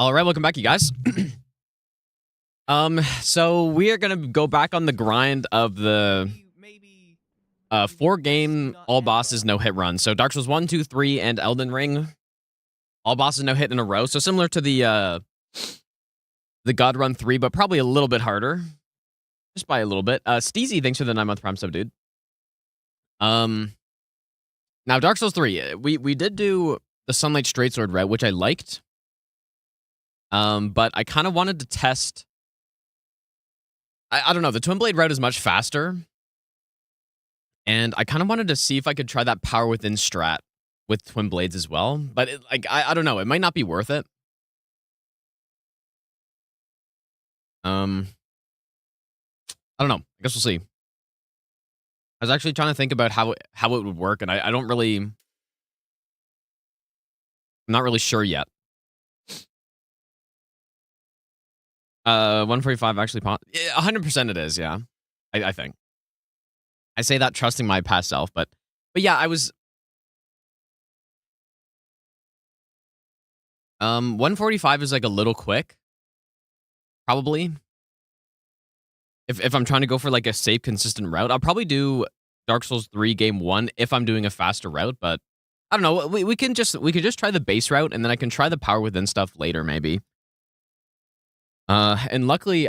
All right, welcome back, you guys. So we are gonna go back on the grind of the 4-game all bosses no hit run. So Dark Souls 1, 2, 3, and Elden Ring, all bosses no hit in a row. So similar to the God Run 3, but probably a little bit harder, just by a little bit. Steezy, thanks for the 9-month Prime sub, dude. Now Dark Souls 3, we did do the Sunlight Straightsword route, which I liked. But I kind of wanted to test. I don't know. The Twinblade route is much faster. And I kind of wanted to see if I could try that power within strat with Twinblades as well. But I don't know. It might not be worth it. I don't know. I guess we'll see. I was actually trying to think about how it would work, and I don't really. I'm not really sure yet. 145 actually 100% it is, yeah. I think. I say that trusting my past self, but yeah, I was 145 is like a little quick. Probably. If I'm trying to go for like a safe, consistent route, I'll probably do Dark Souls 3 game 1 if I'm doing a faster route, but I don't know. We could just try the base route, and then I can try the power within stuff later, maybe. And luckily,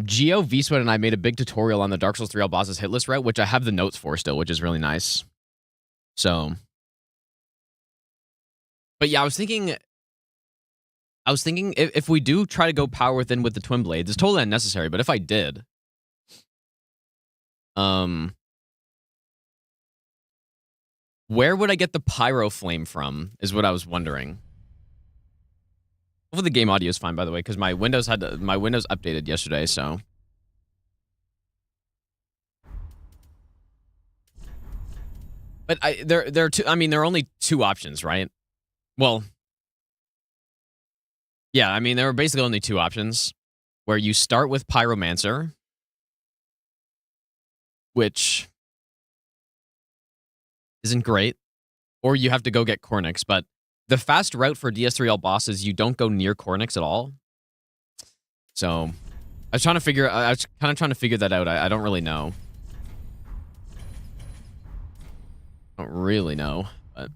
Geo, V-Sweat, and I made a big tutorial on the Dark Souls 3 all bosses hit list route, which I have the notes for still, which is really nice. So, but yeah, I was thinking if we do try to go power within with the Twinblades, it's totally unnecessary. But if I did, where would I get the pyro flame from? Is what I was wondering. Hopefully the game audio is fine, by the way, because my Windows updated yesterday, so. But there are two. I mean, there are only two options, right? Well, yeah. I mean, there are basically only two options, where you start with Pyromancer, which isn't great, or you have to go get Cornyx, but. The fast route for DS3 all bosses, you don't go near Cornyx at all. So, I was kind of trying to figure that out. I don't really know. I don't really know, but.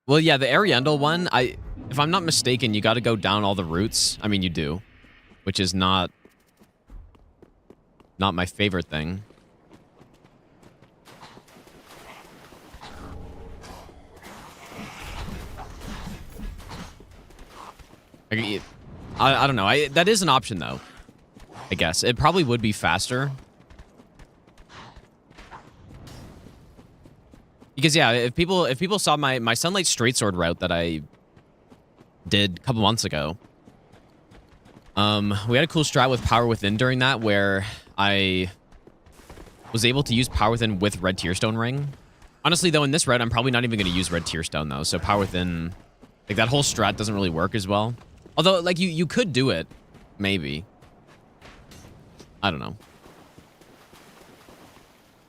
Well, yeah, the Ariandel one, if I'm not mistaken, you got to go down all the routes. I mean, you do, which is not my favorite thing. I don't know. That is an option, though. I guess. It probably would be faster. Because, yeah, if people saw my Sunlight Straightsword route that I did a couple months ago, we had a cool strat with Power Within during that, where I was able to use Power Within with Red Tearstone Ring. Honestly, though, in this route, I'm probably not even going to use Red Tearstone, though. So Power Within, like, that whole strat doesn't really work as well. Although, like, you could do it. Maybe. I don't know.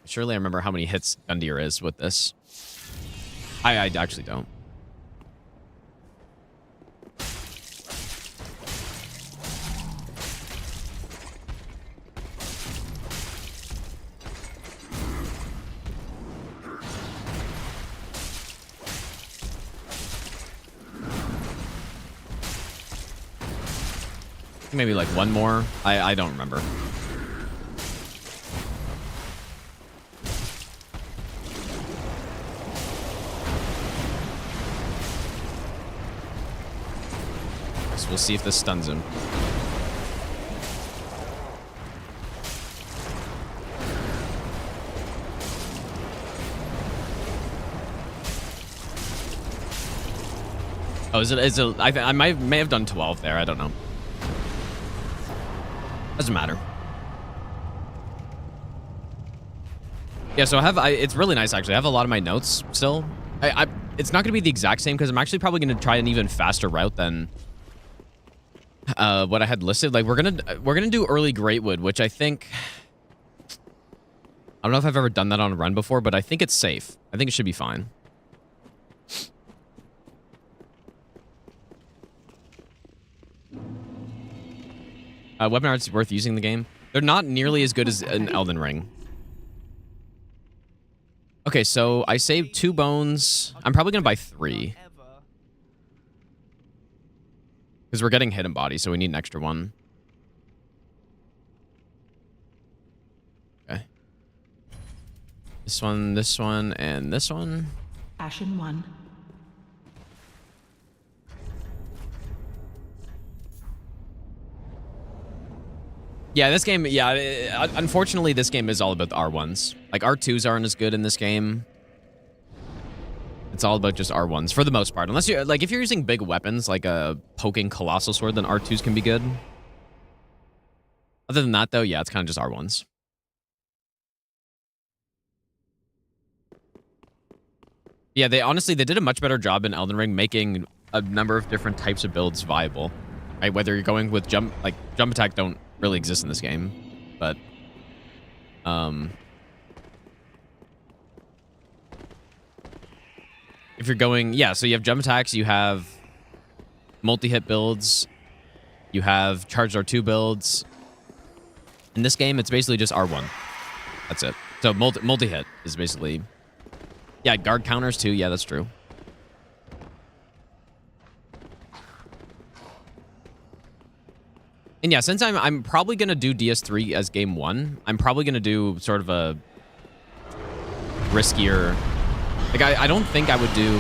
Surely I remember how many hits Gundyr is with this. I actually don't. Maybe like one more. I don't remember. So we'll see if this stuns him. Oh, is it? I may have done 12 there. I don't know. Doesn't matter. Yeah, so it's really nice, actually. I have a lot of my notes still. It's not going to be the exact same, because I'm actually probably going to try an even faster route than what I had listed. Like, we're gonna do early Greatwood, which I think I don't know if I've ever done that on a run before, but I think it's safe. I think it should be fine. Weapon arts worth using in the game. They're not nearly as good as an Elden Ring. Okay, so I saved 2 bones. I'm probably going to buy 3. Because we're getting hidden body, so we need an extra one. Okay. This one, and this one. Ashen 1. Yeah, this game, unfortunately, this game is all about the R1s. Like, R2s aren't as good in this game. It's all about just R1s, for the most part. Unless you're, like, if you're using big weapons, like a poking colossal sword, then R2s can be good. Other than that, though, yeah, it's kind of just R1s. Yeah, they did a much better job in Elden Ring making a number of different types of builds viable. Right, whether you're going with jump attack don't really exist in this game, but if you're going, yeah, so you have jump attacks, you have multi-hit builds, you have charged R2 builds. In this game, it's basically just R1. That's it. So multi-hit is basically, yeah, guard counters too. Yeah, that's true. And yeah, since I'm probably going to do DS3 as game 1, I'm probably going to do sort of a riskier... Like, I don't think I would do...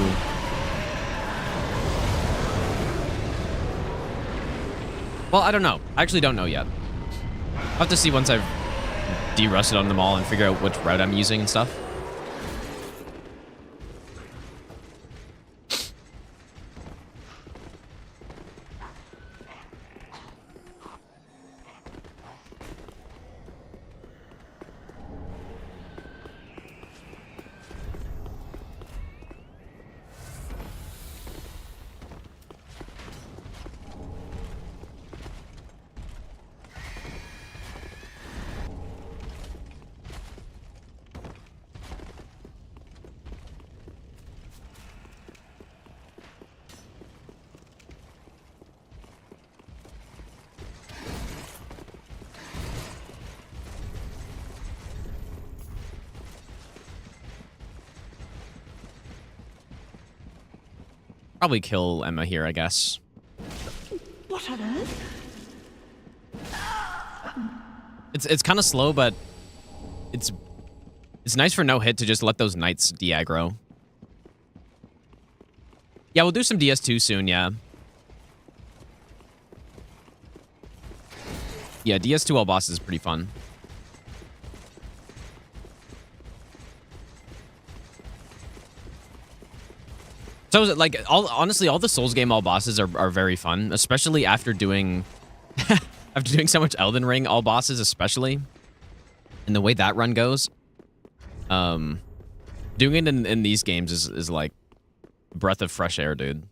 Well, I don't know. I actually don't know yet. I'll have to see once I've de-rusted on them all and figure out which route I'm using and stuff. Probably kill Emma here, I guess. What on earth? It's kind of slow, but it's nice for no hit to just let those knights de-aggro. Yeah, we'll do some DS2 soon, yeah. Yeah, DS2 all bosses is pretty fun. So, like, honestly, all the Souls game all bosses are very fun, especially after doing after doing so much Elden Ring all bosses, especially. And the way that run goes, doing it in these games is like a breath of fresh air, dude.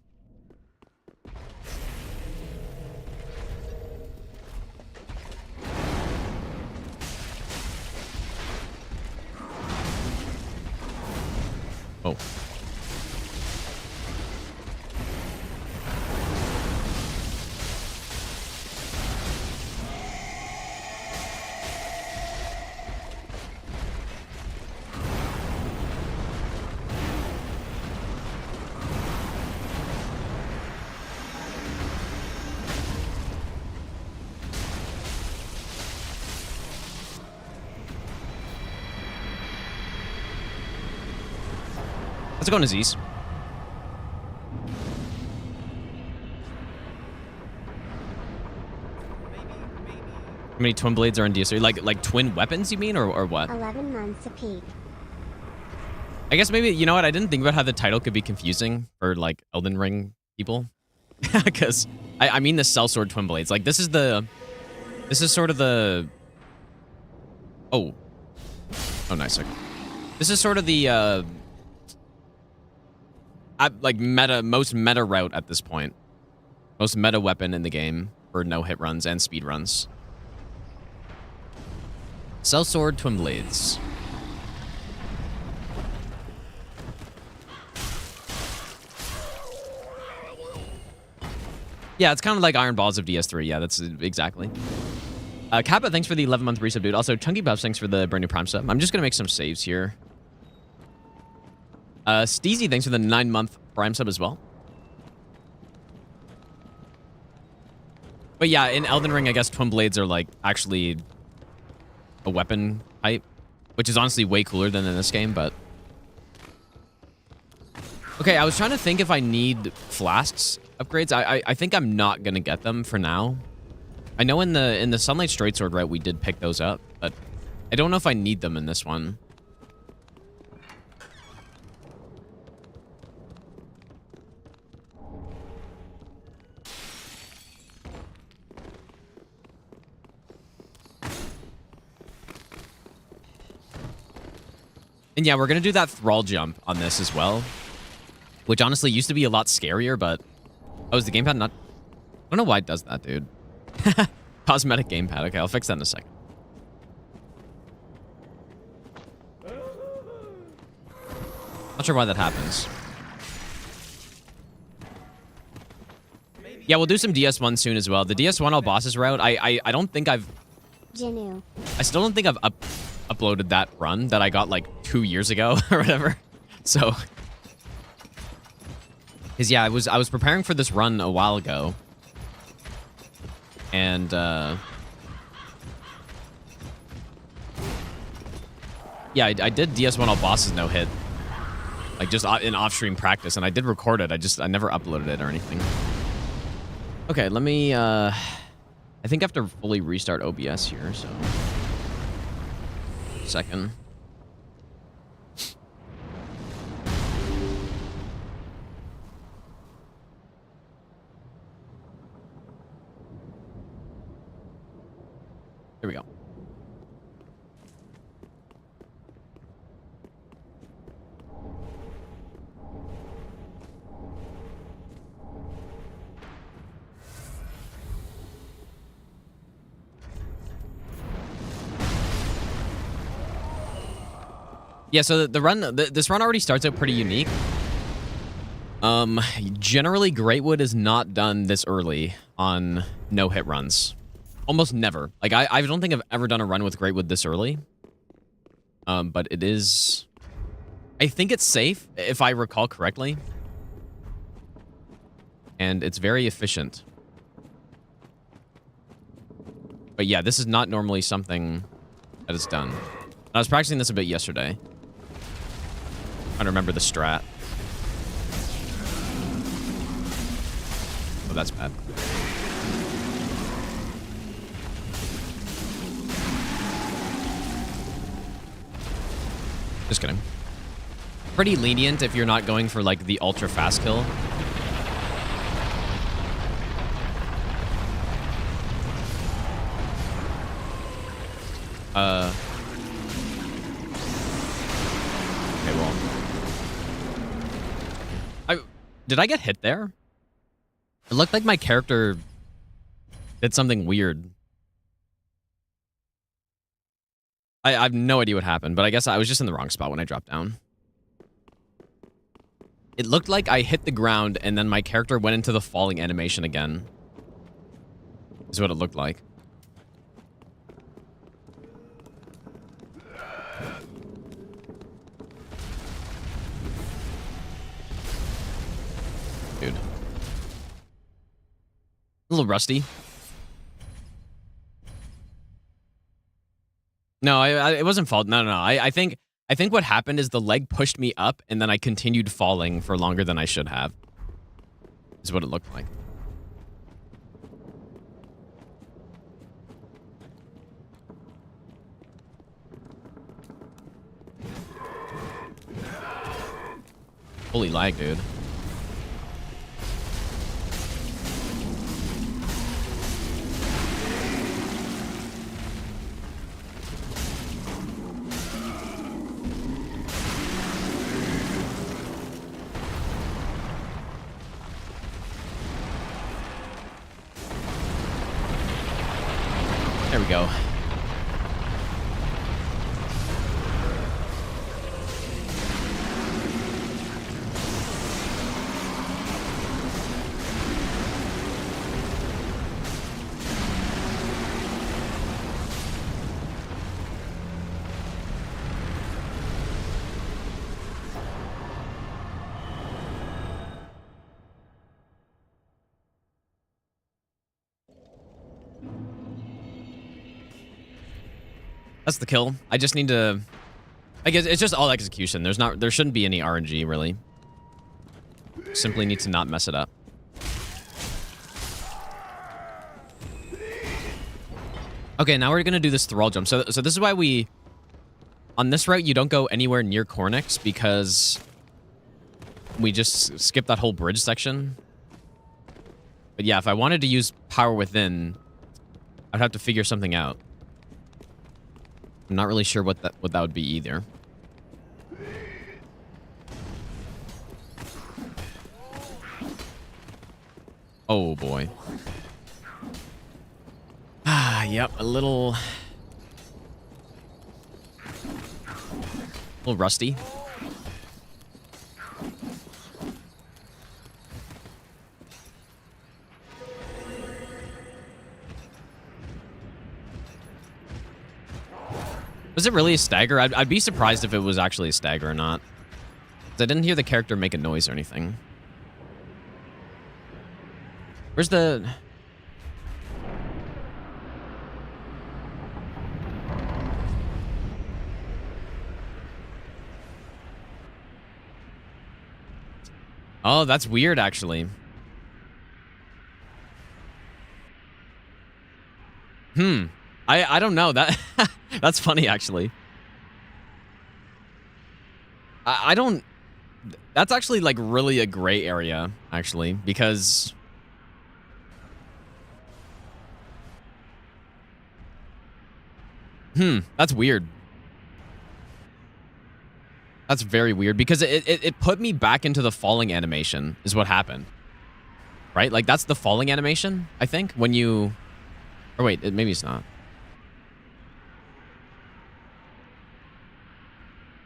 Oh. Let's go on Aziz. How many Twinblades are in DS3? Like twin weapons, you mean, or what? 11 months a peak. I guess maybe, you know what? I didn't think about how the title could be confusing for, like, Elden Ring people. Because, I mean the sellsword Twinblades. Like, this is sort of the... Oh. Oh, nice. Okay. This is sort of the, like, most meta route at this point. Most meta weapon in the game for no-hit runs and speed runs. Sellsword Twinblades. Yeah, it's kind of like Iron Balls of DS3. Yeah, that's exactly. Kappa, thanks for the 11-month resub, dude. Also, Chunky Buffs, thanks for the brand new Prime sub. I'm just going to make some saves here. Steezy, thanks for the 9-month Prime sub as well. But yeah, in Elden Ring, I guess Twinblades are like actually a weapon type, which is honestly way cooler than in this game, but... Okay, I was trying to think if I need flasks upgrades. I think I'm not going to get them for now. I know in the Sunlight Straight Sword, right, we did pick those up, but I don't know if I need them in this one. And yeah, we're going to do that thrall jump on this as well, which honestly used to be a lot scarier, but... Oh, is the gamepad not... I don't know why it does that, dude. Cosmetic gamepad. Okay, I'll fix that in a second. Not sure why that happens. Yeah, we'll do some DS1 soon as well. The DS1 all bosses route, I don't think I've... Jinu. I still don't think I've uploaded that run that I got like 2 years ago or whatever. So... Because yeah, I was preparing for this run a while ago. And, yeah, I did DS1 all bosses no hit. Like, just in off-stream practice, and I did record it. I never uploaded it or anything. Okay, let me, I think I have to fully restart OBS here, so... Second. Here we go. Yeah, so the run, this run already starts out pretty unique. Generally, Greatwood is not done this early on no-hit runs. Almost never. Like, I don't think I've ever done a run with Greatwood this early. But it is... I think it's safe, if I recall correctly. And it's very efficient. But yeah, this is not normally something that is done. I was practicing this a bit yesterday. Trying to remember the strat. Oh, that's bad. Just kidding. Pretty lenient if you're not going for, like, the ultra fast kill. Okay, well. Did I get hit there? It looked like my character did something weird. I have no idea what happened, but I guess I was just in the wrong spot when I dropped down. It looked like I hit the ground and then my character went into the falling animation again. Is what it looked like. Dude. A little rusty. No, it wasn't fault. No. I think what happened is the leg pushed me up, and then I continued falling for longer than I should have. Is what it looked like. Holy lag, dude. There we go. That's the kill. I just need to... I guess it's just all execution. There shouldn't be any RNG, really. Simply need to not mess it up. Okay, now we're gonna do this thrall jump. So this is why we... On this route, you don't go anywhere near Cornix because we just skip that whole bridge section. But yeah, if I wanted to use Power Within, I'd have to figure something out. I'm not really sure what that would be either. Oh boy. Ah, yep, a little rusty. Was it really a stagger? I'd be surprised if it was actually a stagger or not. 'Cause I didn't hear the character make a noise or anything. Where's the... Oh, that's weird, actually. I don't know. That's funny, actually. I don't... That's actually, like, really a gray area, actually, because... That's weird. That's very weird, because it put me back into the falling animation, is what happened. Right? Like, that's the falling animation, I think, when you... Or wait, maybe it's not.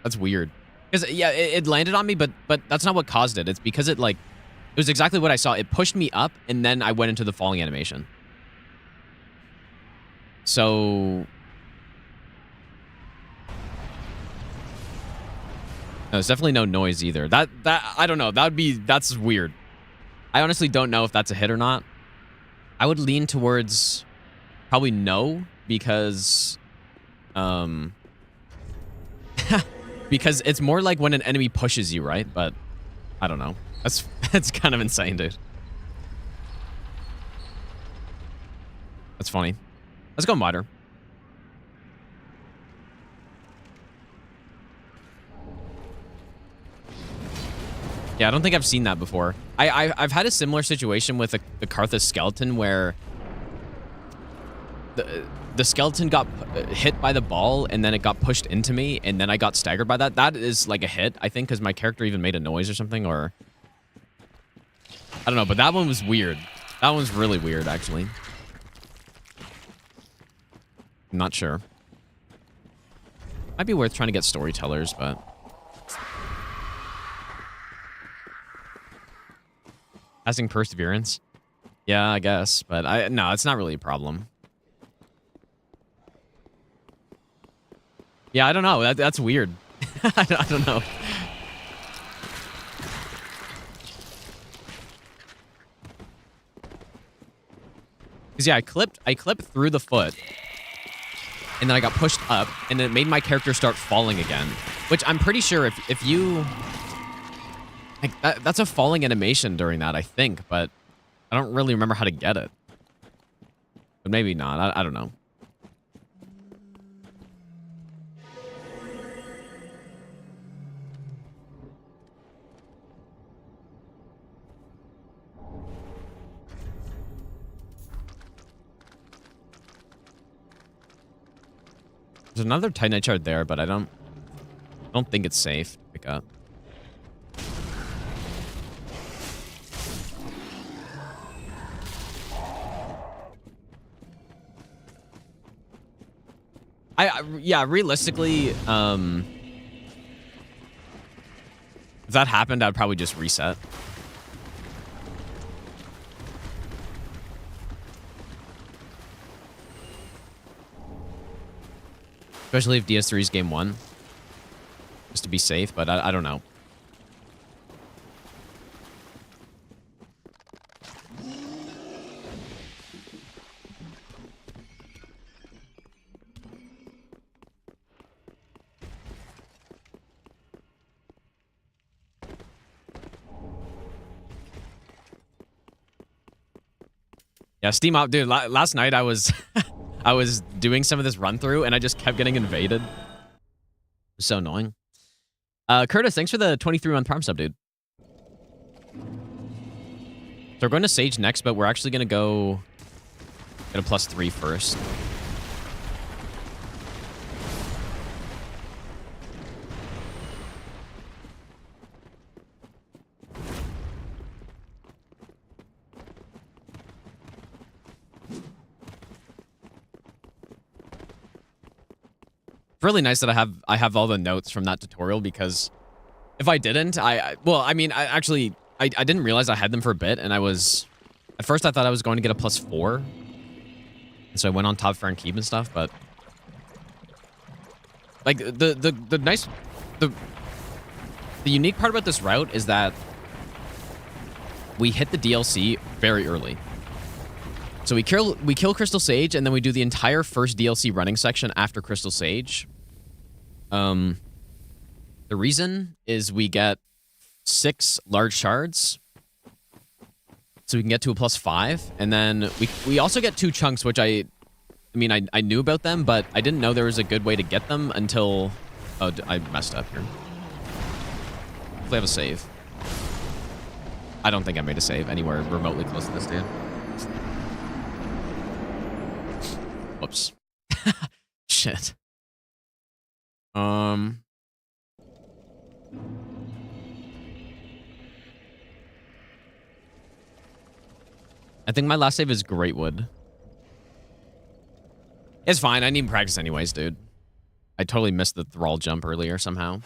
That's weird. Because, yeah, it landed on me, but that's not what caused it. It's because it, like... It was exactly what I saw. It pushed me up, and then I went into the falling animation. So... No, there's definitely no noise either. That I don't know. That's weird. I honestly don't know if that's a hit or not. I would lean towards probably no, because because it's more like when an enemy pushes you, right? But I don't know. That's kind of insane, dude. That's funny. Let's go Miter. Yeah, I don't think I've seen that before. I've had a similar situation with the Karthus skeleton where the skeleton got hit by the ball and then it got pushed into me and then I got staggered by that. That is like a hit, I think, because my character even made a noise or something, or... I don't know, but that one was weird. That one's really weird, actually. I'm not sure. Might be worth trying to get storytellers, but... Passing perseverance? Yeah, I guess, but no, it's not really a problem. Yeah, I don't know. That's weird. I don't know. Because yeah, I clipped through the foot, and then I got pushed up, and it made my character start falling again. Which I'm pretty sure if you... Like that's a falling animation during that, I think, but I don't really remember how to get it. But maybe not. I don't know. There's another Titanite shard there, but I don't think it's safe to pick up. Yeah, realistically, if that happened, I'd probably just reset. Especially if DS3 is game 1. Just to be safe, but I don't know. Yeah, Steam up, dude. Last night I was I was doing some of this run through and I just kept getting invaded. It was so annoying. Curtis, thanks for the 23-month Prime sub, dude. So we're going to Sage next, but we're actually going to go get a +3 first. Really nice that I have all the notes from that tutorial, because if I didn't, I didn't realize I had them for a bit, and at first I thought I was going to get a +4, and so I went on top fair and keep and stuff, but like the unique part about this route is that we hit the DLC very early. So we kill Crystal Sage, and then we do the entire first DLC running section after Crystal Sage. The reason is we get 6 large shards, so we can get to a +5, and then we also get 2 chunks, which I knew about them, but I didn't know there was a good way to get them until... Oh, I messed up here. Hopefully I have a save. I don't think I made a save anywhere remotely close to this, dude. Whoops. Shit. I think my last save is Greatwood. It's fine. I need practice anyways, dude. I totally missed the Thrall jump earlier somehow.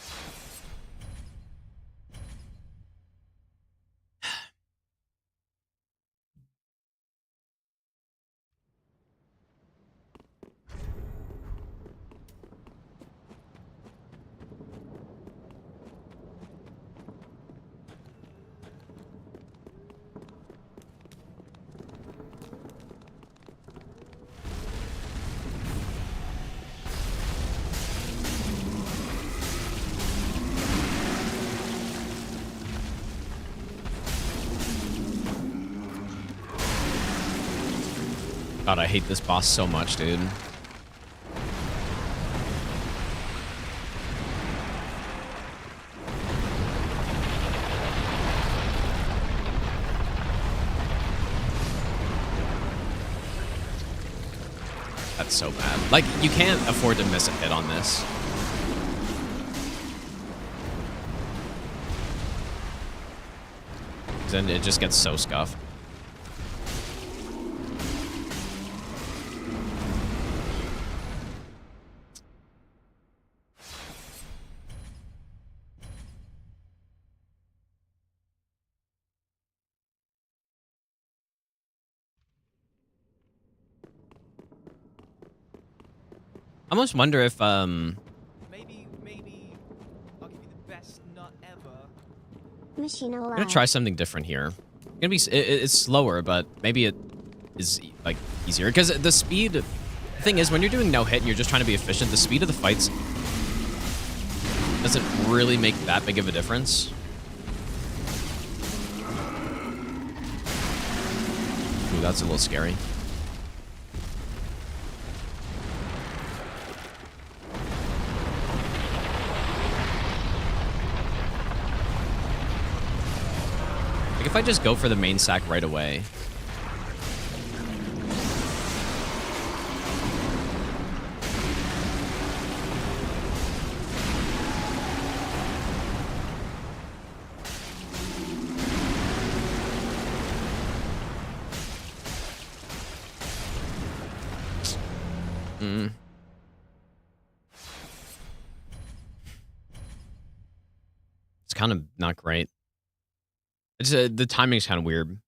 God, I hate this boss so much, dude. That's so bad. Like, you can't afford to miss a hit on this. Then it just gets so scuffed. I almost wonder if Maybe I'll give you the best nut ever. Machine I'm alive. gonna try something different here. It's slower, but maybe it is like easier, because the speed. The thing is, when you're doing no hit and you're just trying to be efficient, the speed of the fights doesn't really make that big of a difference. Ooh, that's a little scary. If I just go for the main sack right away. It's kind of not great. It's the timing's kind of weird.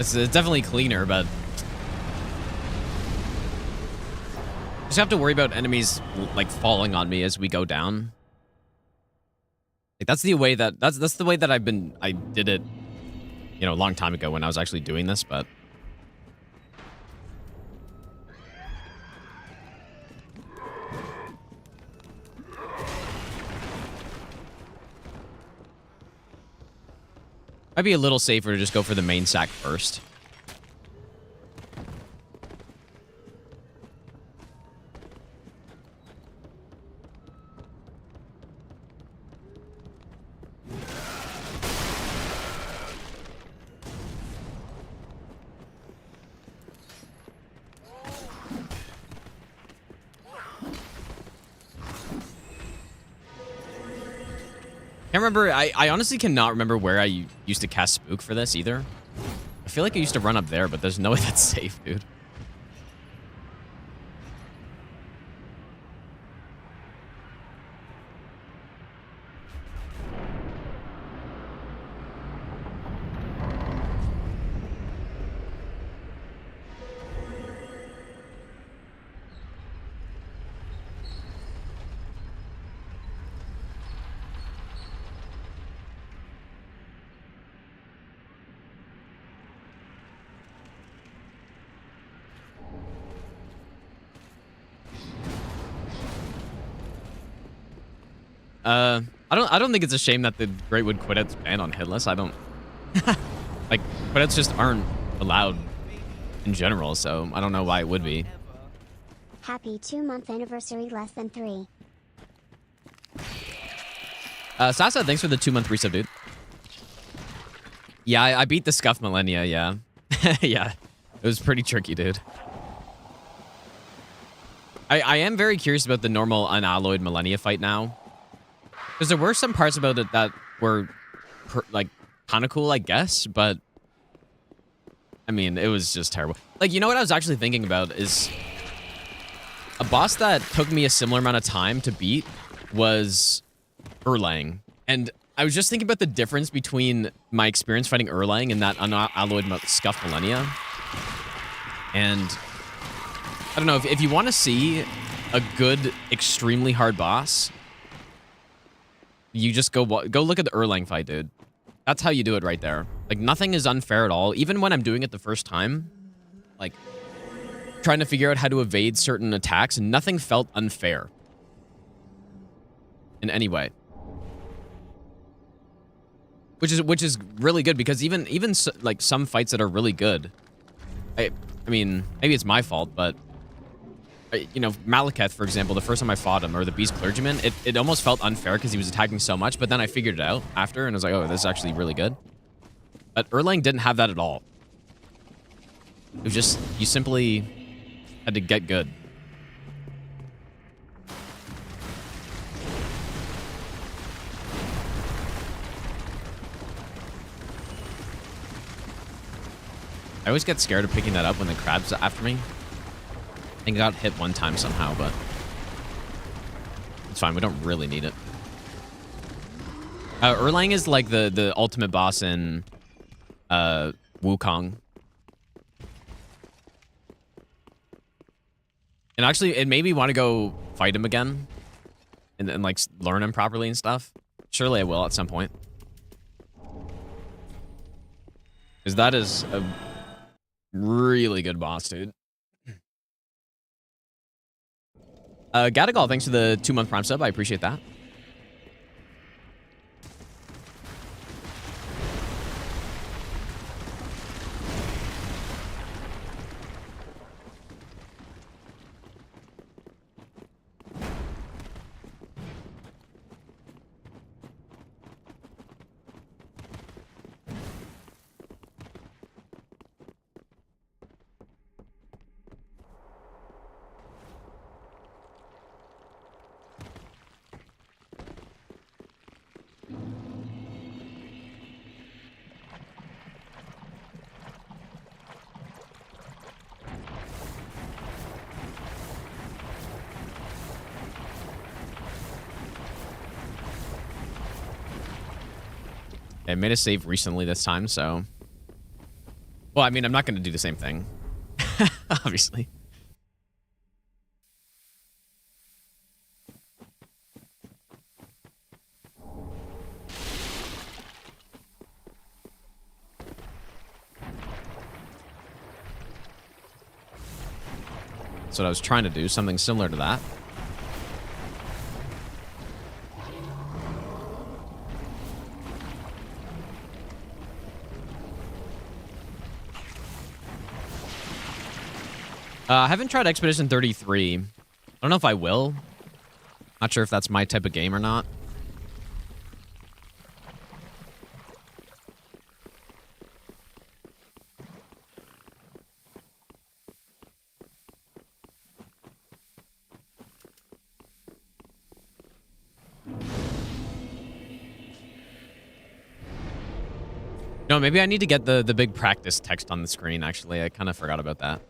It's definitely cleaner, but just have to worry about enemies like falling on me as we go down. Like that's the way that that's the way that I did it, you know, a long time ago when I was actually doing this, but might be a little safer to just go for the main sack first. Can't remember. I honestly cannot remember where I used to cast Spook for this either. I feel like I used to run up there, but there's no way that's safe, dude. I don't think it's a shame that the Greatwood Quidet's banned on Hitless. I don't like Quidets just aren't allowed in general, so I don't know why it would be. Happy 2-month anniversary less than 3. Sasa, thanks for the 2-month resub, dude. Yeah, I beat the Scuff Millennia, yeah. Yeah. It was pretty tricky, dude. I am very curious about the normal unalloyed Millennia fight now. Because there were some parts about it that were, like, kind of cool, I guess, but... I mean, it was just terrible. Like, you know what I was actually thinking about is... A boss that took me a similar amount of time to beat was Erlang. And I was just thinking about the difference between my experience fighting Erlang and that unalloyed Scuff Millennia. And... I don't know, if you want to see a good, extremely hard boss... You just go look at the Erlang fight, dude. That's how you do it right there. Like, nothing is unfair at all. Even when I'm doing it the first time, like, trying to figure out how to evade certain attacks, nothing felt unfair. In any way. Which is really good, because even like, some fights that are really good... I mean, maybe it's my fault, but... You know, Malekith, for example, the first time I fought him, or the Beast Clergyman, it almost felt unfair because he was attacking so much, but then I figured it out after, and I was like, oh, this is actually really good. But Erlang didn't have that at all. It was just, you simply had to get good. I always get scared of picking that up when the crab's after me. I think I got hit one time somehow, but it's fine. We don't really need it. Erlang is like the ultimate boss in Wukong. And actually, it made me want to go fight him again and like learn him properly and stuff. Surely I will at some point. Because that is a really good boss, dude. Gadagal, thanks for the 2-month Prime sub. I appreciate that. I made a save recently this time, so... Well, I mean, I'm not going to do the same thing. Obviously. That's what I was trying to do, something similar to that. I haven't tried Expedition 33. I don't know if I will. Not sure if that's my type of game or not. No, maybe I need to get the big practice text on the screen, actually. I kind of forgot about that.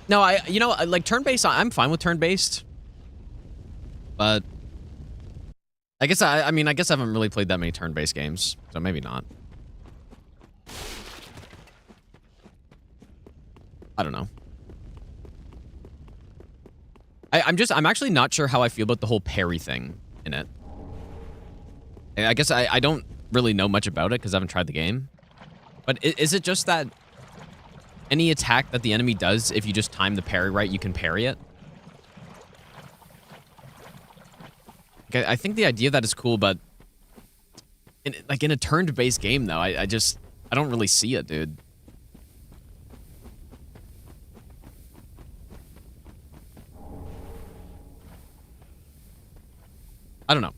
No, like turn-based, I'm fine with turn-based. But I guess I guess I haven't really played that many turn-based games, so maybe not. I don't know. I'm actually not sure how I feel about the whole parry thing in it. I guess I don't really know much about it because I haven't tried the game. But is it just that any attack that the enemy does, if you just time the parry right, you can parry it? Okay, I think the idea of that is cool, but in a turn-based game, though, I don't really see it, dude. I don't know.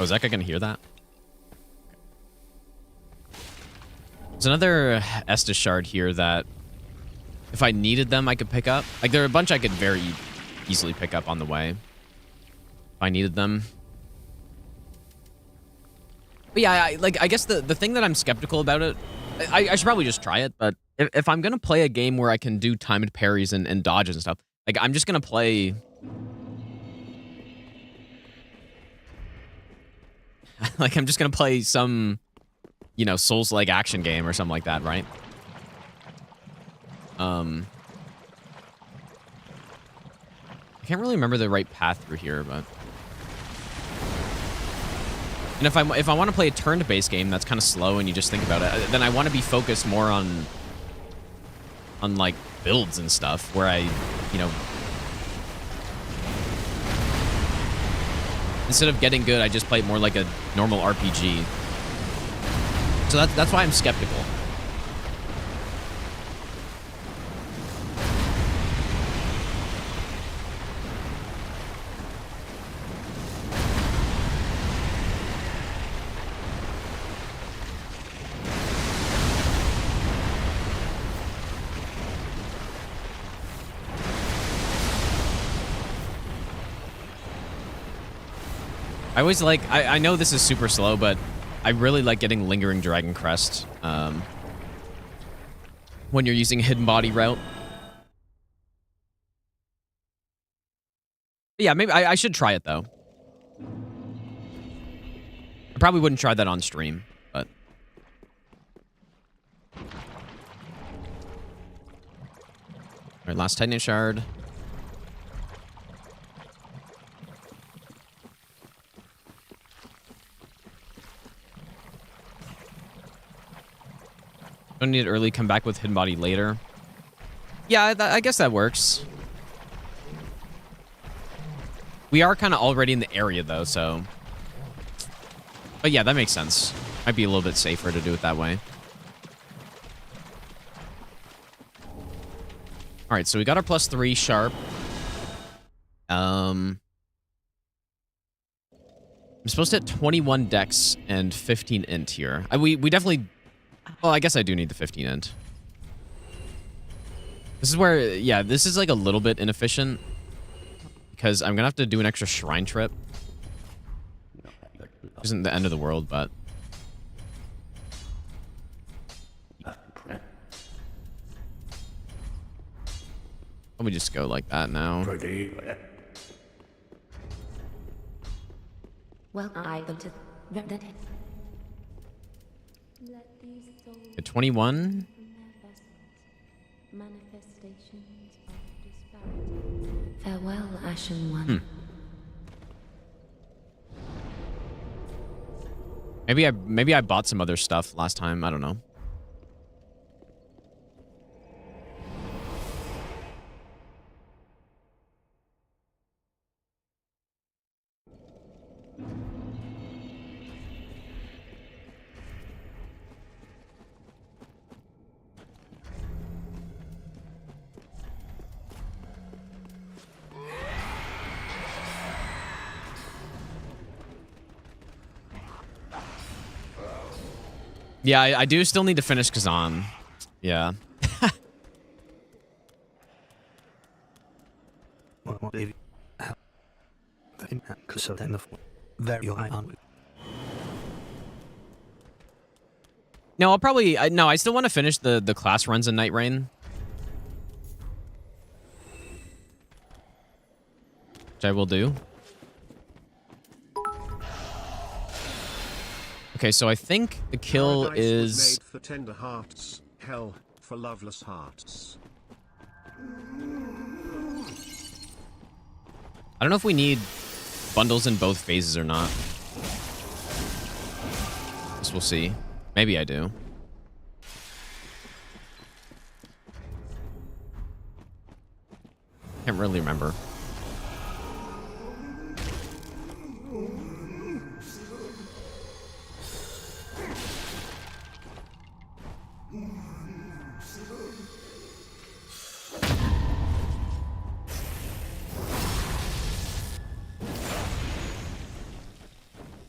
Oh, is that guy gonna hear that? There's another Estus shard here that if I needed them, I could pick up. Like, there are a bunch I could very easily pick up on the way if I needed them. But yeah, I guess the thing that I'm skeptical about it, I should probably just try it, but if I'm gonna play a game where I can do timed parries and dodges and stuff, like, I'm just gonna play... like, I'm just gonna play some, you know, Souls-like action game or something like that, right? I can't really remember the right path through here, but... And if I want to play a turn-based game that's kind of slow and you just think about it, then I want to be focused more on like, builds and stuff, where I, you know... Instead of getting good, I just play it more like a normal RPG. So that's why I'm skeptical. I always like... I know this is super slow, but I really like getting Lingering Dragon Crest when you're using Hidden Body route. But yeah, maybe I should try it, though. I probably wouldn't try that on stream, but... Alright, last Titan Shard. Don't need it early, come back with Hidden Body later. Yeah, I guess that works. We are kind of already in the area, though, so... But yeah, that makes sense. Might be a little bit safer to do it that way. Alright, so we got our +3 sharp. I'm supposed to hit 21 dex and 15 int here. We definitely... Well, I guess I do need the 15 int. This is where, yeah, this is like a little bit inefficient because I'm gonna have to do an extra shrine trip. Isn't the end of the world, but let me just go like that now. Well, I go to that. At 21. Manifestations of disparity. Farewell, Ashen One. Maybe I bought some other stuff last time. I don't know. Yeah, I do still need to finish Kazan. Yeah. No, I'll probably... no, I still want to finish the class runs in Night Rain. Which I will do. Okay, so I think the kill Paradise is... was made for tender hearts, hell for loveless hearts. I don't know if we need bundles in both phases or not. Guess we'll see. Maybe I do. Can't really remember.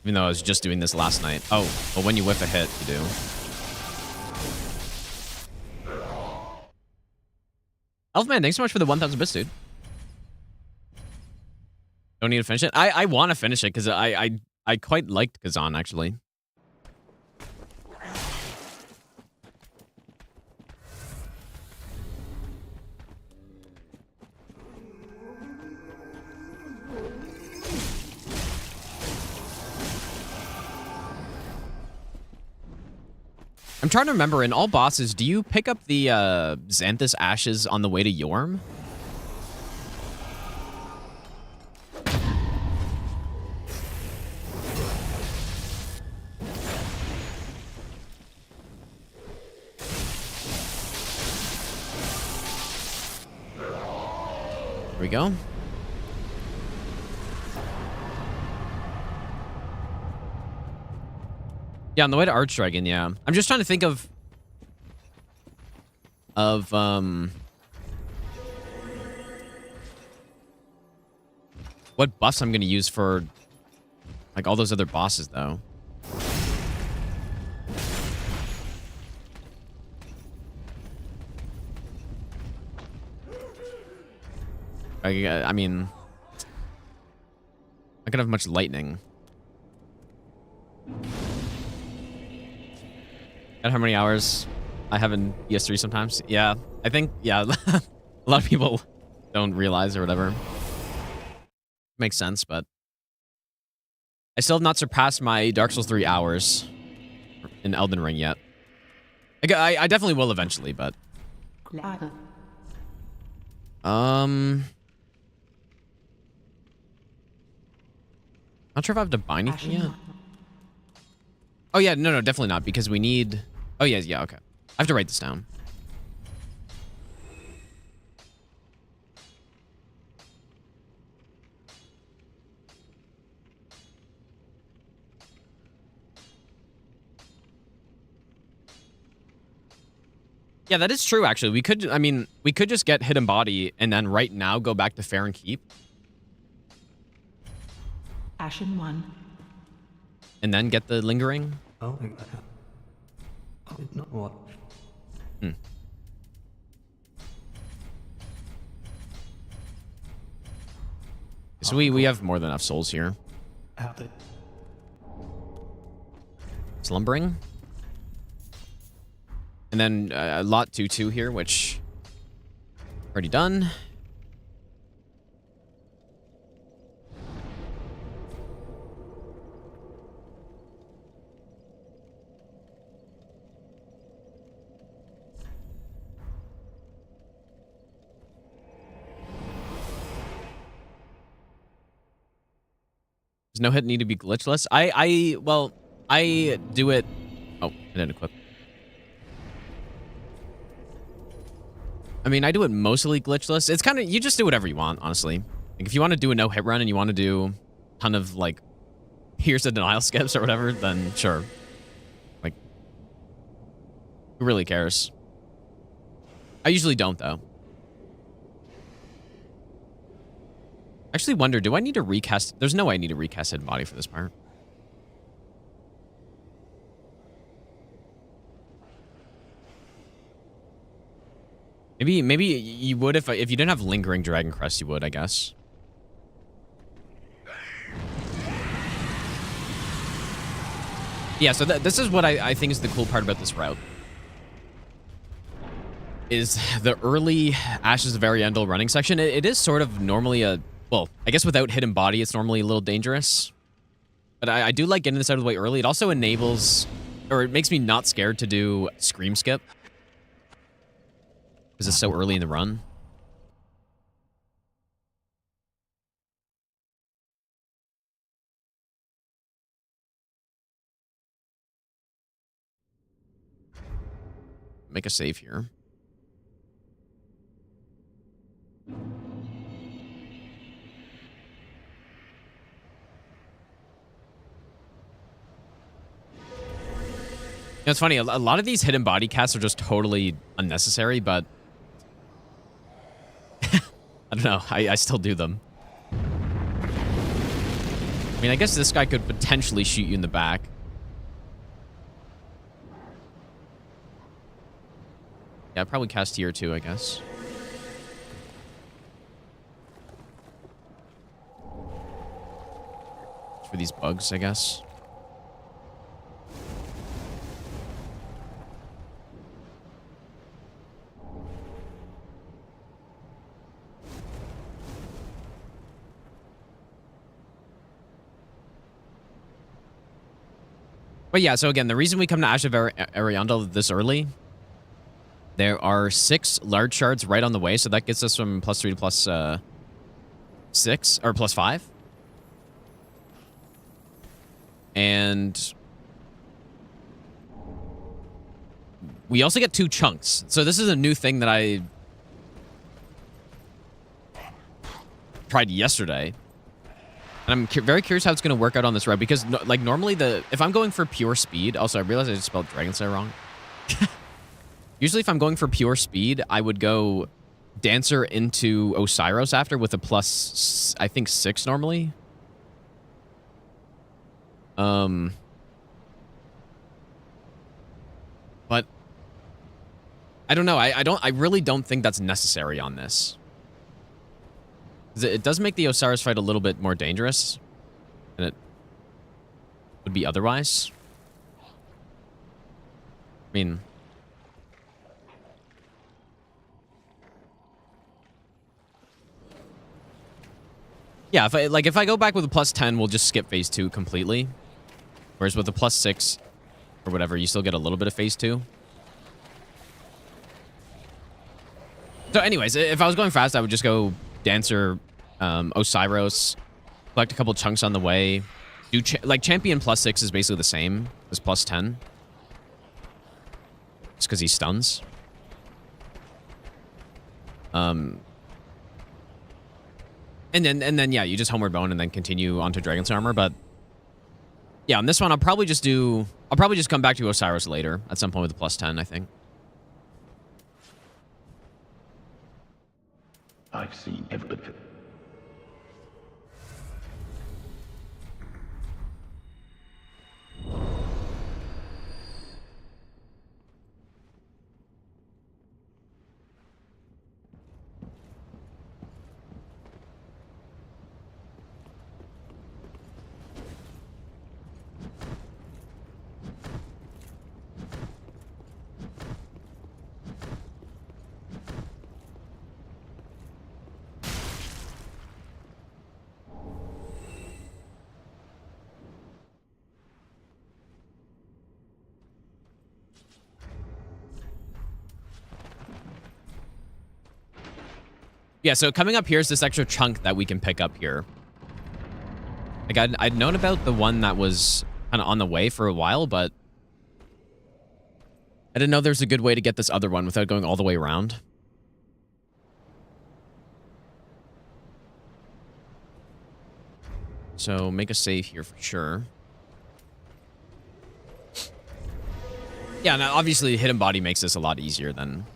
Even though I was just doing this last night. Oh, but when you whiff a hit, you do. Elfman, thanks so much for the 1,000 bits, dude. Don't need to finish it. I want to finish it because I quite liked Kazan, actually. I'm trying to remember, in all bosses, do you pick up the Xanthus Ashes on the way to Yorm? Here we go. Yeah, on the way to Archdragon, yeah. I'm just trying to think of what buffs I'm gonna use for like all those other bosses though. I mean, I could have much lightning. And how many hours I have in ES3 sometimes? Yeah, I think, yeah, a lot of people don't realize or whatever. Makes sense, but I still have not surpassed my Dark Souls 3 hours in Elden Ring yet. I definitely will eventually, but... Not sure if I have to buy anything yet. Oh, yeah, no, definitely not, because we need... Oh, yeah, okay. I have to write this down. Yeah, that is true, actually. We could, I mean, we could just get Hidden Body and then right now go back to Fair and Keep. Ashen 1. And then get the Lingering. Oh, not what? so we have more than enough souls here. Slumbering. And then lot 2-2 here, which already done. Does no hit need to be glitchless? Well, I do it. Oh, I didn't equip. I mean, I do it mostly glitchless. It's kind of, you just do whatever you want, honestly. Like, if you want to do a no-hit run and you want to do a ton of, like, here's the denial skips or whatever, then sure. Like, who really cares? I usually don't, though. I actually wonder, do I need to recast? There's no way I need to recast hidden body for this part. Maybe you would if you didn't have lingering dragon crest, you would, I guess. Yeah, so this is what I think is the cool part about this route. Is the early Ashes of Ariandel running section. It is sort of normally a, well, I guess without hidden body, it's normally a little dangerous. But I do like getting this out of the way early. It also enables, or it makes me not scared to do scream skip. Because it's so early in the run. Make a save here. It's funny, a lot of these hidden body casts are just totally unnecessary, but I don't know. I still do them. I mean, I guess this guy could potentially shoot you in the back. Yeah, I'd probably cast tier 2, I guess. For these bugs, I guess. But yeah, so again, the reason we come to Ash of Ariandel this early, there are 6 large shards right on the way, so that gets us from +3 to +6, or +5. And we also get 2 chunks. So this is a new thing that I tried yesterday. And I'm very curious how it's going to work out on this route, because like normally if I'm going for pure speed, also I realized I just spelled Dragon Slayer wrong. Usually if I'm going for pure speed, I would go Dancer into Osiris after with a plus, I think 6 normally. But I don't know. I really don't think that's necessary on this. It does make the Osiris fight a little bit more dangerous than it would be otherwise. I mean, yeah, if I go back with a +10, we'll just skip phase 2 completely. Whereas with a +6 or whatever, you still get a little bit of phase 2. So anyways, if I was going fast, I would just go Dancer, Osiris, collect a couple chunks on the way. Do like Champion +6 is basically the same as +10. Just because he stuns. And then yeah, you just Homeward Bone and then continue onto Dragon's Armor. But yeah, on this one, I'll probably just come back to Osiris later at some point with a +10, I think. I've seen evidence. Yeah, so coming up here is this extra chunk that we can pick up here. Like, I'd known about the one that was kind of on the way for a while, but I didn't know there's a good way to get this other one without going all the way around. So make a save here for sure. Yeah, now obviously hidden body makes this a lot easier than...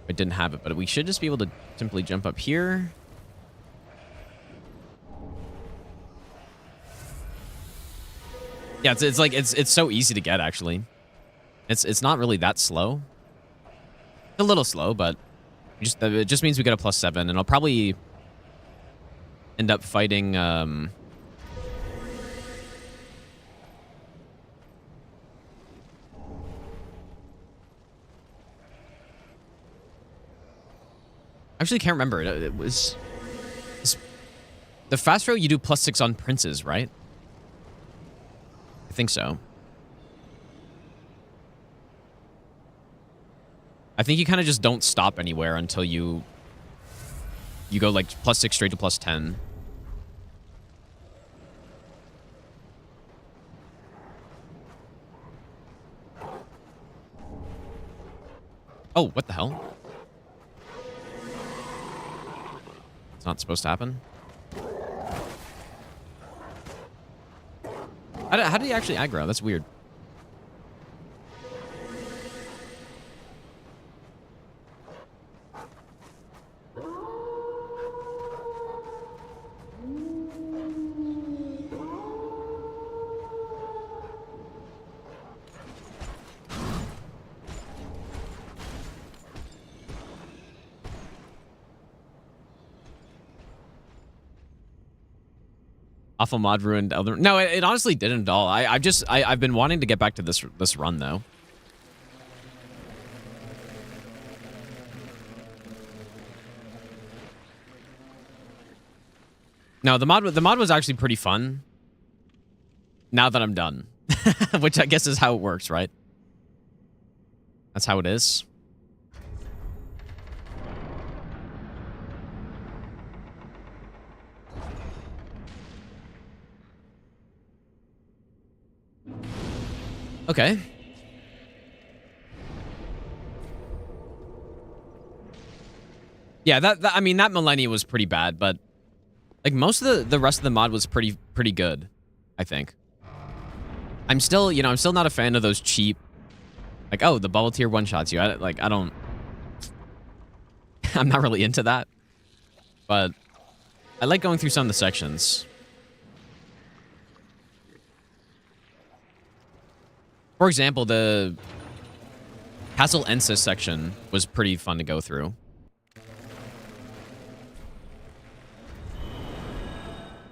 I didn't have it, but we should just be able to simply jump up here. Yeah, it's like it's so easy to get actually. It's not really that slow. It's a little slow, but it just means we get a +7, and I'll probably end up fighting I actually can't remember. It was the fast row. You do +6 on princes, right? I think so. I think you kind of just don't stop anywhere until you go like +6 straight to +10. Oh, what the hell? It's not supposed to happen. How did he actually aggro? That's weird. Awful mod ruined Elden Ring. No, it honestly didn't at all. I've been wanting to get back to this run though. No, the mod was actually pretty fun. Now that I'm done, which I guess is how it works, right? That's how it is. Okay. Yeah, I mean that millennia was pretty bad, but like most of the rest of the mod was pretty good, I think. I'm still not a fan of those cheap, like, oh, the bubble tier one-shots you. I'm not really into that. But I like going through some of the sections. For example, the Castle Ensis section was pretty fun to go through.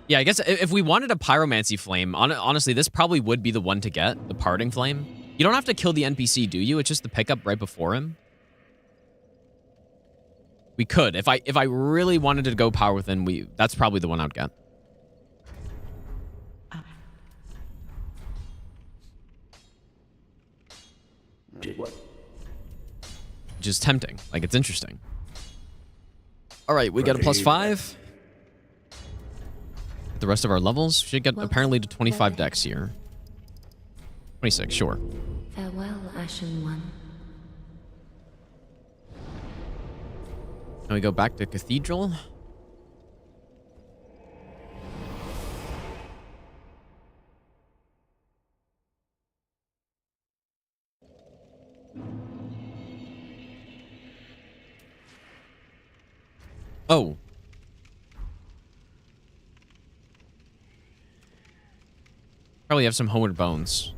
Yeah, I guess if we wanted a pyromancy flame, honestly, this probably would be the one to get, the parting flame. You don't have to kill the NPC, do you? It's just the pickup right before him. We could. If I really wanted to go power within, that's probably the one I'd get. Just tempting. Like, it's interesting. All right, we got a +5. The rest of our levels should get apparently to 25 decks here. 26, sure. Farewell, Ashen One. Now we go back to Cathedral. Oh. Probably have some homeward bones.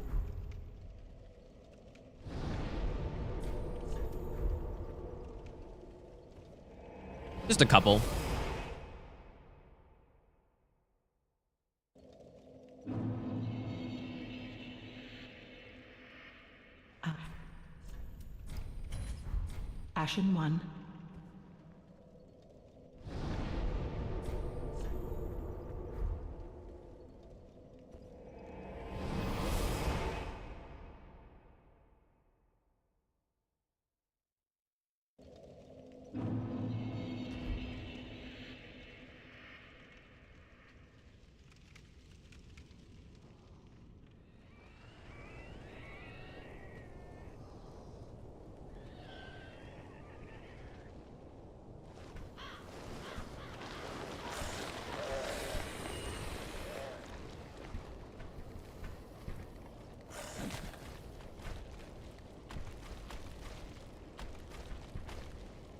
Just a couple. Ashen 1.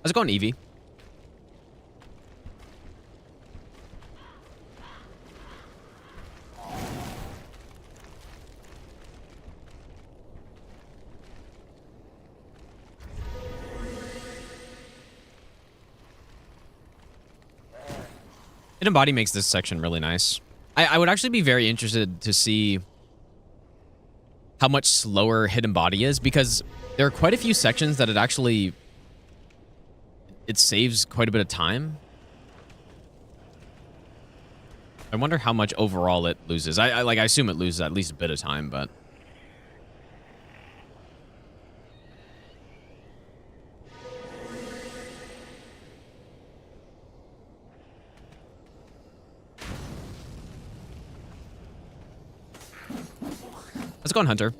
How's it going, Evie? Hidden Body makes this section really nice. I would actually be very interested to see how much slower Hidden Body is, because there are quite a few sections that it saves quite a bit of time. I wonder how much overall it loses. I assume it loses at least a bit of time, but let's go on Hunter.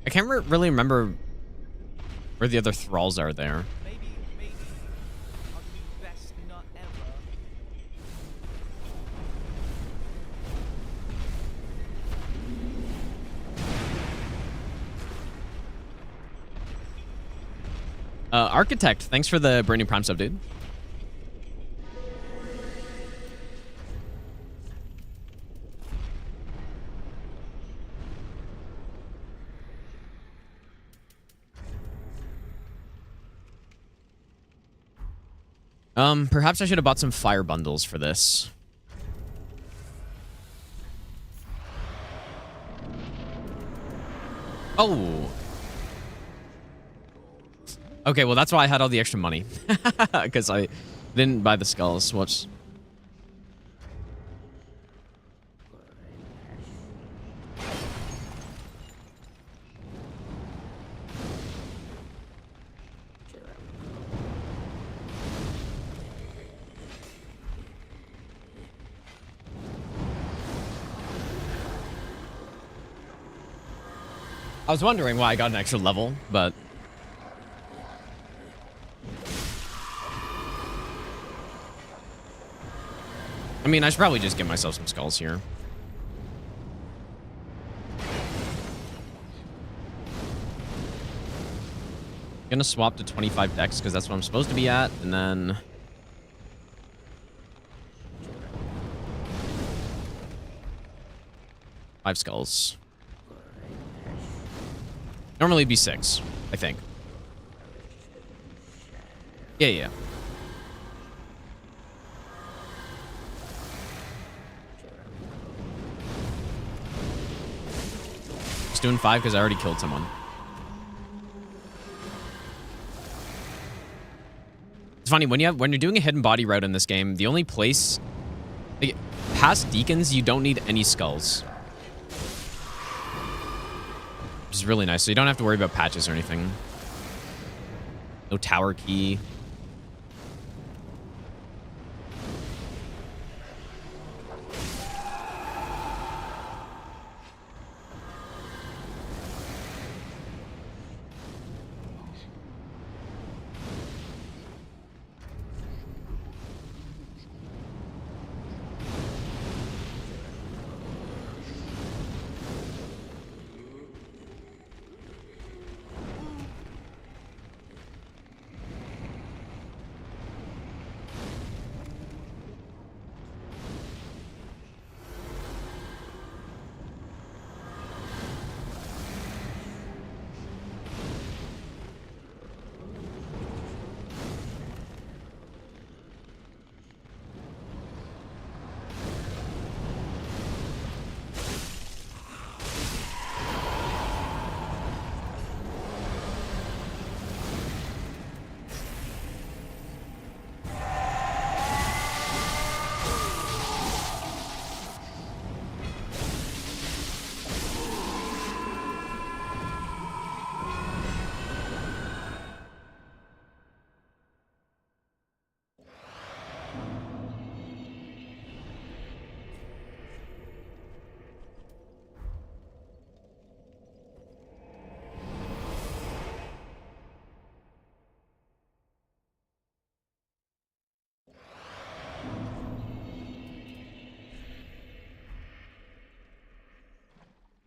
I can't really remember where the other thralls are there. Maybe I'll do best not ever. Architect, thanks for the brand new Prime sub, dude. Perhaps I should have bought some fire bundles for this. Oh. Okay, well, that's why I had all the extra money. Because I didn't buy the skulls. Whoops. I was wondering why I got an extra level, but... I mean, I should probably just give myself some skulls here. Gonna swap to 25 dex, because that's what I'm supposed to be at, and then... Five skulls. Normally it'd be 6, I think. Yeah. Just doing 5 because I already killed someone. It's funny, when you're doing a hidden body route in this game, the only place... Like, past deacons, you don't need any skulls. Which is really nice, so you don't have to worry about patches or anything. No tower key.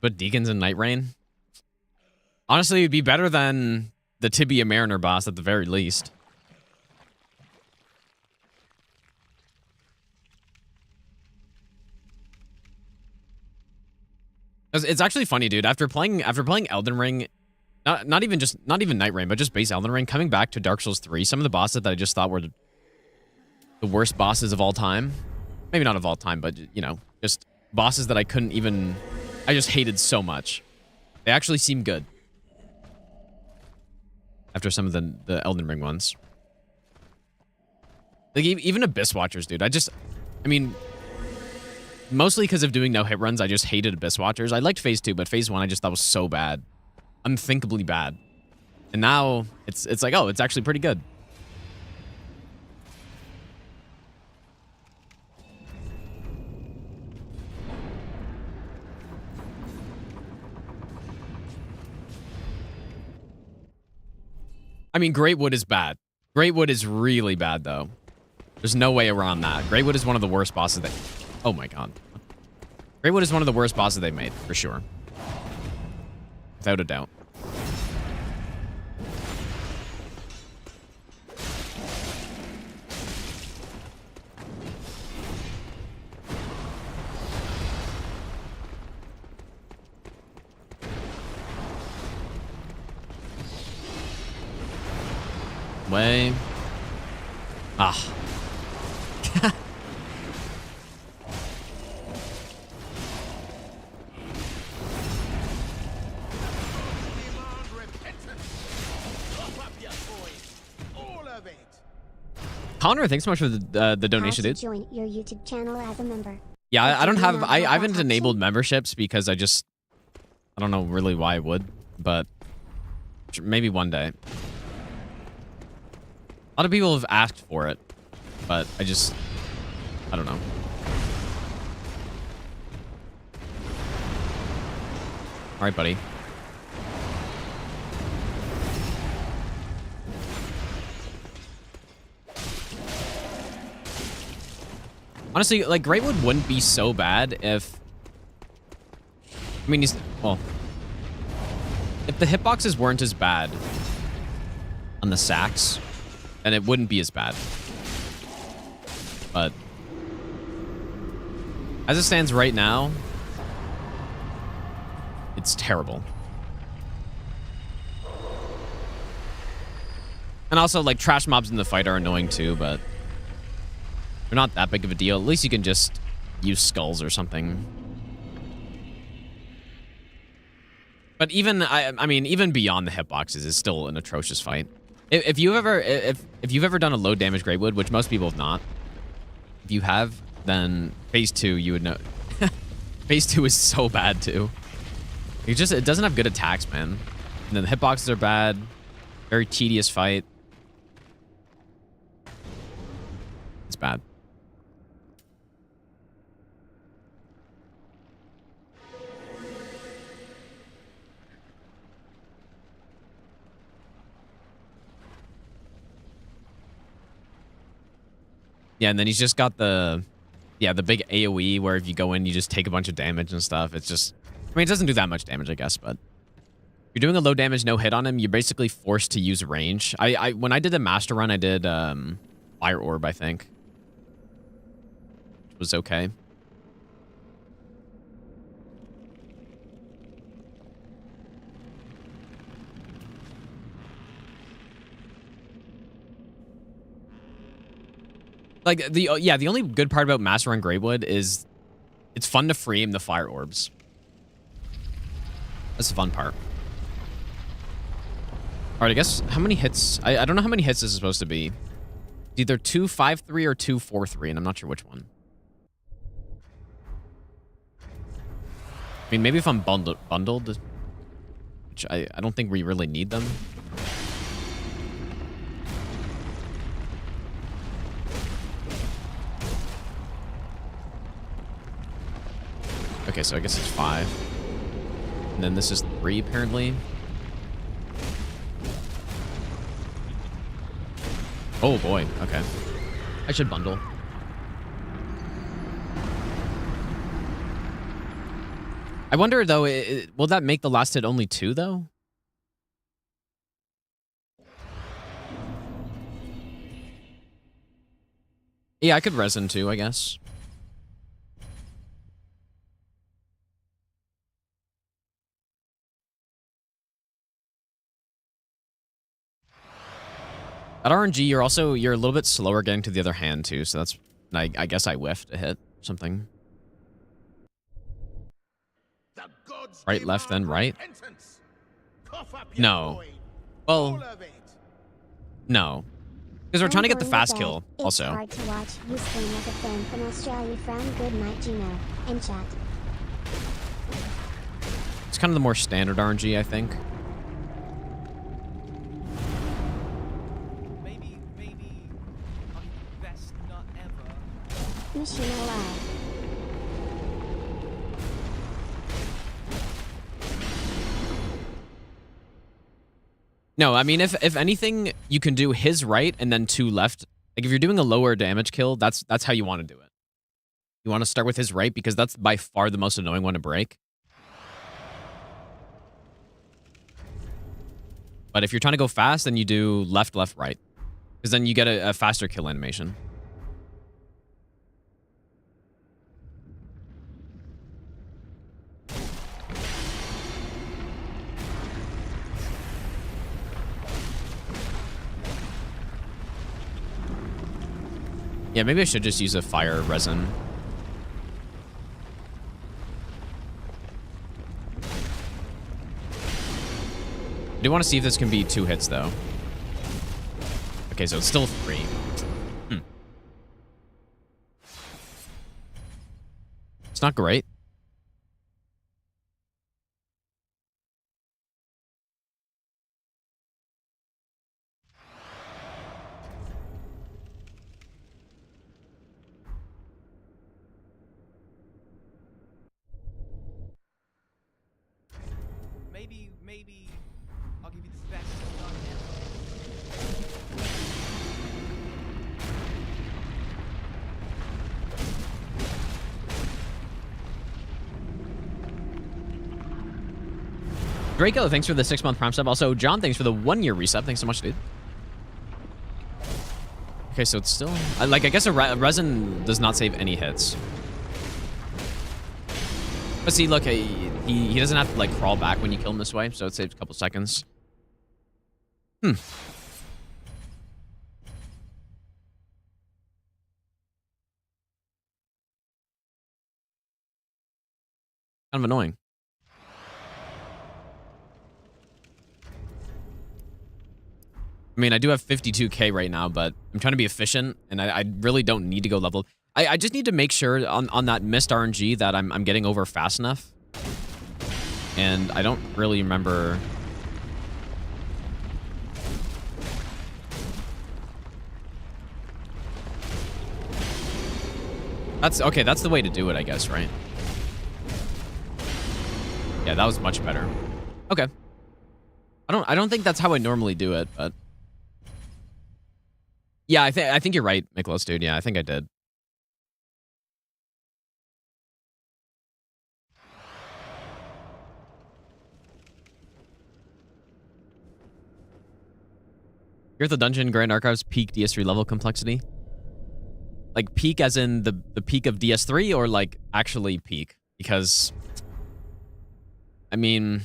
But Deacons and Night Rain? Honestly, it'd be better than the Tibia Mariner boss at the very least. It's actually funny, dude. After playing Elden Ring, not even Night Rain, but just base Elden Ring, coming back to Dark Souls 3, some of the bosses that I just thought were the worst bosses of all time. Maybe not of all time, but you know, just bosses that I just hated so much. They actually seem good. After some of the Elden Ring ones. Like, even Abyss Watchers, dude. I mean, mostly because of doing no hit runs, I just hated Abyss Watchers. I liked Phase 2, but Phase 1 I just thought was so bad. Unthinkably bad. And now, it's like, oh, it's actually pretty good. I mean, Greatwood is bad. Greatwood is really bad, though. There's no way around that. Greatwood is one of the worst bosses oh my god. Greatwood is one of the worst bosses they've made, for sure. Without a doubt. Way. Ah. Connor, thanks so much for the donation, dude. Join your YouTube channel as a member. Yeah, I haven't enabled memberships because I don't know really why I would, but maybe one day. A lot of people have asked for it, but I don't know. All right, buddy. Honestly, like, Greatwood wouldn't be so bad if... I mean, well... If the hitboxes weren't as bad on the sacks, then it wouldn't be as bad. But... as it stands right now, it's terrible. And also, like, trash mobs in the fight are annoying too, but... they're not that big of a deal. At least you can just use skulls or something. But even, I mean, even beyond the hitboxes is still an atrocious fight. If you've ever done a low damage Greatwood, which most people have not, if you have, then Phase 2 you would know. Phase 2 is so bad too. It doesn't have good attacks, man. And then the hitboxes are bad. Very tedious fight. It's bad. Yeah, and then he's just got the big AoE where if you go in, you just take a bunch of damage and stuff. It's just, I mean, it doesn't do that much damage, I guess, but if you're doing a low damage no hit on him, you're basically forced to use range. When I did the master run, I did Fire Orb, I think. Which was okay. Like, the only good part about Master Run Greatwood is it's fun to frame the fire orbs. That's the fun part. Alright, I guess, how many hits? I don't know how many hits this is supposed to be. It's either 2-5-3 or 2-4-3, and I'm not sure which one. I mean, maybe if I'm bundled, which I don't think we really need them. Okay, so I guess it's 5. And then this is 3, apparently. Oh, boy. Okay. I should bundle. I wonder, though, will that make the last hit only 2, though? Yeah, I could resin, too, I guess. At RNG, you're a little bit slower getting to the other hand, too, so that's... I guess I whiffed a hit. Something. Right, left, then right? No. Well, no. Because we're trying to get the fast kill, also. It's hard to watch you scream as a fan from Australia from Good Night Gino in chat. It's kind of the more standard RNG, I think. Maybe I'm the best nut ever. Machine alive. No, I mean, if anything, you can do his right and then 2 left. Like, if you're doing a lower damage kill, that's how you want to do it. You want to start with his right because that's by far the most annoying one to break. But if you're trying to go fast, then you do left, left, right. Because then you get a faster kill animation. Yeah, maybe I should just use a fire resin. I do want to see if this can be 2 hits, though. Okay, so it's still 3. It's not great. Maybe I'll give you the best nut ever. Draco, thanks for the 6-month Prime sub. Also, John, thanks for the 1-year resub. Thanks so much, dude. Okay, so it's still... I guess a resin does not save any hits. But see, look, he doesn't have to, like, crawl back when you kill him this way, so it saves a couple seconds. Kind of annoying. I mean, I do have 52k right now, but I'm trying to be efficient, and I really don't need to go level. I just need to make sure on that missed RNG that I'm getting over fast enough. And I don't really remember... Okay, that's the way to do it, I guess, right? Yeah, that was much better. Okay. I don't think that's how I normally do it, but... Yeah, I think you're right, Nicholas, dude. Yeah, I think I did. Here at the Dungeon Grand Archives peak DS3 level complexity? Like peak as in the peak of DS3 or like actually peak? Because I mean,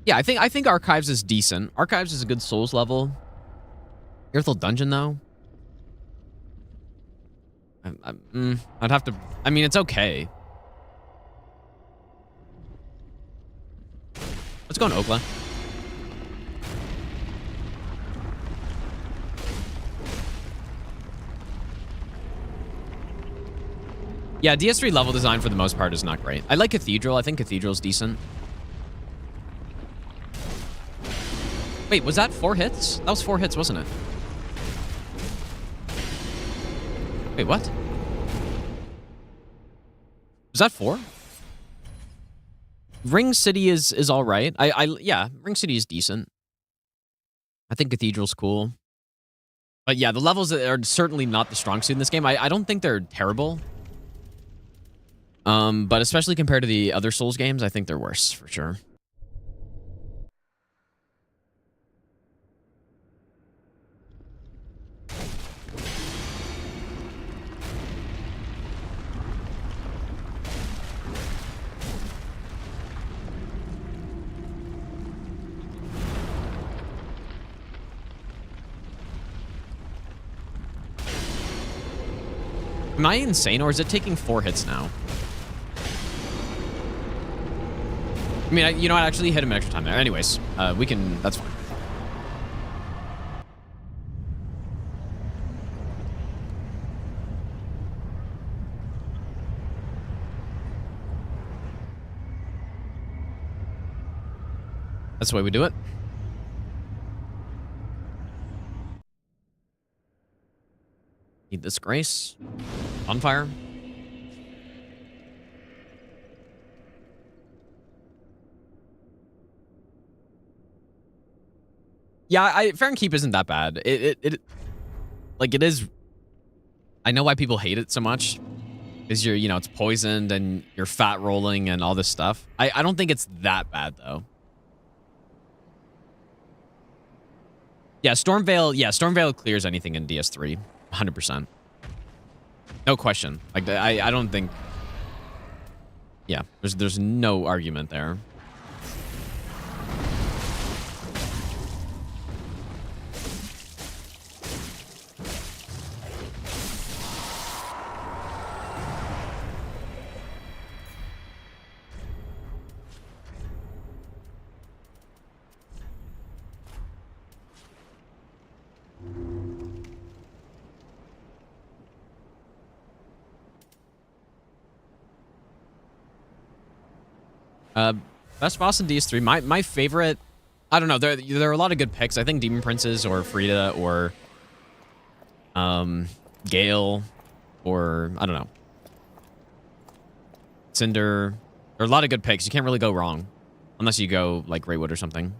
yeah, I think Archives is decent. Archives is a good Souls level. Earthel Dungeon though? I'd have to... I mean, it's okay. Let's go on Okla. Yeah, DS3 level design for the most part is not great. I like Cathedral. I think Cathedral's decent. Wait, was that 4 hits? That was 4 hits, wasn't it? Wait, what? Was that 4? Ring City is all right. Yeah, Ring City is decent. I think Cathedral's cool. But yeah, the levels are certainly not the strong suit in this game. I don't think they're terrible. But especially compared to the other Souls games, I think they're worse for sure. Am I insane, or is it taking 4 hits now? I mean, you know what? I actually hit him extra time there. Anyways, we can... That's fine. That's the way we do it. Need this grace. On fire. Yeah, Fair and Keep isn't that bad. It like it is. I know why people hate it so much. Is you know, it's poisoned and you're fat rolling and all this stuff. I don't think it's that bad though. Yeah, Stormveil. Yeah, Stormveil clears anything in DS3, 100%. No question. Like I don't think. Yeah, there's no argument there. Best boss in DS3. My favorite. I don't know. There are a lot of good picks. I think Demon Princes or Frida or Gale or I don't know. Cinder. There are a lot of good picks. You can't really go wrong, unless you go like Greywood or something.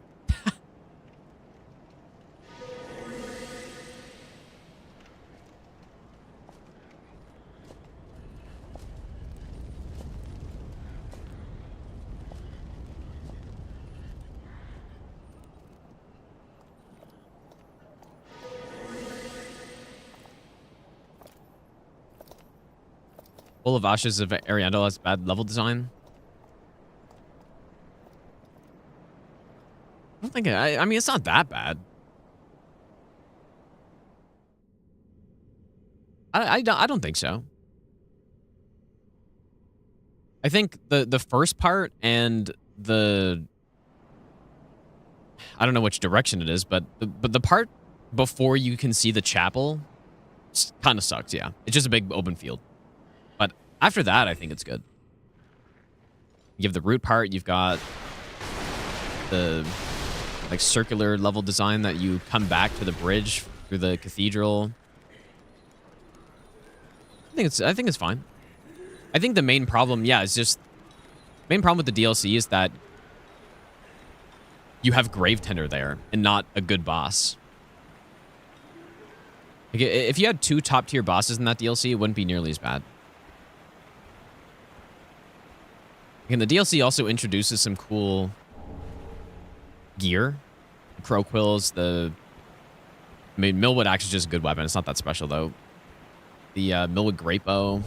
Full of Ashes of Ariandel has bad level design. I don't think I mean, it's not that bad. I don't think so. I think the first part and the I don't know which direction it is, but the part before you can see the chapel kind of sucks. Yeah, it's just a big open field. But after that, I think it's good. You have the root part. You've got the like circular level design that you come back to the bridge through the cathedral. I think it's fine. I think the main problem, yeah, is just main problem with the DLC is that you have Gravetender there and not a good boss. Like, if you had 2 top tier bosses in that DLC, it wouldn't be nearly as bad. And the DLC also introduces some cool gear. Crow quills, I mean, Millwood Axe is just a good weapon. It's not that special, though. The Millwood Great Bow.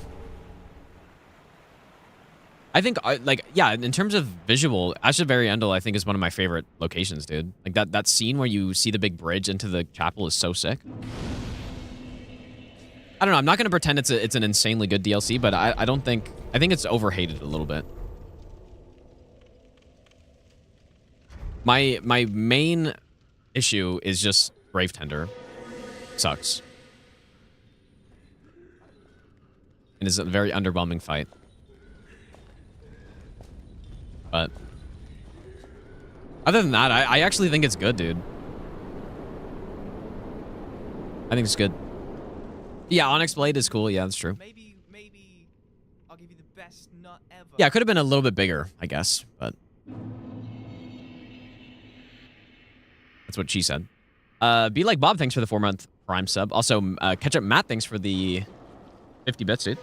I think, like, yeah, in terms of visual, Ash of Ariandel, I think, is one of my favorite locations, dude. Like, that scene where you see the big bridge into the chapel is so sick. I don't know. I'm not going to pretend it's an insanely good DLC, but I don't think... I think it's overhated a little bit. My main issue is just Gravetender. Sucks. And it's a very underwhelming fight. But other than that, I actually think it's good, dude. I think it's good. Yeah, Onyx Blade is cool. Yeah, that's true. Maybe I'll give you the best nut ever. Yeah, it could have been a little bit bigger, I guess, but that's what she said. Be Like Bob, thanks for the 4-month Prime sub. Also, Ketchup Matt, thanks for the 50 bits, dude.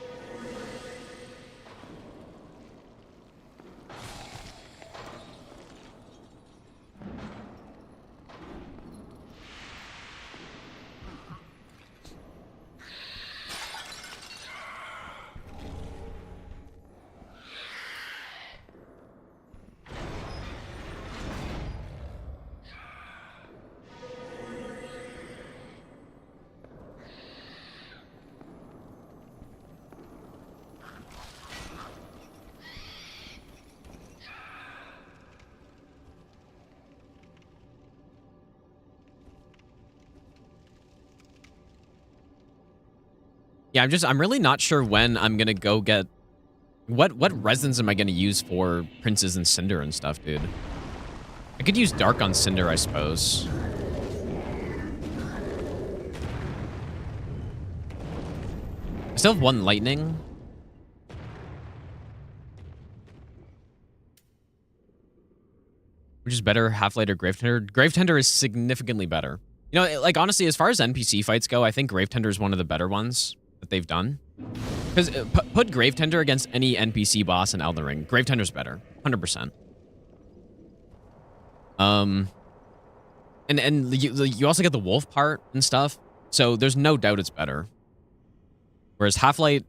Yeah, I'm really not sure when I'm gonna go get what resins am I gonna use for Princes and Cinder and stuff, dude. I could use Dark on Cinder, I suppose. I still have 1 lightning. Which is better, Half-Light or Gravetender? Gravetender is significantly better. You know, like, honestly, as far as NPC fights go, I think Gravetender is one of the better ones that they've done. Because put Gravetender against any NPC boss in Elden Ring. Gravetender's better. 100%. And you also get the wolf part and stuff. So there's no doubt it's better. Whereas Half-Light,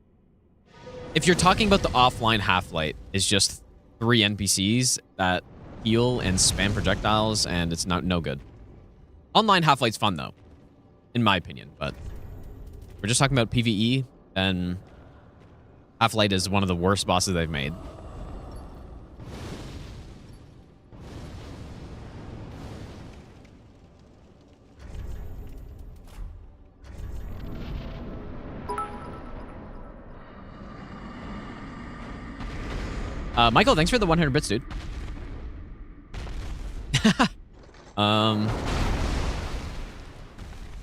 if you're talking about the offline Half-Light, is just 3 NPCs that heal and spam projectiles, and it's no good. Online Half-Light's fun, though, in my opinion, but if we're just talking about PvE, then Half-Light is one of the worst bosses they've made. Michael, thanks for the 100 bits, dude.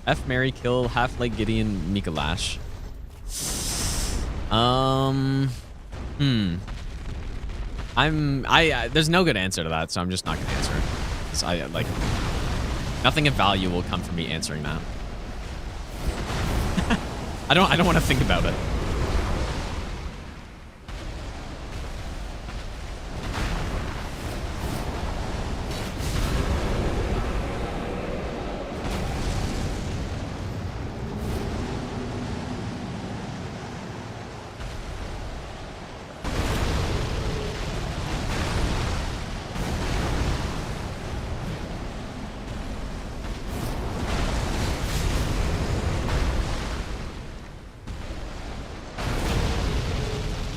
F, Mary, kill, Half-Light, Gideon, Mikalash. There's no good answer to that, so I'm just not gonna answer it. 'Cause nothing of value will come from me answering that. I don't want to think about it.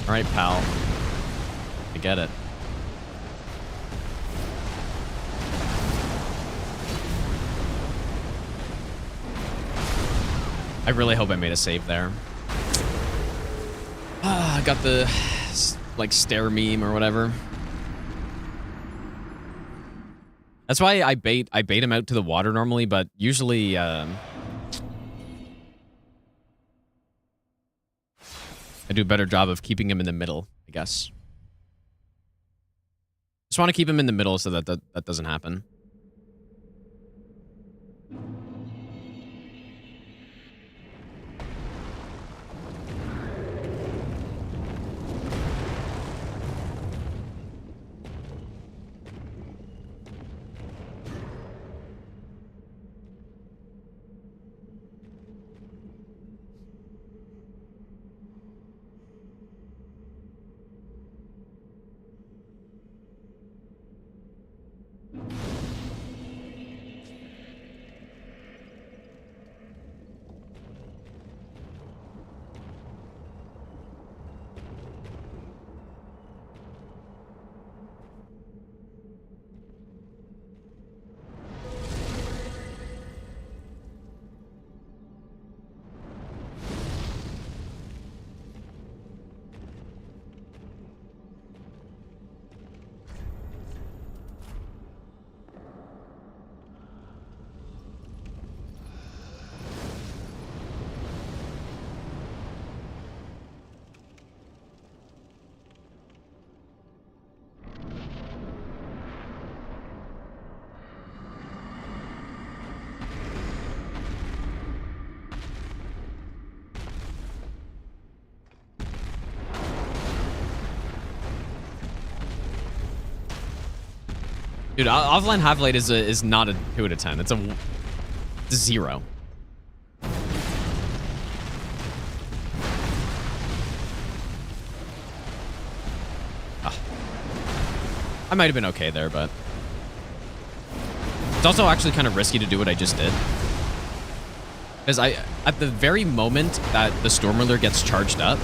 All right, pal. I get it. I really hope I made a save there. I got the, like, stare meme or whatever. That's why I bait him out to the water normally, but usually, I do a better job of keeping him in the middle, I guess. Just want to keep him in the middle so that that doesn't happen. Dude, offline Half-Light is not a 2 out of 10. It's a 0. I might have been okay there, but it's also actually kind of risky to do what I just did. Because at the very moment that the Stormwheeler gets charged up,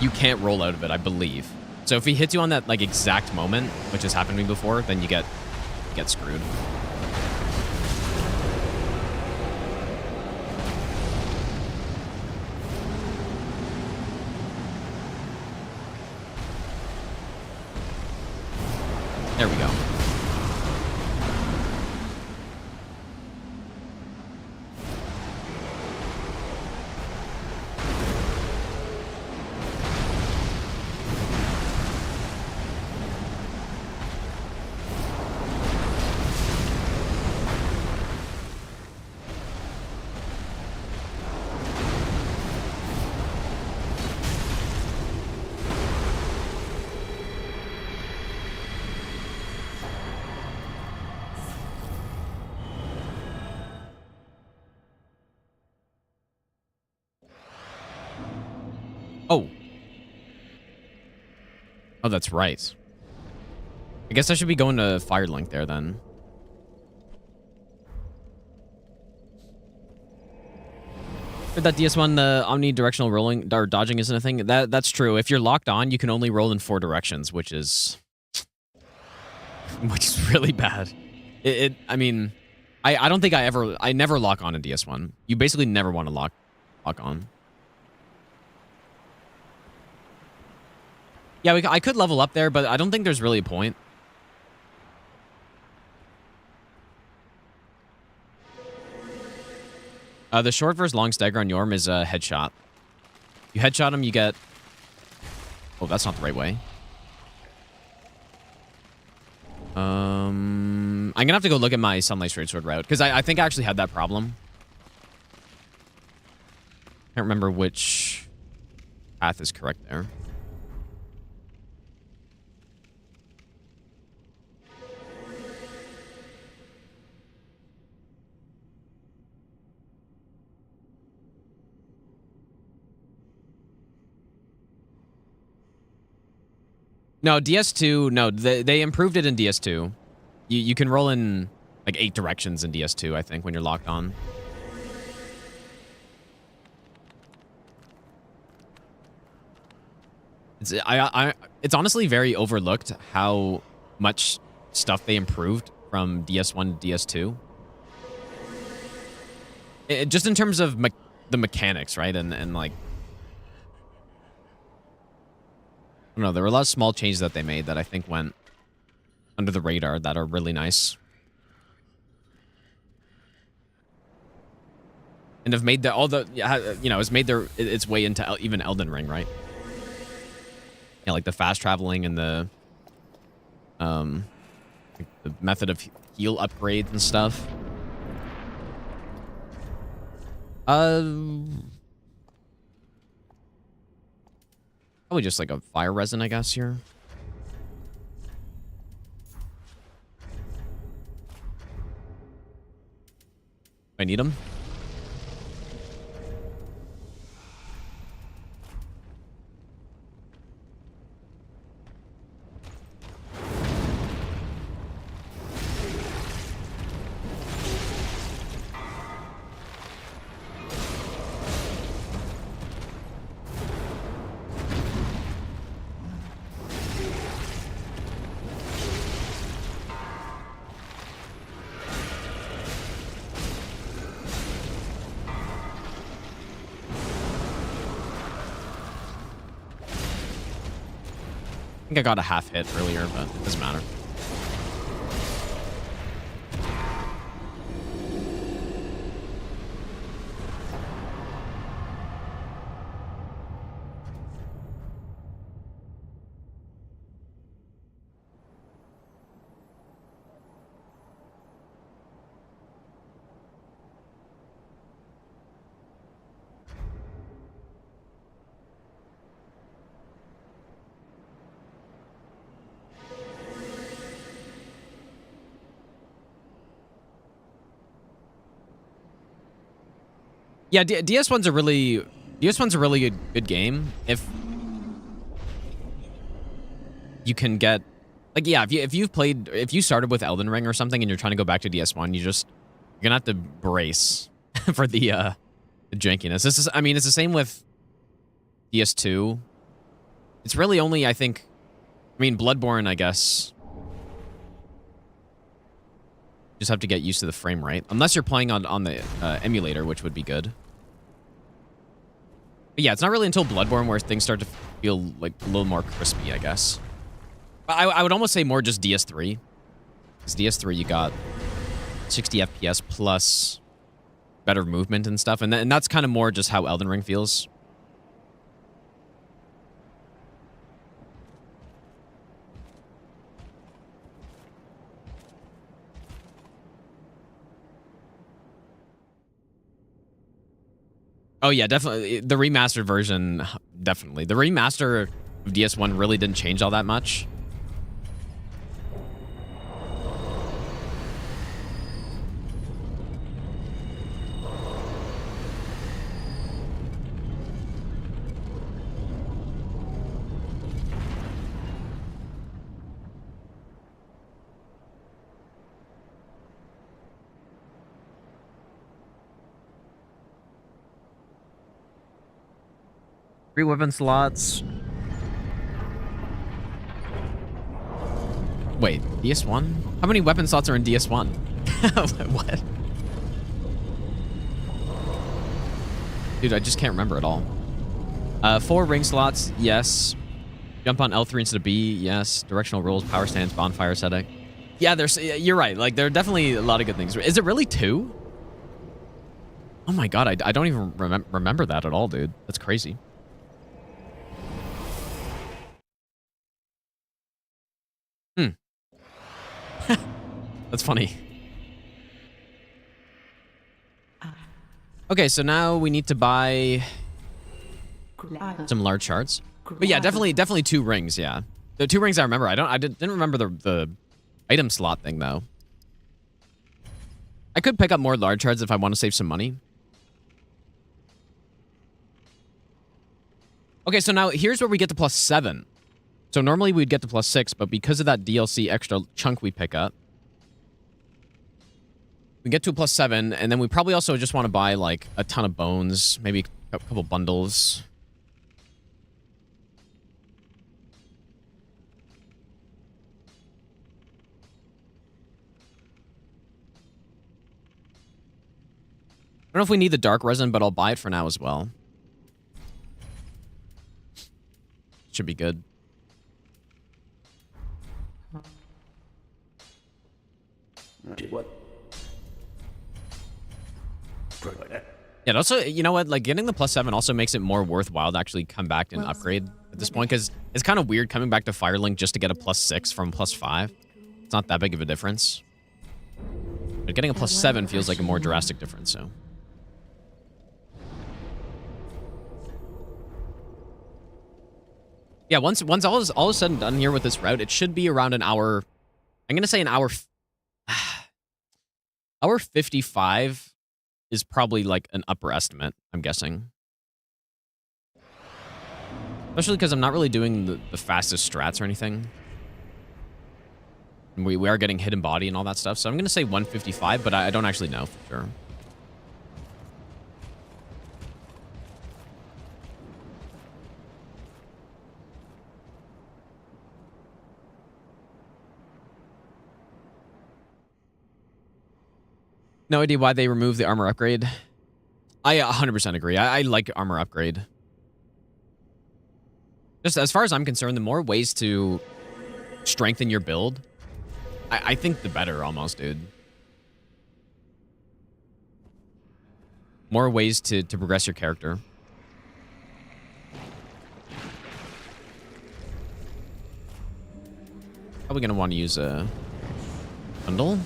you can't roll out of it, I believe. So if he hits you on that like exact moment, which has happened to me before, then you get screwed. There we go. Oh. Oh, that's right. I guess I should be going to Firelink there then. For that DS1, the omnidirectional rolling or dodging isn't a thing. That's true. If you're locked on, you can only roll in 4 directions, which is really bad. I mean, I don't think I never lock on a DS1. You basically never want to lock on. Yeah, I could level up there, but I don't think there's really a point. The short versus long stagger on Yorm is a headshot. You headshot him, you get... Oh, that's not the right way. I'm gonna have to go look at my Sunlight Straight Sword route, because I think I actually had that problem. Can't remember which path is correct there. No, DS2, no, they improved it in DS2. You can roll in like 8 directions in DS2, I think, when you're locked on. It's honestly very overlooked how much stuff they improved from DS1 to DS2. Just in terms of the mechanics, right? And like, I don't know, there were a lot of small changes that they made that I think went under the radar that are really nice. And have made has made its way into even Elden Ring, right? Yeah, like the fast traveling and the method of heal upgrades and stuff. Probably just like a fire resin, I guess, here. I need them. I think I got a half hit earlier, but it doesn't matter. Yeah, DS1's a really good game if you can get, like, yeah, if you started with Elden Ring or something and you're trying to go back to DS1, you're gonna have to brace for the jankiness. I mean, it's the same with DS2. It's really only, I mean, Bloodborne, I guess. Just have to get used to the frame rate. Unless you're playing on the emulator, which would be good. But yeah, it's not really until Bloodborne where things start to feel like a little more crispy, I guess. I would almost say more just DS3. Because DS3 you got 60 FPS plus better movement and stuff. And that's kind of more just how Elden Ring feels. Oh yeah, definitely. The remastered version, definitely. The remaster of DS1 really didn't change all that much. Three weapon slots. Wait, DS1? How many weapon slots are in DS1? What? Dude, I just can't remember at all. 4 ring slots, yes. Jump on L3 instead of B, yes. Directional rules, power stance, bonfire setting. Yeah, you're right. Like, there are definitely a lot of good things. Is it really 2? Oh my god, I don't even remember that at all, dude. That's crazy. That's funny. Okay, so now we need to buy some large shards. But yeah, definitely 2 rings, yeah. The 2 rings I remember. I didn't remember the item slot thing though. I could pick up more large shards if I want to save some money. Okay, so now here's where we get to +7. So normally we'd get to +6, but because of that DLC extra chunk we pick up, we get to a +7, and then we probably also just want to buy, like, a ton of bones, maybe a couple bundles. I don't know if we need the dark resin, but I'll buy it for now as well. Should be good. What? Yeah, also, you know what? Like, getting the +7 also makes it more worthwhile to actually come back and upgrade at this point, because it's kind of weird coming back to Firelink just to get a +6 from +5. It's not that big of a difference. But getting a +7 feels like a more drastic difference, so. Yeah, once all is said and done here with this route, it should be around an hour. I'm going to say an hour. Hour 55 is probably like an upper estimate, I'm guessing. Especially because I'm not really doing the fastest strats or anything. And we are getting hidden body and all that stuff. So I'm going to say 155, but I don't actually know for sure. No idea why they removed the armor upgrade. I 100% agree. I like armor upgrade. Just as far as I'm concerned, the more ways to strengthen your build, I think the better almost, dude. More ways to progress your character. Probably going to want to use a bundle.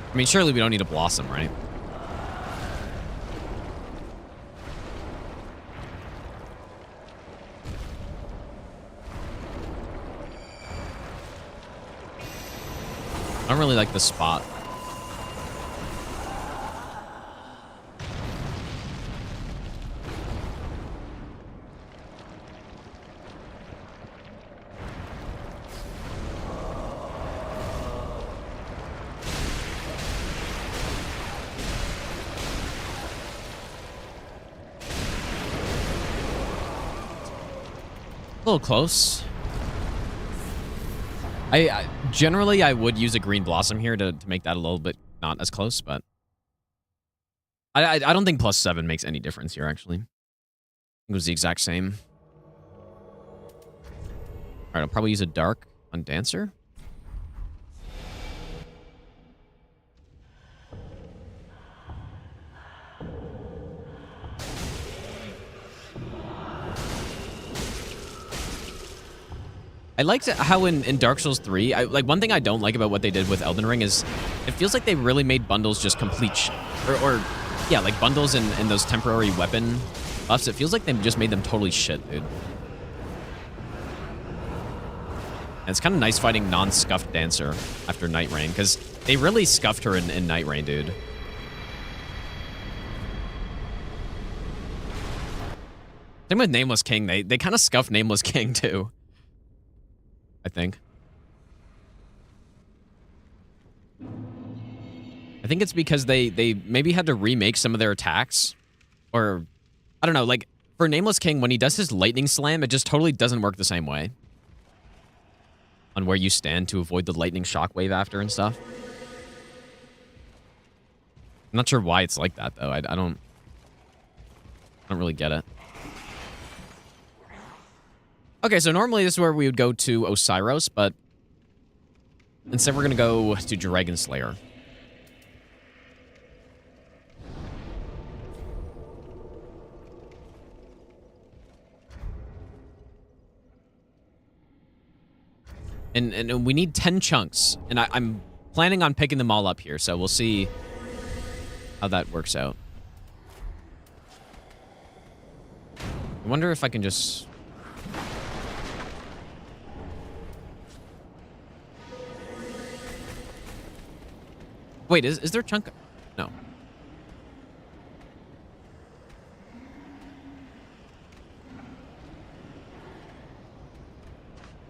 I mean, surely we don't need a blossom, right? I don't really like this spot. A little close. I generally I would use a green blossom here to make that a little bit not as close, but I don't think +7 makes any difference here, actually. It was the exact same. All right, I'll probably use a dark on Dancer. I liked how in Dark Souls 3, like one thing I don't like about what they did with Elden Ring is it feels like they really made bundles just complete or yeah, like bundles and those temporary weapon buffs. It feels like they just made them totally shit, dude. And it's kind of nice fighting non-scuffed Dancer after Night Rain, because they really scuffed her in Night Rain, dude. Same with Nameless King. They kind of scuffed Nameless King, too. I think. I think it's because they maybe had to remake some of their attacks. Or, I don't know, like, for Nameless King, when he does his Lightning Slam, it just totally doesn't work the same way. On where you stand to avoid the lightning shockwave after and stuff. I'm not sure why it's like that, though. I don't really get it. Okay, so normally this is where we would go to Osiros, but instead we're going to go to Dragon Slayer. And we need 10 chunks, and I'm planning on picking them all up here, so we'll see how that works out. I wonder if I can just... Wait, is there a chunk? No.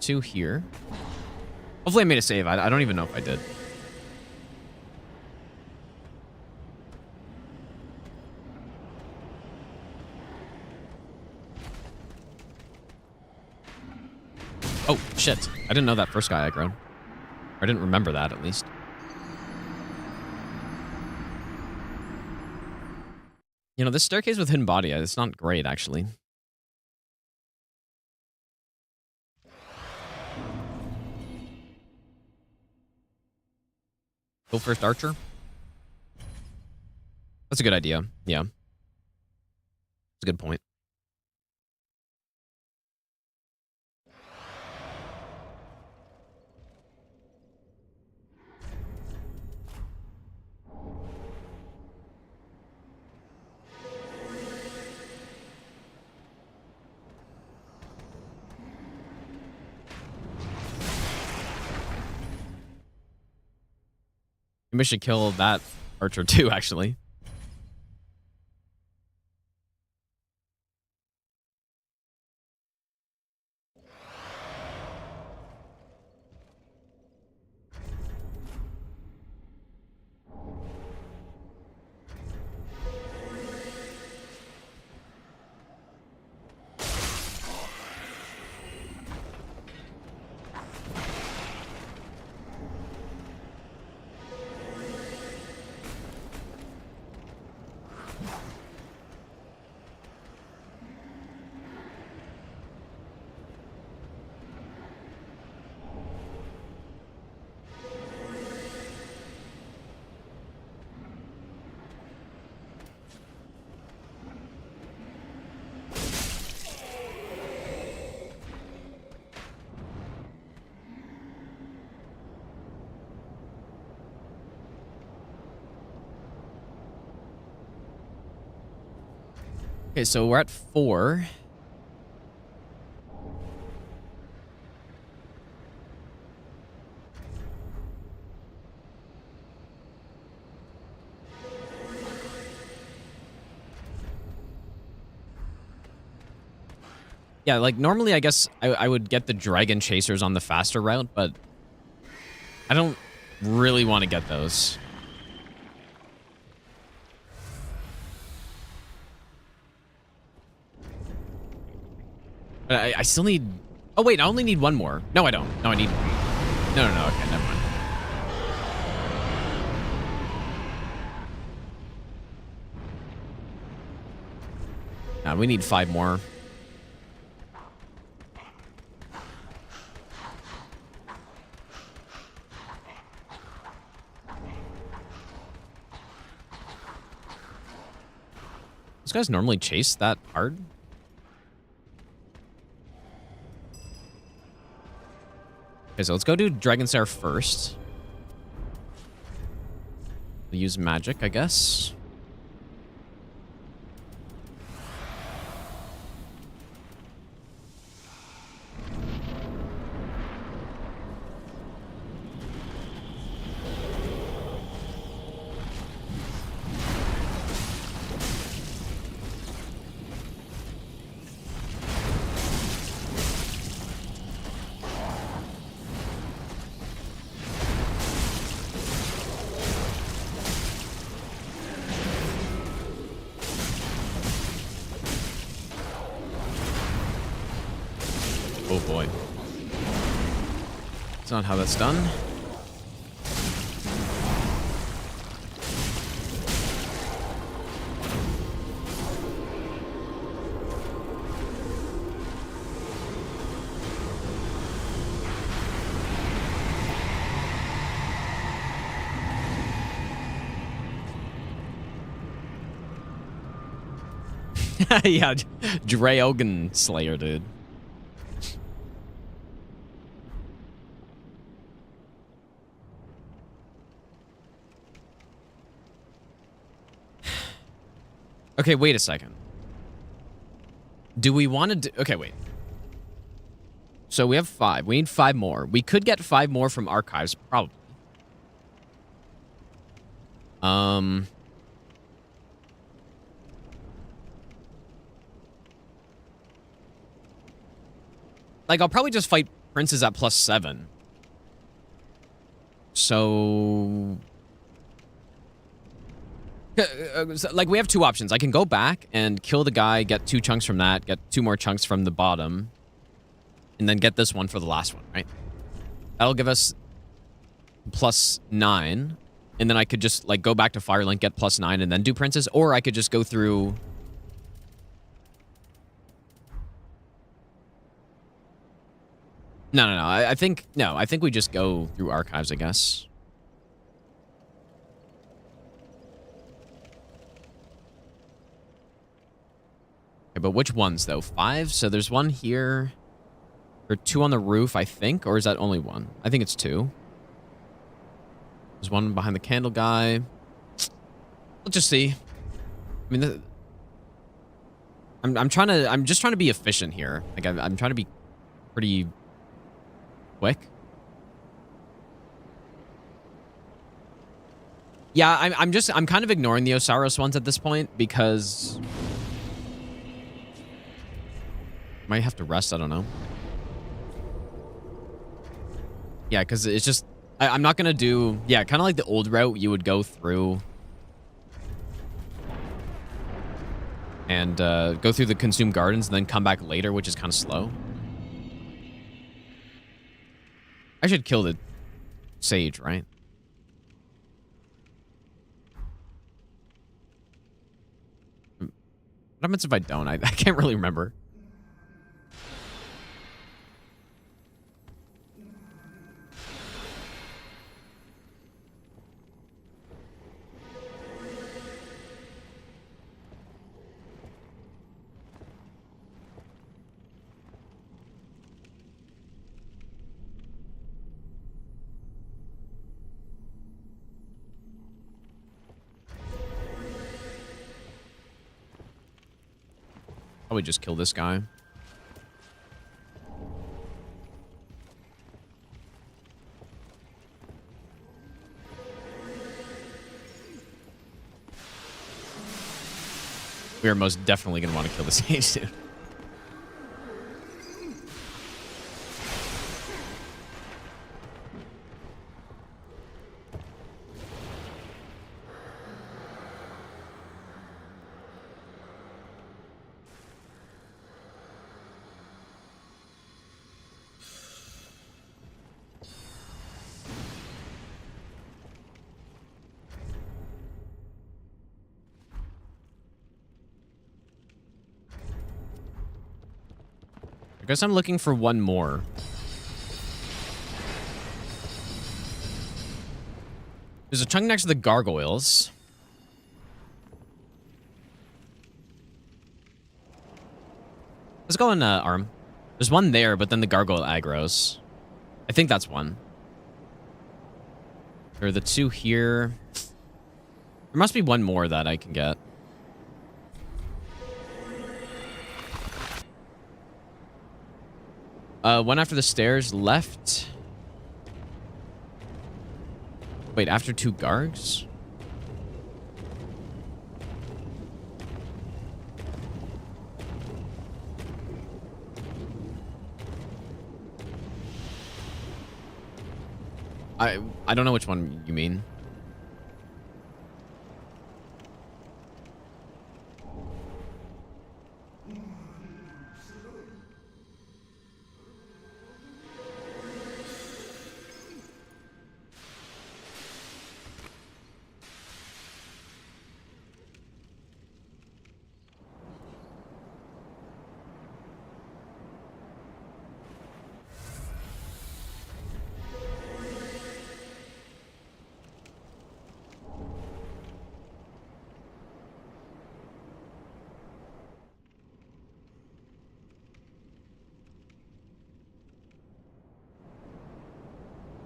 Two here. Hopefully I made a save. I don't even know if I did. Oh, shit. I didn't know that first guy aggroed. I didn't remember that, at least. You know, this staircase with hidden body, it's not great, actually. Go first archer? That's a good idea. Yeah. That's a good point. We should kill that archer too, actually. Okay, so we're at 4. Yeah, like normally I guess I would get the dragon chasers on the faster route, but I don't really want to get those. I still need... Oh, wait, I only need one more. No, I don't. No, I need... No. Okay, never mind. We need 5 more. Those guys normally chase that hard? Okay, so let's go do Dragon Slayer first. We'll use magic, I guess. Oh boy. That's not how that's done. Yeah, Dragon Slayer, dude. Okay, wait a second. Do we want to do... Okay, wait. So we have 5. We need 5 more. We could get 5 more from archives, probably. Like, I'll probably just fight princes at +7. So... Like, we have 2 options. I can go back and kill the guy, get 2 chunks from that, get 2 more chunks from the bottom, and then get this one for the last one, right? That'll give us +9, and then I could just, like, go back to Firelink, get +9, and then do princes, or I could just go through... No. I think we just go through archives, I guess. Okay, but which ones, though? 5? So there's 1 here. Or 2 on the roof, I think. Or is that only 1? I think it's 2. There's 1 behind the candle guy. Let's just see. I mean, I'm just trying to be efficient here. Like, I'm trying to be pretty quick. Yeah, I'm kind of ignoring the Osiris ones at this point because... Might have to rest, I don't know. Yeah, because it's just... I'm not going to do... Yeah, kind of like the old route you would go through. And go through the Consumed Gardens and then come back later, which is kind of slow. I should kill the Sage, right? What happens if I don't? I can't really remember. Probably just kill this guy. We are most definitely going to want to kill the Sage, dude. I guess I'm looking for one more. There's a chunk next to the gargoyles. Let's go in Arm. There's one there, but then the gargoyle aggros. I think that's one. There are the two here. There must be one more that I can get. One after the stairs left. Wait, after two Gargs? I don't know which one you mean.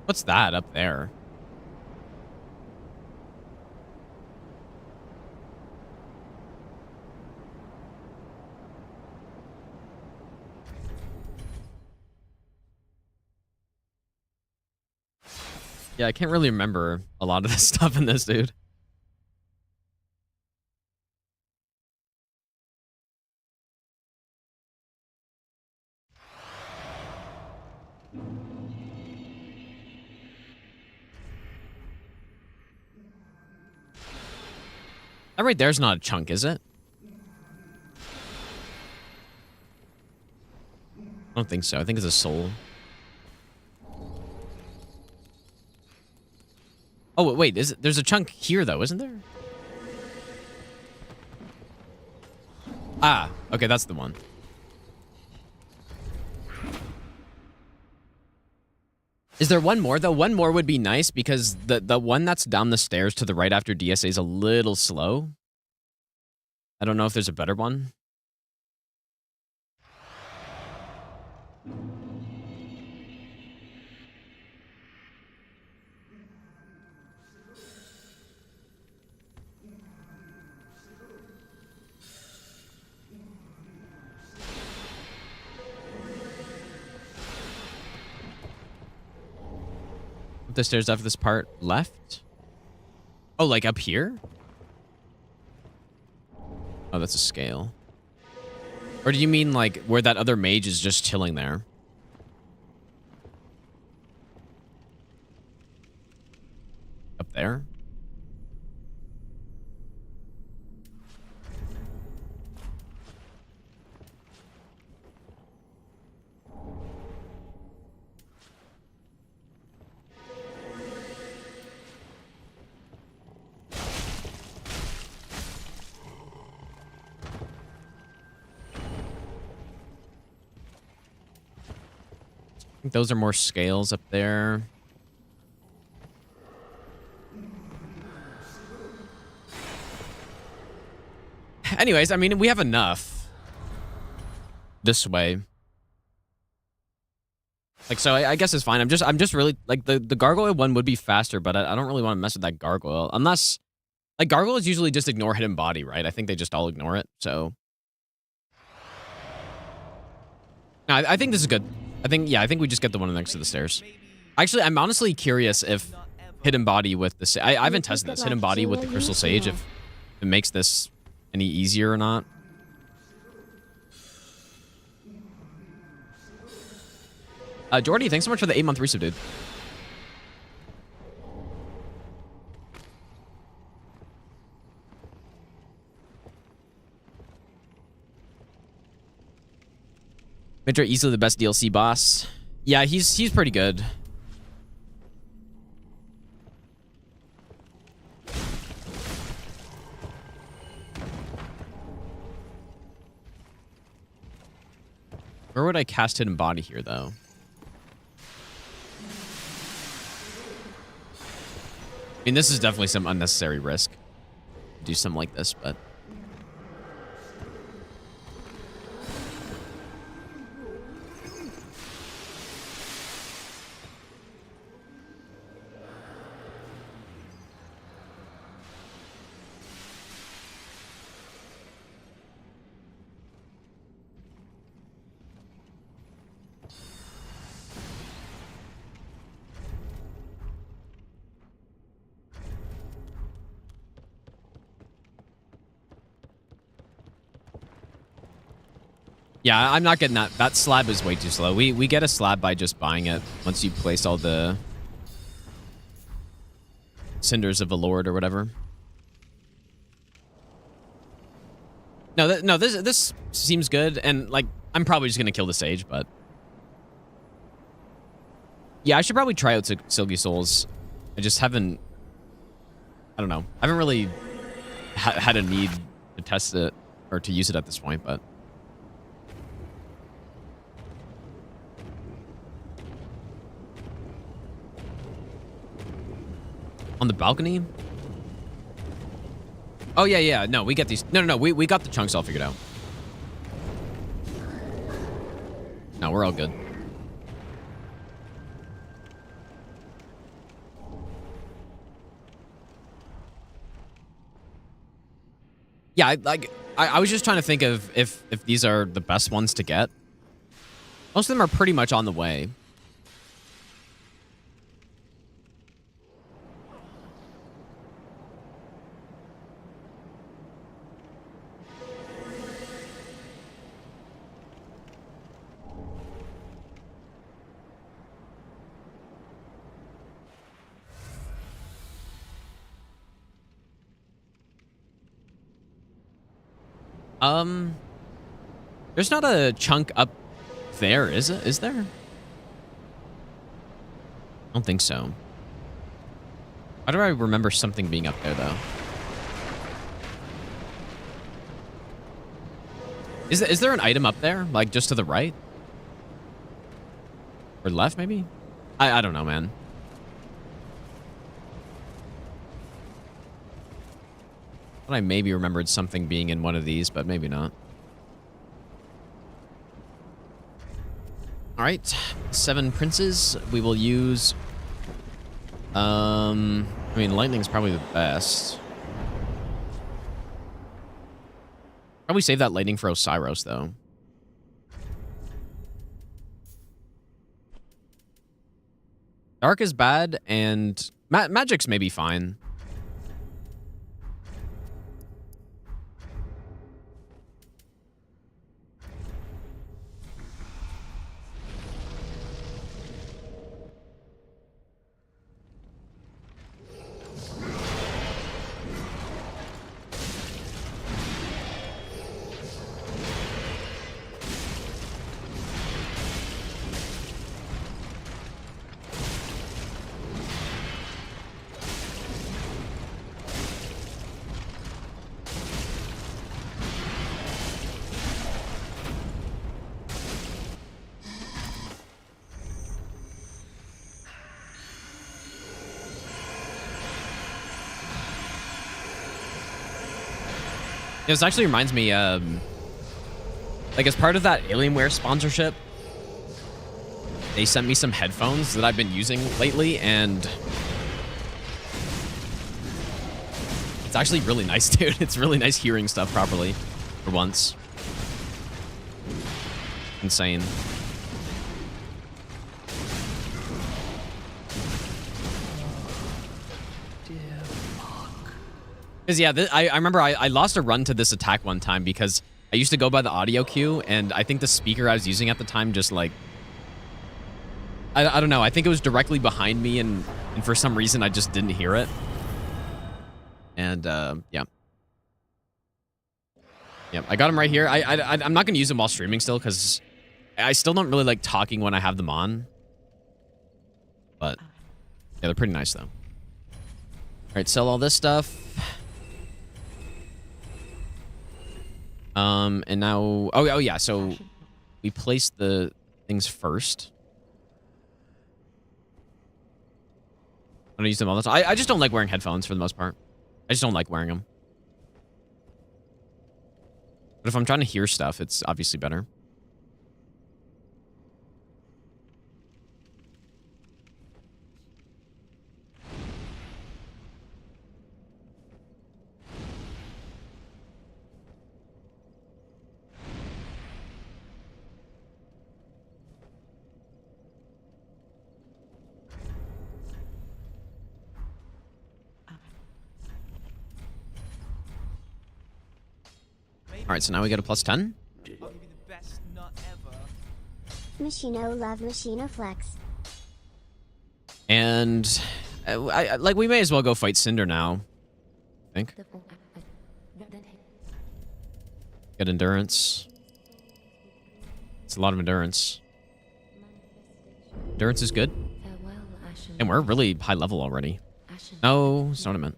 What's that up there? Yeah, I can't really remember a lot of this stuff in this, dude. That right there's not a chunk, is it? I don't think so. I think it's a soul. Oh, wait. There's a chunk here, though, isn't there? Ah, okay, that's the one. Is there one more, though? One more would be nice because the one that's down the stairs to the right after DSA is a little slow. I don't know if there's a better one. The stairs after this part left? Oh, like up here? Oh, that's a scale. Or do you mean like where that other mage is just chilling there? Up there? I think those are more scales up there. Anyways, I mean, we have enough this way. Like, so I guess it's fine. I'm just really like the gargoyle one would be faster, but I don't really want to mess with that gargoyle unless like gargoyles usually just ignore hidden body, right? I think they just all ignore it. So no, I think this is good. I think we just get the one next to the stairs. Actually, I'm honestly curious if hidden body with the I haven't tested this hidden body with the crystal sage if it makes this any easier or not. Jordy, thanks so much for the 8-month resub, dude. Midra easily the best DLC boss. Yeah, he's pretty good. Where would I cast Hidden Body here, though? I mean, this is definitely some unnecessary risk. Do something like this, but... Yeah, I'm not getting that. That slab is way too slow. We get a slab by just buying it once you place all the cinders of a lord or whatever. No, this seems good, and like I'm probably just gonna kill the sage, but yeah, I should probably try out Silky Souls. I just haven't. I don't know. I haven't really had a need to test it or to use it at this point, but. On the balcony? Oh, yeah. No, we get these. No. We got the chunks all figured out. No, we're all good. Yeah, I was just trying to think of if these are the best ones to get. Most of them are pretty much on the way. There's not a chunk up there, is it? Is there? I don't think so. Why do I remember something being up there, though? Is there an item up there? Like, just to the right? Or left, maybe? I don't know, man. Thought I maybe remembered something being in one of these, but maybe not. All right, 7 princes. We will use. I mean, lightning's probably the best. Probably save that lightning for Osiris, though. Dark is bad, and magic's maybe fine. This actually reminds me, like as part of that Alienware sponsorship, they sent me some headphones that I've been using lately, and it's actually really nice, dude. It's really nice hearing stuff properly for once. Insane. Because, yeah, I remember I lost a run to this attack one time because I used to go by the audio cue, and I think the speaker I was using at the time just, like... I don't know. I think it was directly behind me, and for some reason, I just didn't hear it. And, yeah. Yep, I got them right here. I'm not going to use them while streaming still, because I still don't really like talking when I have them on. But, yeah, they're pretty nice, though. All right, sell all this stuff. And now, oh yeah, so we place the things first. I don't use them all the time. I just don't like wearing headphones for the most part. I just don't like wearing them. But if I'm trying to hear stuff, it's obviously better. All right, so now we get a +10. I'll give you the best nut ever. Machino love Machino flex. And like we may as well go fight Cinder now. I think. Get endurance. It's a lot of endurance. Endurance is good. Farewell, Ashen And we're really high level already. Ashen No, it's not what I meant.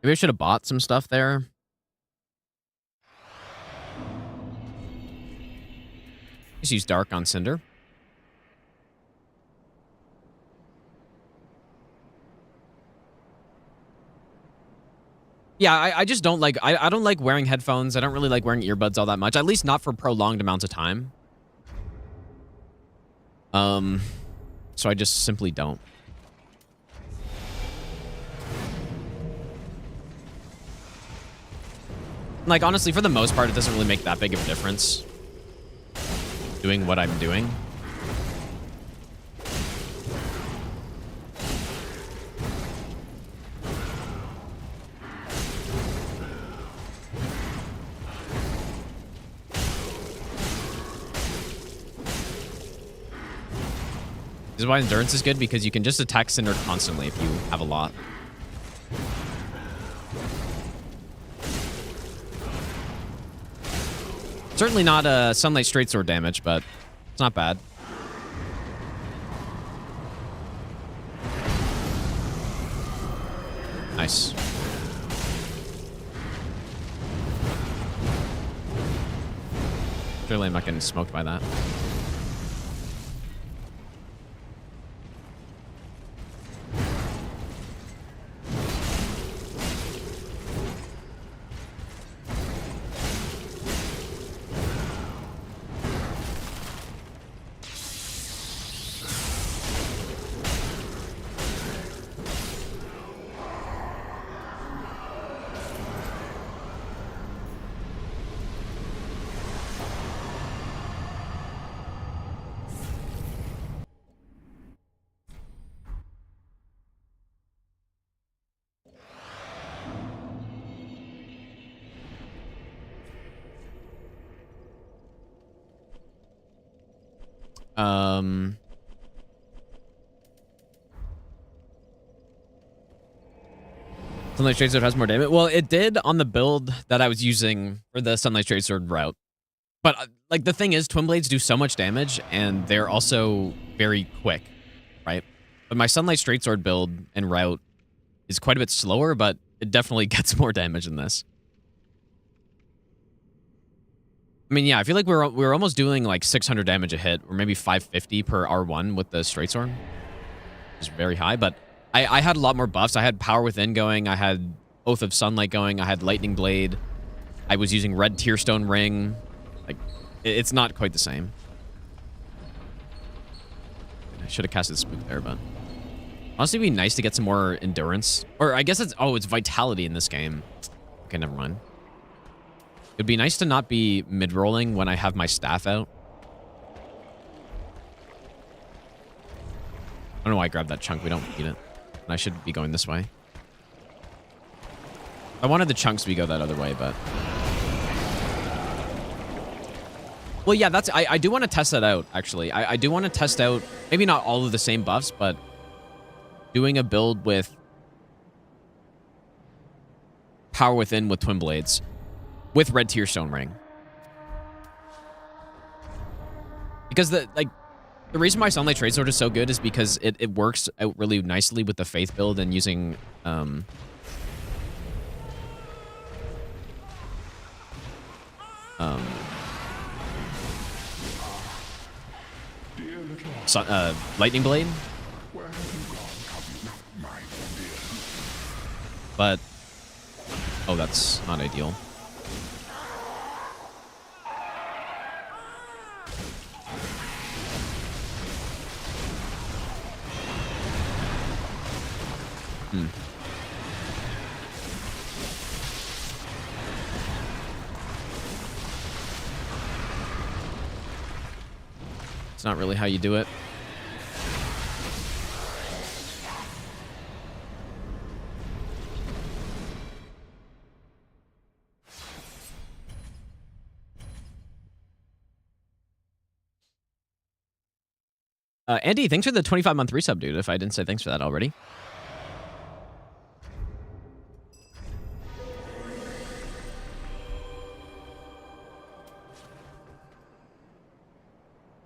Maybe I should have bought some stuff there. Just use Dark on Cinder. Yeah, I just don't like... I don't like wearing headphones. I don't really like wearing earbuds all that much. At least not for prolonged amounts of time. So I just simply don't. Like, honestly, for the most part, it doesn't really make that big of a difference doing what I'm doing. This is why endurance is good, because you can just attack Cinder constantly if you have a lot. Certainly not Sunlight Straight Sword damage, but it's not bad. Nice. Surely I'm not getting smoked by that. Sunlight Straight Sword has more damage. Well, it did on the build that I was using for the Sunlight Straight Sword route. But, like, the thing is, Twinblades do so much damage, and they're also very quick, right? But my Sunlight Straight Sword build and route is quite a bit slower, but it definitely gets more damage than this. I mean, yeah, I feel like we're almost doing, like, 600 damage a hit, or maybe 550 per R1 with the Straight Sword. Which is very high, but I had a lot more buffs. I had Power Within going. I had Oath of Sunlight going. I had Lightning Blade. I was using Red Tearstone Ring. Like, it's not quite the same. I should have casted Spook there, but... Honestly, it'd be nice to get some more Endurance. Or I guess it's... Oh, it's Vitality in this game. Okay, never mind. It'd be nice to not be mid-rolling when I have my staff out. I don't know why I grabbed that chunk. We don't need it. And I should be going this way. I wanted the chunks to go that other way, but... Well, yeah, that's... I do want to test that out, actually. I do want to test out... Maybe not all of the same buffs, but... Doing a build with... Power Within with Twinblades. With Red Tearstone Ring. Because the... Like... The reason why Sunlight Trade Sword is so good is because it works out really nicely with the Faith build and using Lightning Blade. But oh, that's not ideal. It's not really how you do it. Andy, thanks for the 25-month resub, dude, if I didn't say thanks for that already.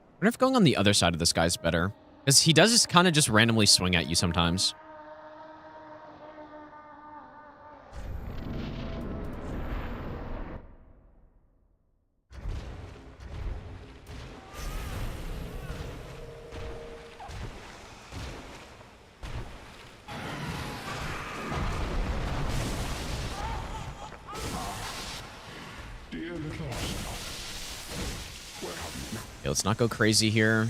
I wonder if going on the other side of this guy's better. Because he does just kind of just randomly swing at you sometimes. Okay, let's not go crazy here.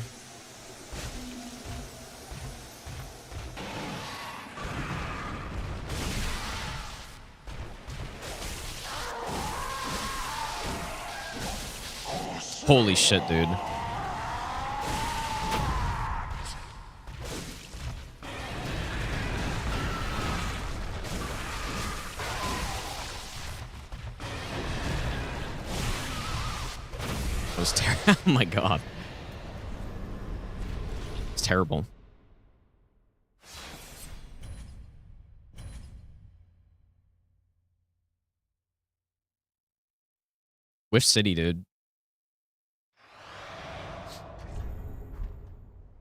Holy shit, dude. That was terrible. Oh my god. It's terrible. Wish City, dude.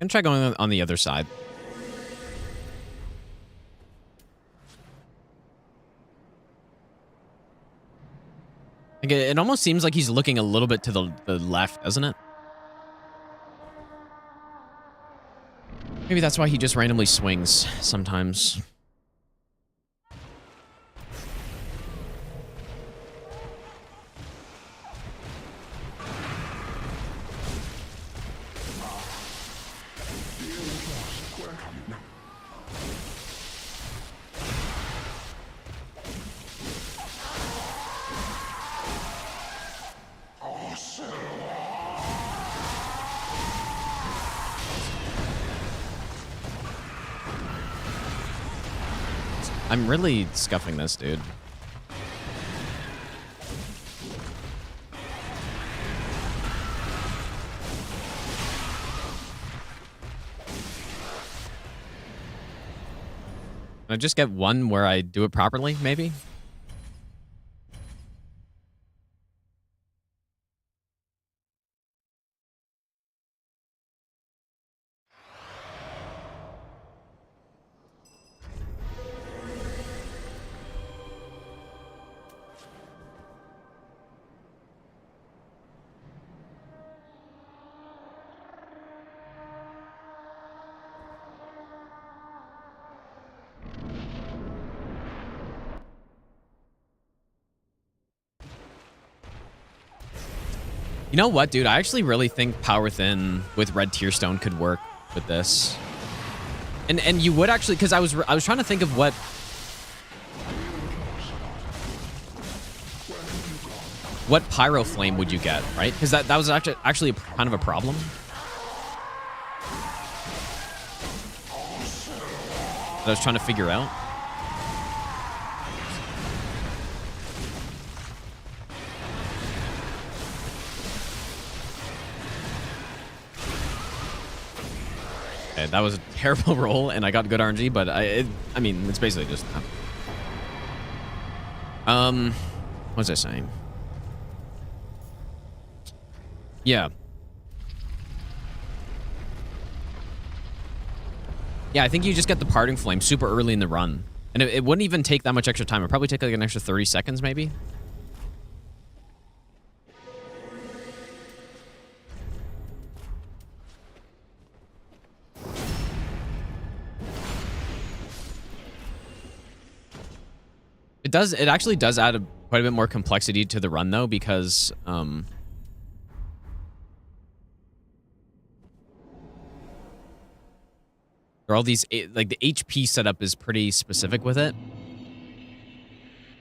I'm gonna try going on the other side. Like it almost seems like he's looking a little bit to the left, doesn't it? Maybe that's why he just randomly swings sometimes. I'm really scuffing this, dude. Can I just get one where I do it properly, maybe? You know what, dude? I actually really think Power Within with Red Tearstone could work with this. And you would actually, because I was trying to think of what Pyro Flame would you get, right? Because that was actually kind of a problem. That I was trying to figure out. Okay, that was a terrible roll, and I got good RNG, but I mean, it's basically just... what was I saying? Yeah. Yeah, I think you just get the Parting Flame super early in the run. And it wouldn't even take that much extra time. It'd probably take like an extra 30 seconds, maybe. It does. It actually does add quite a bit more complexity to the run, though, because there are all these, like, the HP setup is pretty specific with it.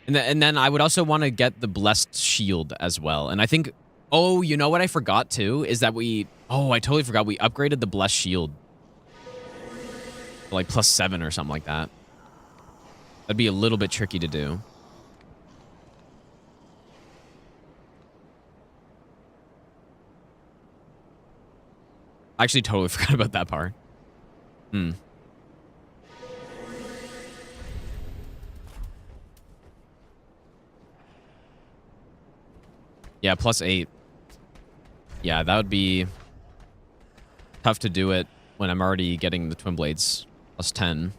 And then I would also want to get the Blessed Shield as well. And I think, oh, you know what I forgot too? Is that I totally forgot we upgraded the Blessed Shield. Like +7 or something like that. That'd be a little bit tricky to do. I actually totally forgot about that part. Yeah, +8. Yeah, that would be tough to do it when I'm already getting the Twinblades +10.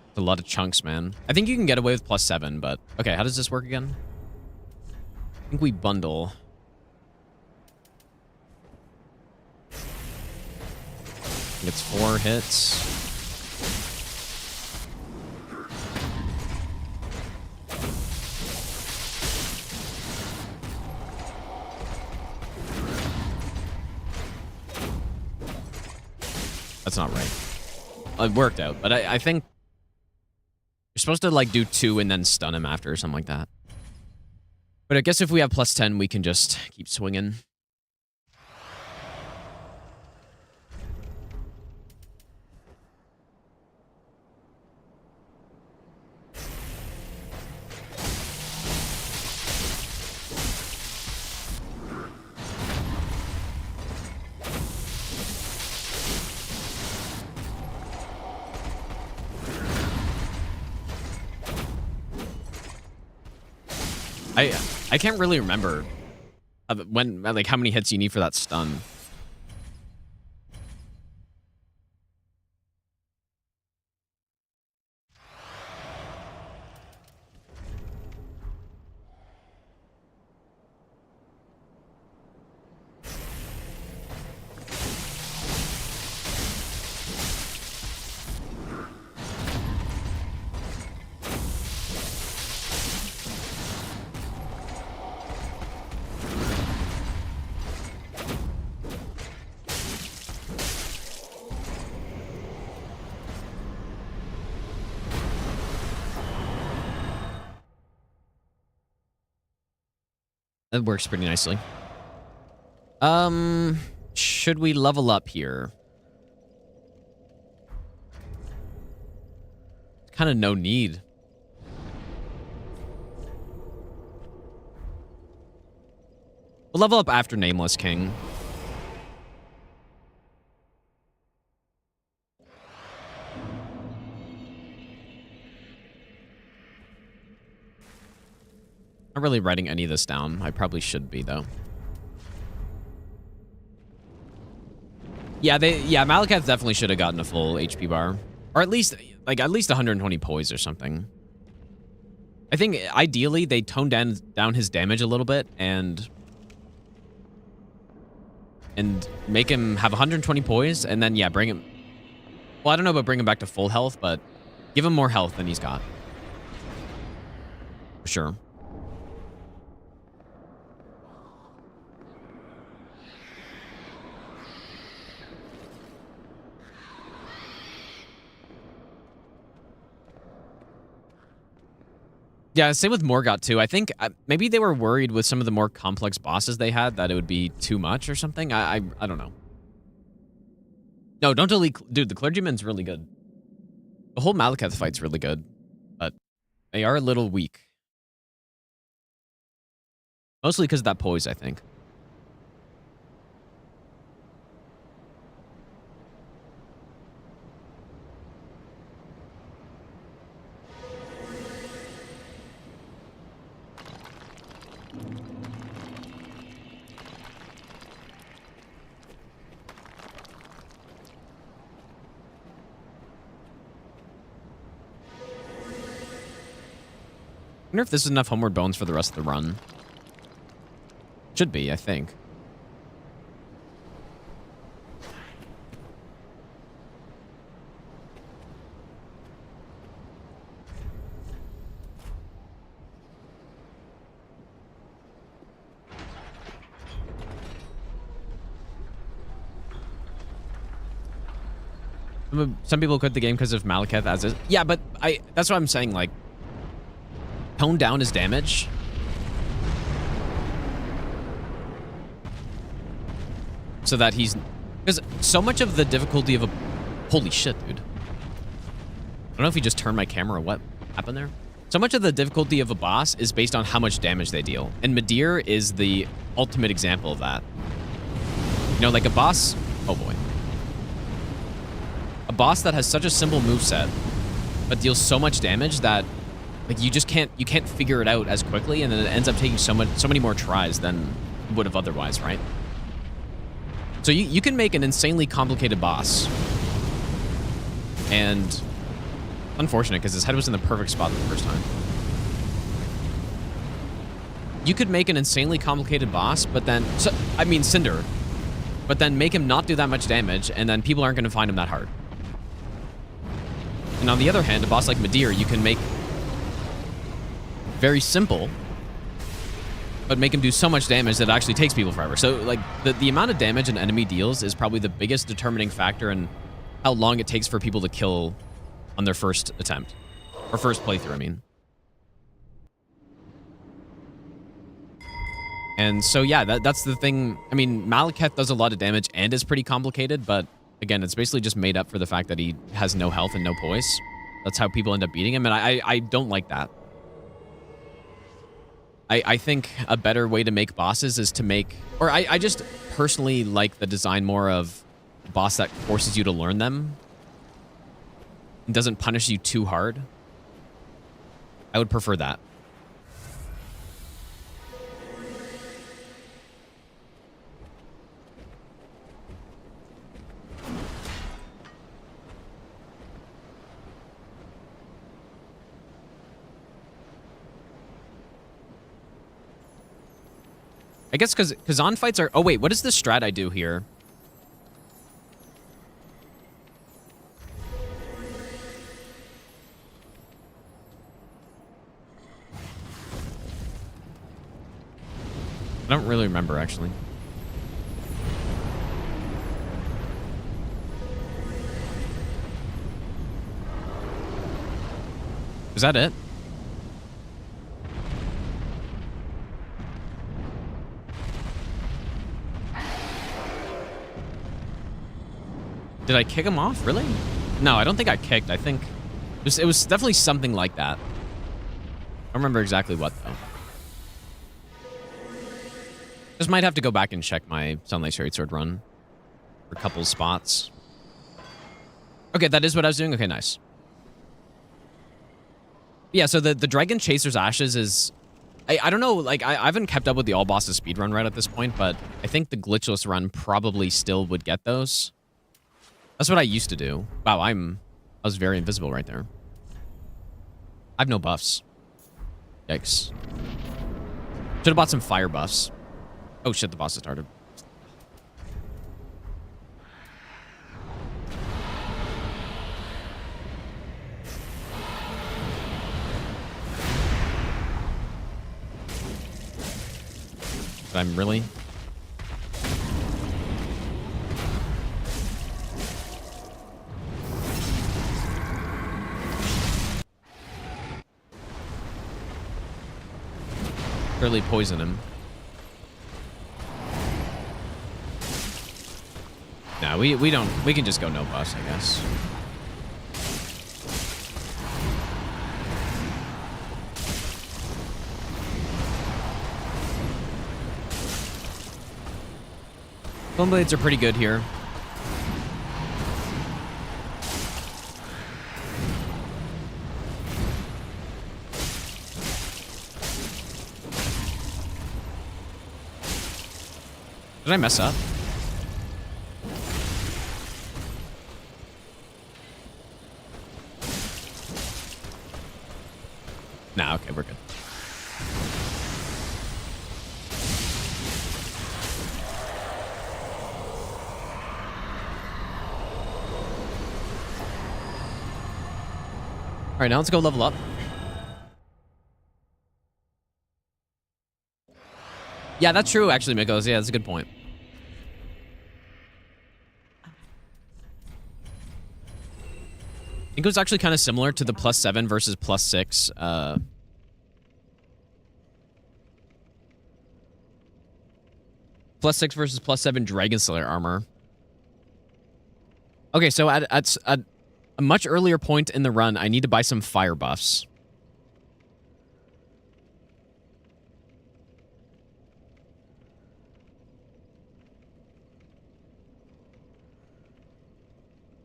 It's a lot of chunks, man. I think you can get away with +7, but... Okay, how does this work again? I think we bundle. It's 4 hits. That's not right. It worked out, but I think you're supposed to like do 2 and then stun him after or something like that. But I guess if we have +10, we can just keep swinging. I can't really remember when, like, how many hits you need for that stun. That works pretty nicely. Should we level up here? Kind of no need. We'll level up after Nameless King. Not really writing any of this down. I probably should be, though. Yeah, Malakath definitely should have gotten a full HP bar. Or at least 120 poise or something. I think, ideally, they toned down his damage a little bit and make him have 120 poise, and then, yeah, bring him... Well, I don't know about bring him back to full health, but give him more health than he's got. For sure. Yeah, same with Morgott, too. I think maybe they were worried with some of the more complex bosses they had that it would be too much or something. I don't know. No, don't delete... Dude, the Clergyman's really good. The whole Malakath fight's really good. But they are a little weak. Mostly because of that poise, I think. I wonder if this is enough Homeward Bones for the rest of the run. Should be, I think. Some people quit the game because of Malekith as is. Yeah, but that's what I'm saying, like, tone down his damage. So that he's... Because so much of the difficulty of a... Holy shit, dude. I don't know if he just turned my camera or what happened there. So much of the difficulty of a boss is based on how much damage they deal. And Midir is the ultimate example of that. You know, like a boss... Oh, boy. A boss that has such a simple moveset, but deals so much damage that, like, you just can't figure it out as quickly, and then it ends up taking so many more tries than you would have otherwise, right? So you can make an insanely complicated boss. And unfortunate, because his head was in the perfect spot the first time. You could make an insanely complicated boss, but then... I mean, Cinder. But then make him not do that much damage, and then people aren't going to find him that hard. And on the other hand, a boss like Midir, you can make very simple, but make him do so much damage that it actually takes people forever. So, like, the amount of damage an enemy deals is probably the biggest determining factor in how long it takes for people to kill on their first attempt. Or first playthrough, I mean. And so, yeah, that's the thing. I mean, Malekith does a lot of damage and is pretty complicated, but again, it's basically just made up for the fact that he has no health and no poise. That's how people end up beating him, and I don't like that. I think a better way to make bosses is to make... Or I just personally like the design more of a boss that forces you to learn them and doesn't punish you too hard. I would prefer that. I guess because on fights are... Oh, wait. What is the strat I do here? I don't really remember, actually. Is that it? Did I kick him off? Really? No, I don't think I kicked. I think it was definitely something like that. I don't remember exactly what, though. Just might have to go back and check my Sunlight Shade Sword run for a couple spots. Okay, that is what I was doing? Okay, nice. Yeah, so the Dragon Chaser's Ashes is... I don't know, like, I haven't kept up with the all bosses speedrun right at this point, but I think the glitchless run probably still would get those. That's what I used to do. Wow, I was very invisible right there. I have no buffs. Yikes. Should have bought some fire buffs. Oh shit, the boss has started. But I'm really... Really poison him. Nah, we can just go no buffs, I guess. Twinblades are pretty good here. Did I mess up? Nah, okay, we're good. All right, now let's go level up. Yeah, that's true, actually, Mikos. Yeah, that's a good point. think it was actually kind of similar to the +7 versus +6. +6 versus +7 Dragon Slayer armor. Okay, so at a much earlier point in the run, I need to buy some fire buffs.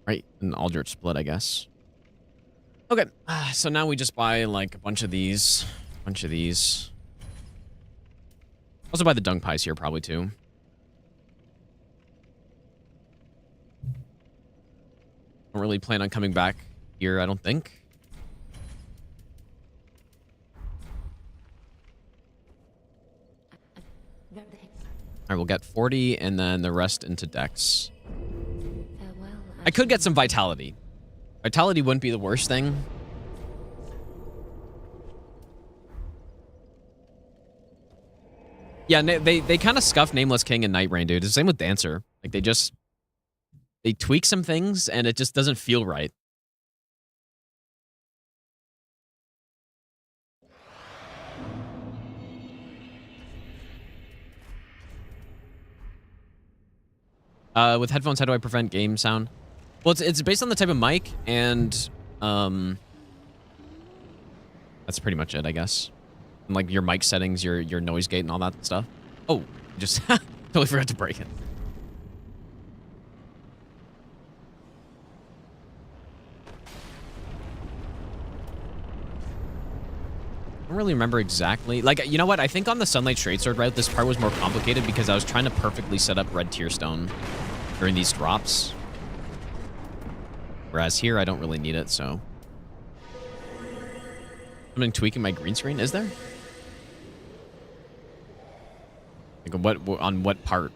Right, an Aldrich split, I guess. Okay, so now we just buy like a bunch of these. Also buy the dung pies here probably too. Don't really plan on coming back here, I don't think. I will get 40 and then the rest into Dex. I could get some Vitality. Vitality wouldn't be the worst thing. Yeah, they kind of scuff Nameless King and Night Rain, dude. It's the same with Dancer. Like, they tweak some things, and it just doesn't feel right. With headphones, how do I prevent game sound? Well, it's based on the type of mic, and that's pretty much it, I guess. And, like, your mic settings, your noise gate, and all that stuff. Oh, just totally forgot to break it. I don't really remember exactly. Like, you know what? I think on the Sunlight Straight-Sword route, this part was more complicated because I was trying to perfectly set up Red Tearstone during these drops. Whereas here, I don't really need it, so. Something tweaking my green screen, is there? Like, on what part?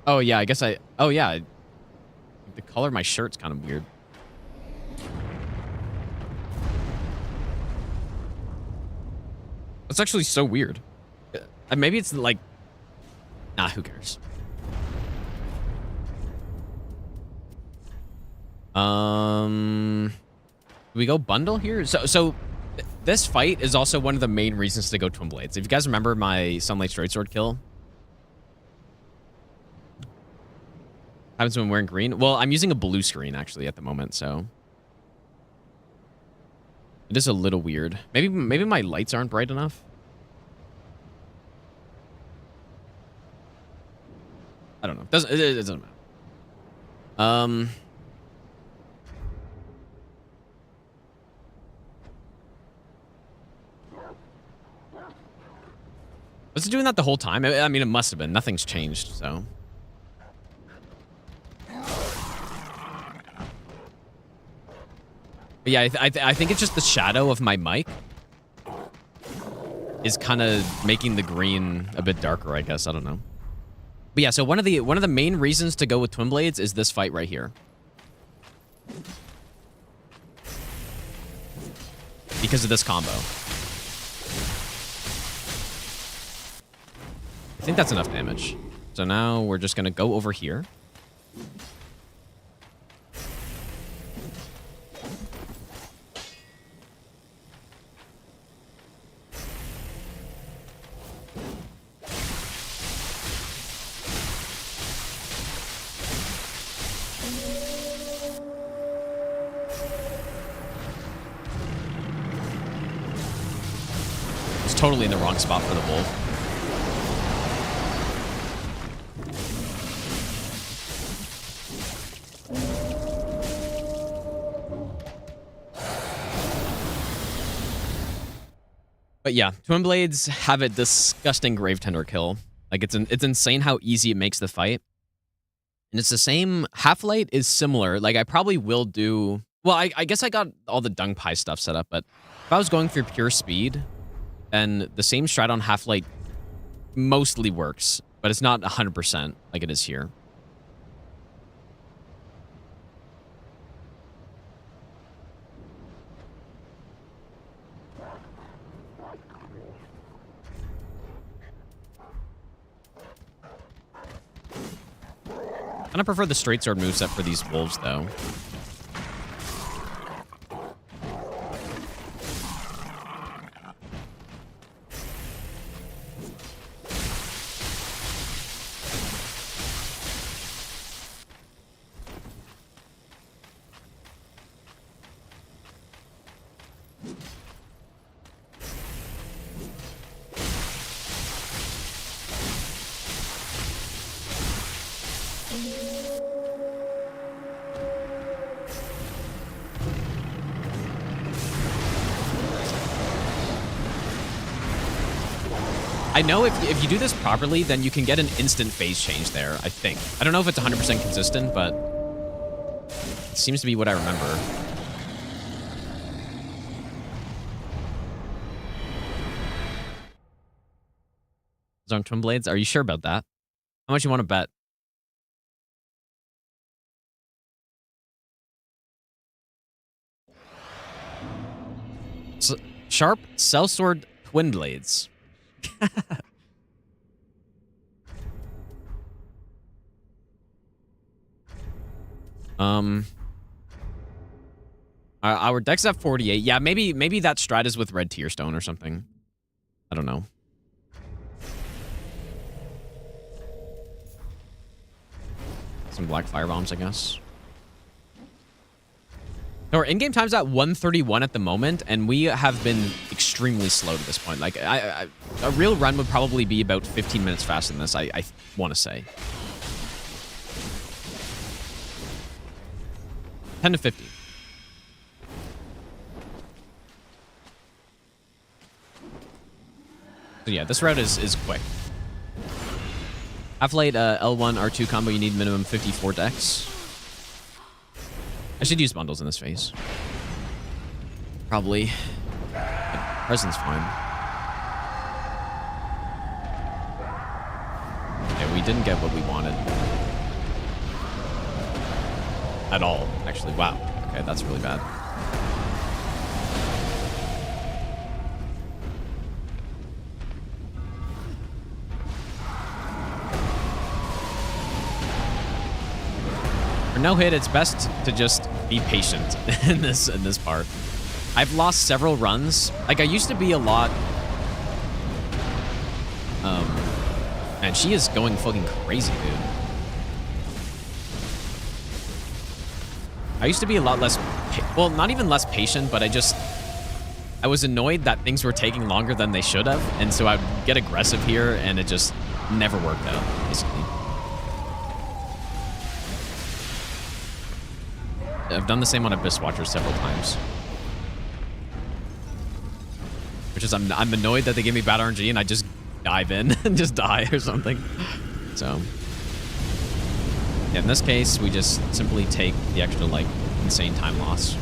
Oh, yeah, I guess oh, yeah. The color of my shirt's kind of weird. That's actually so weird. Maybe it's like... Nah, who cares? Do we go bundle here? So this fight is also one of the main reasons to go Twinblades. If you guys remember my Sunlight Straight-Sword kill... Happens when wearing green. Well, I'm using a blue screen, actually, at the moment, so... It is a little weird. Maybe my lights aren't bright enough. I don't know. It doesn't matter. Was it doing that the whole time? I mean, it must have been. Nothing's changed, so... But yeah, I think it's just the shadow of my mic is kind of making the green a bit darker, I guess. I don't know. But yeah, so one of the main reasons to go with Twinblades is this fight right here. Because of this combo. I think that's enough damage. So now we're just going to go over here. Totally in the wrong spot for the wolf. But yeah, Twinblades have a disgusting Grave Tender kill. Like, it's insane how easy it makes the fight. And it's the same... Half-Light is similar. Like, I probably will do... Well, I guess I got all the Dung Pie stuff set up, but if I was going for pure speed... And the same strat on Half-Light mostly works, but it's not 100% like it is here. Kind of prefer the straight sword moveset for these wolves, though. I know if you do this properly, then you can get an instant phase change there, I think. I don't know if it's 100% consistent, but it seems to be what I remember. Zone Twinblades? Are you sure about that? How much you want to bet? So, sharp Sellsword Twinblades. Our deck's at 48. Yeah, maybe that strat is with red tier stone or something. I don't know. Some black fire bombs, I guess. Our in-game time's at 1:31 at the moment, and we have been extremely slow to this point. Like, a real run would probably be about 15 minutes faster than this, I want to say. 10 to 50. So yeah, this route is quick. Half-late L1, R2 combo, you need minimum 54 decks. I should use bundles in this phase. Probably. But present's fine. Yeah, we didn't get what we wanted. At all, actually. Wow. Okay, that's really bad. For no hit, it's best to just be patient in this part. I've lost several runs. Like, I used to be a lot... and she is going fucking crazy, dude. I used to be a lot less... well, not even less patient, but I was annoyed that things were taking longer than they should have, and so I'd get aggressive here, and it just never worked out, basically. I've done the same on Abyss Watcher several times. Which is, I'm annoyed that they give me bad RNG and I just dive in and just die or something. So, yeah, in this case, we just simply take the extra, like, insane time loss.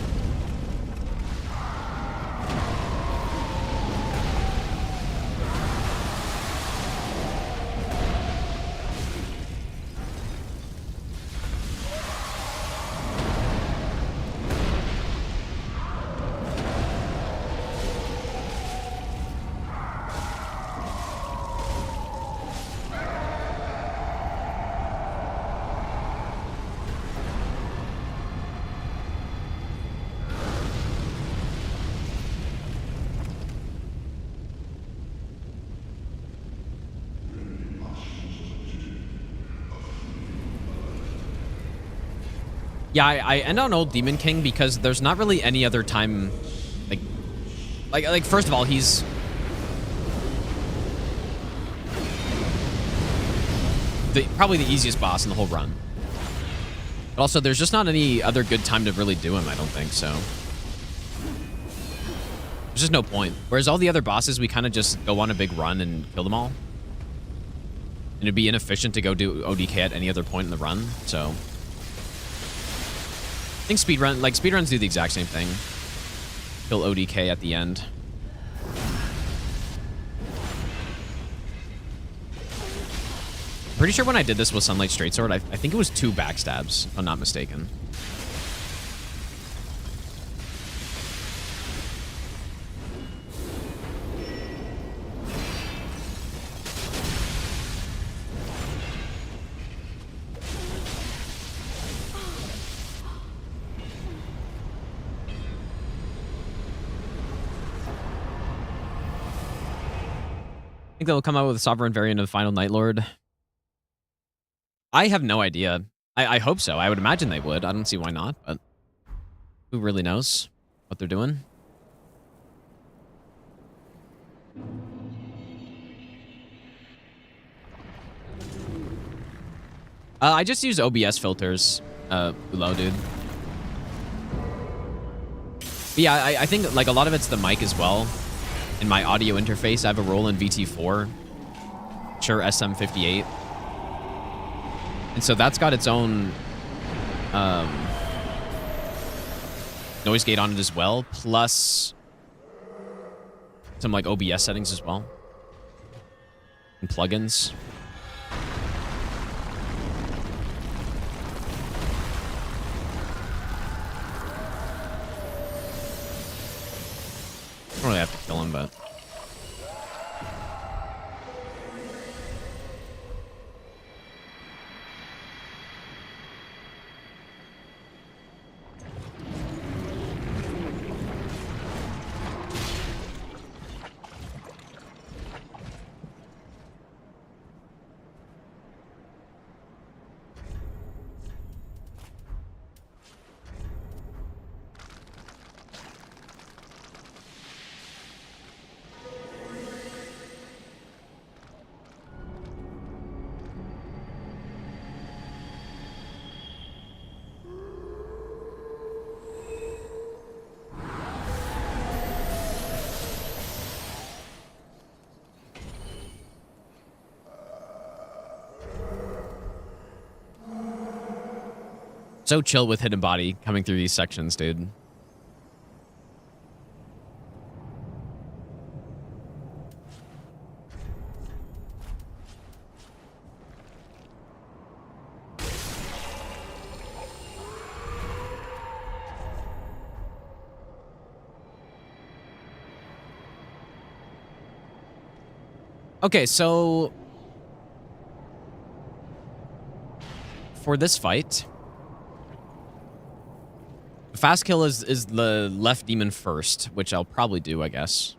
Yeah, I end on Old Demon King because there's not really any other time, like first of all, he's probably the easiest boss in the whole run. But also, there's just not any other good time to really do him, I don't think, so. There's just no point. Whereas all the other bosses, we kind of just go on a big run and kill them all. And it'd be inefficient to go do ODK at any other point in the run, so. I think speedruns do the exact same thing. Kill ODK at the end. Pretty sure when I did this with Sunlight Straight Sword, I think it was 2 backstabs, if I'm not mistaken. think they'll come out with a sovereign variant of Final Night Lord. I have no idea. I hope so. I would imagine they would. I don't see why not, but who really knows what they're doing? I just use OBS filters, Ulo, dude. But yeah, I think like a lot of it's the mic as well. In my audio interface, I have a Roland VT4, Shure SM58. And so that's got its own noise gate on it as well, plus some like OBS settings as well. And plugins. I don't really have to kill him, but... So chill with Hidden Body coming through these sections, dude. Okay, so for this fight, fast kill is the left demon first, which I'll probably do, I guess.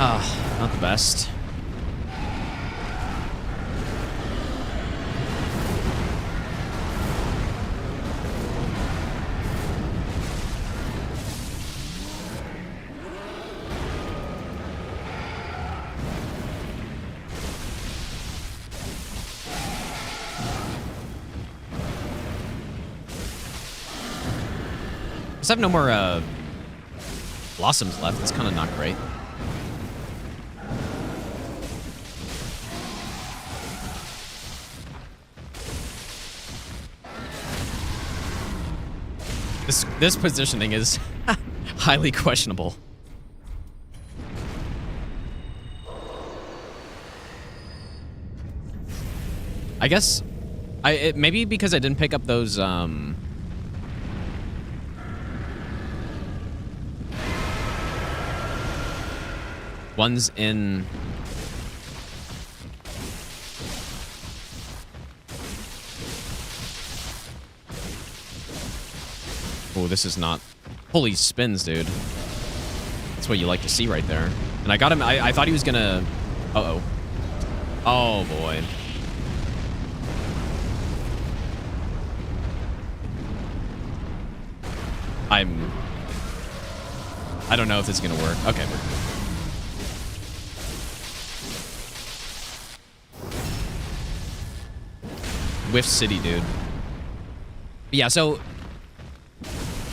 Ah, not the best. I have no more blossoms left. It's kind of not great. This positioning is highly questionable. I guess maybe because I didn't pick up those ones in oh, this is not... Holy spins, dude. That's what you like to see right there. And I got him... I thought he was gonna... Uh-oh. Oh, boy. I don't know if this is gonna work. Okay. Whiff City, dude. But yeah, so...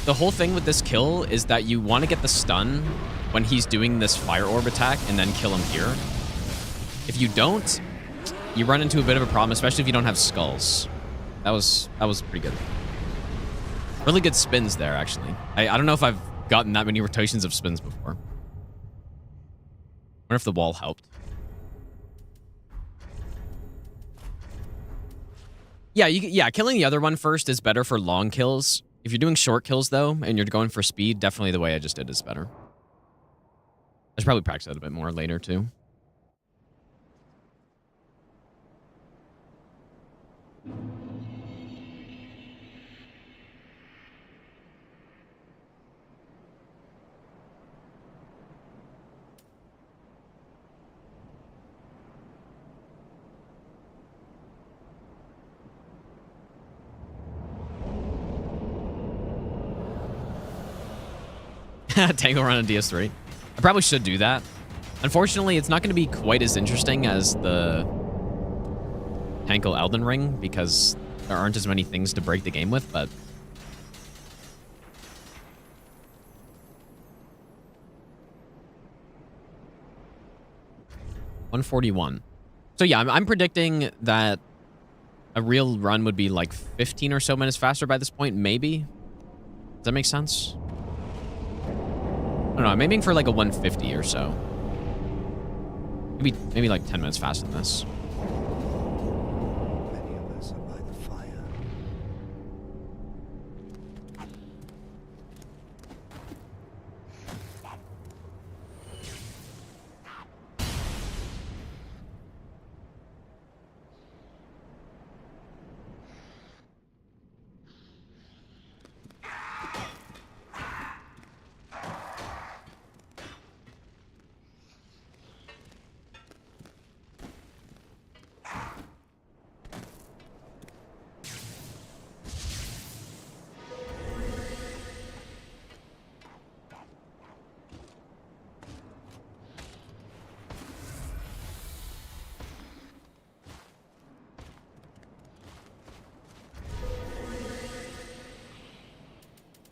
the whole thing with this kill is that you want to get the stun when he's doing this fire orb attack and then kill him here. If you don't, you run into a bit of a problem, especially if you don't have skulls. That was pretty good. Really good spins there, actually. I don't know if I've gotten that many rotations of spins before. Wonder if the wall helped. Yeah, killing the other one first is better for long kills. If you're doing short kills, though, and you're going for speed, definitely the way I just did is better. I should probably practice that a bit more later, too. Tangle run on DS3. I probably should do that. Unfortunately, it's not going to be quite as interesting as the Tankle Elden Ring because there aren't as many things to break the game with, but... $141. So yeah, I'm predicting that a real run would be like 15 or so minutes faster by this point, maybe? Does that make sense? I don't know, I'm aiming for like a 150 or so. Maybe like 10 minutes faster than this. Many of us are by the fire.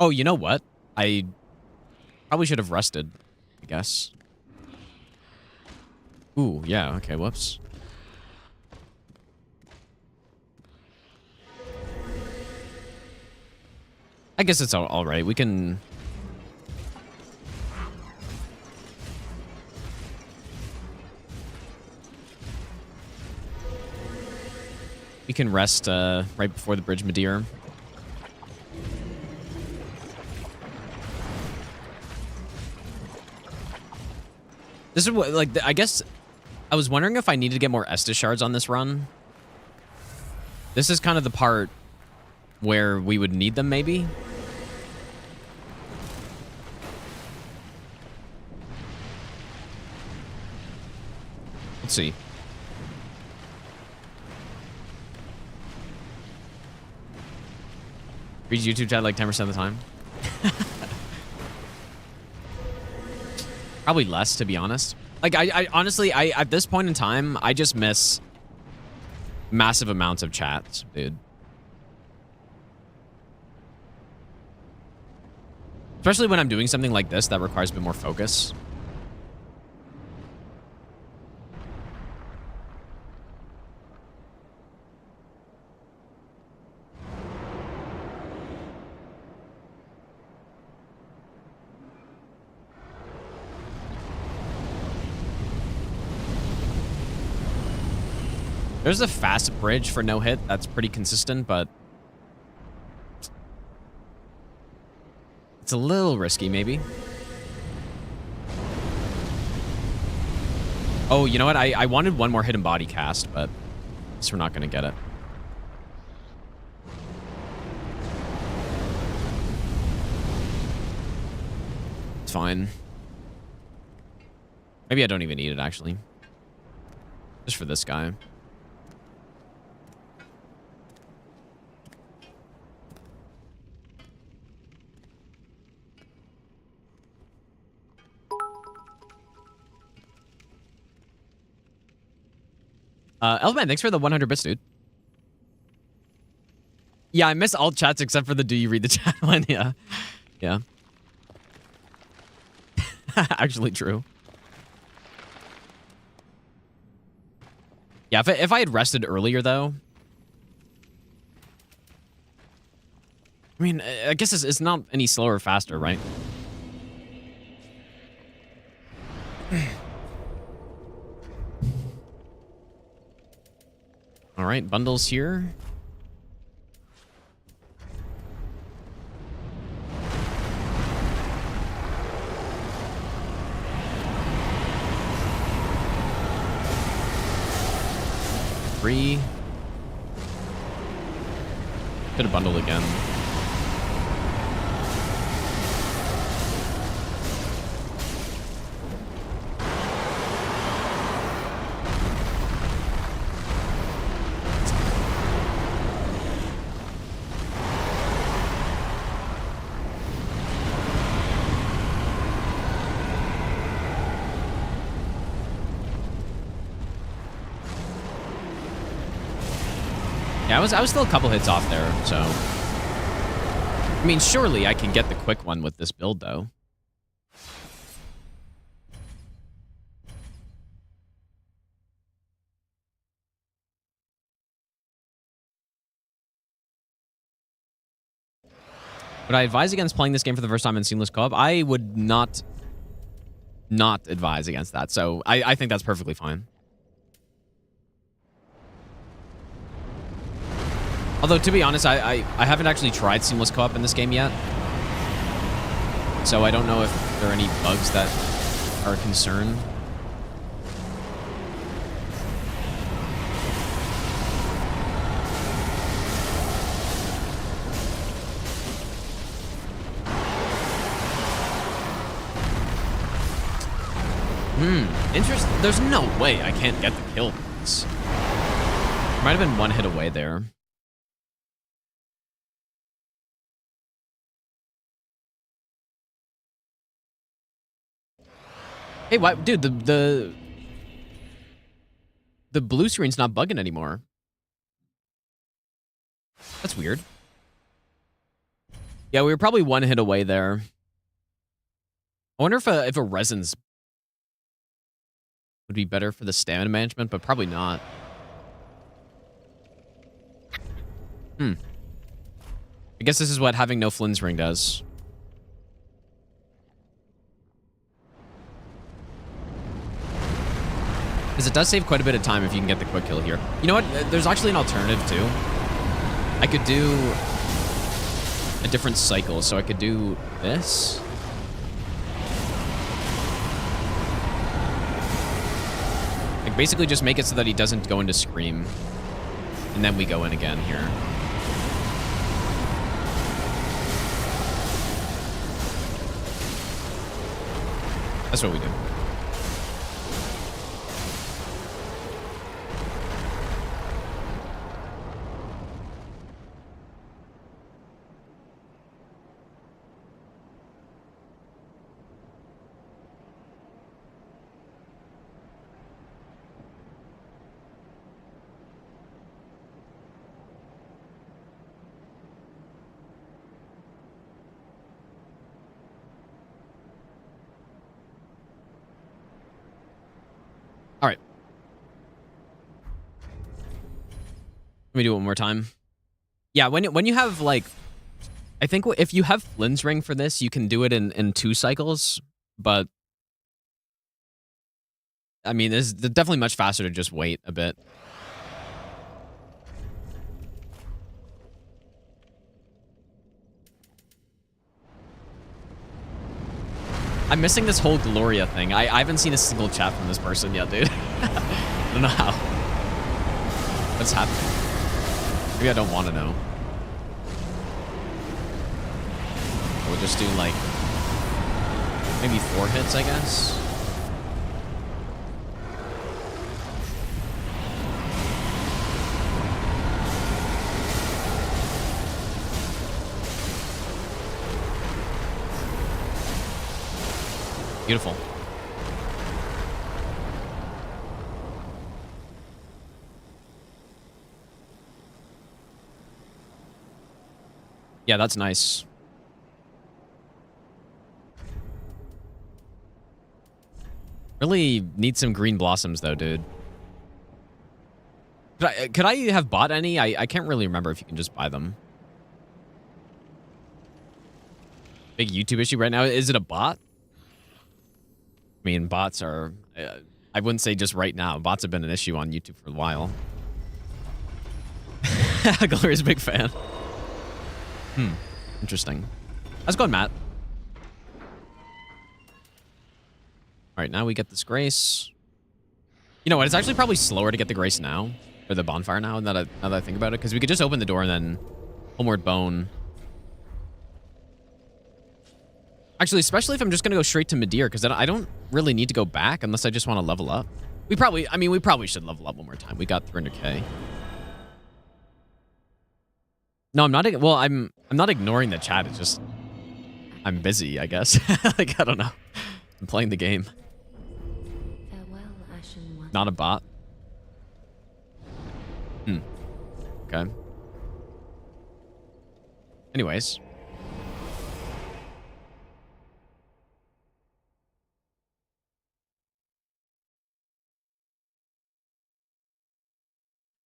Oh, you know what? I probably should have rested, I guess. Ooh, yeah, okay, whoops. I guess it's all right. We can... We can rest right before the Bridge Madeir. This is what, like, I guess I was wondering if I needed to get more Estus shards on this run. This is kind of the part where we would need them, maybe. Let's see. Reads YouTube chat like 10% of the time. Probably less, to be honest. Like, I honestly, at this point in time, I just miss massive amounts of chats, dude. Especially when I'm doing something like this that requires a bit more focus. There's a fast bridge for no hit. That's pretty consistent, but it's a little risky, maybe. Oh, you know what? I wanted one more hidden body cast, but I guess we're not going to get it. It's fine. Maybe I don't even need it, actually. Just for this guy. Elfman, thanks for the 100 bits, dude. Yeah, I miss all chats except for the do you read the chat one, yeah. Yeah. Actually true. Yeah, if I had rested earlier, though... I mean, I guess it's not any slower or faster, right? All right, bundles here. Three. Could have bundled again. Yeah, I was still a couple hits off there, so... I mean, surely I can get the quick one with this build, though. Would I advise against playing this game for the first time in seamless co-op? I would not advise against that, so I think that's perfectly fine. Although, to be honest, I haven't actually tried seamless co-op in this game yet. So I don't know if there are any bugs that are a concern. Interesting. There's no way I can't get the kill. Might have been one hit away there. Hey, why, dude? The blue screen's not bugging anymore. That's weird. Yeah, we were probably one hit away there. I wonder if a resins would be better for the stamina management, but probably not. I guess this is what having no Flynn's ring does. Because it does save quite a bit of time if you can get the quick kill here. You know what? There's actually an alternative, too. I could do a different cycle. So I could do this. Like, basically just make it so that he doesn't go into Scream. And then we go in again here. That's what we do. All right. Let me do it one more time. Yeah, when you have, like... I think if you have Flynn's ring for this, you can do it in 2 cycles, but... I mean, it's definitely much faster to just wait a bit. I'm missing this whole Gloria thing. I haven't seen a single chat from this person yet, dude. I don't know how. What's happening? Maybe I don't want to know. We'll just do, like, maybe 4 hits, I guess. Beautiful. Yeah, that's nice. Really need some green blossoms, though, dude. Could I have bought any? I can't really remember if you can just buy them. Big YouTube issue right now. Is it a bot? I mean, bots are... I wouldn't say just right now. Bots have been an issue on YouTube for a while. Gloria's a big fan. Interesting. How's it going, Matt? All right, now we get this grace. You know what? It's actually probably slower to get the grace now. Or the bonfire now, now that I think about it. Because we could just open the door and then Homeward Bone. Actually, especially if I'm just going to go straight to Midir. Because then I don't really need to go back unless I just want to level up. We probably should level up one more time. We got 300k. No, I'm not. Well, I'm not ignoring the chat. It's just I'm busy, I guess. Like, I don't know. I'm playing the game. Farewell, Ashen One. Not a bot. Okay. Anyways.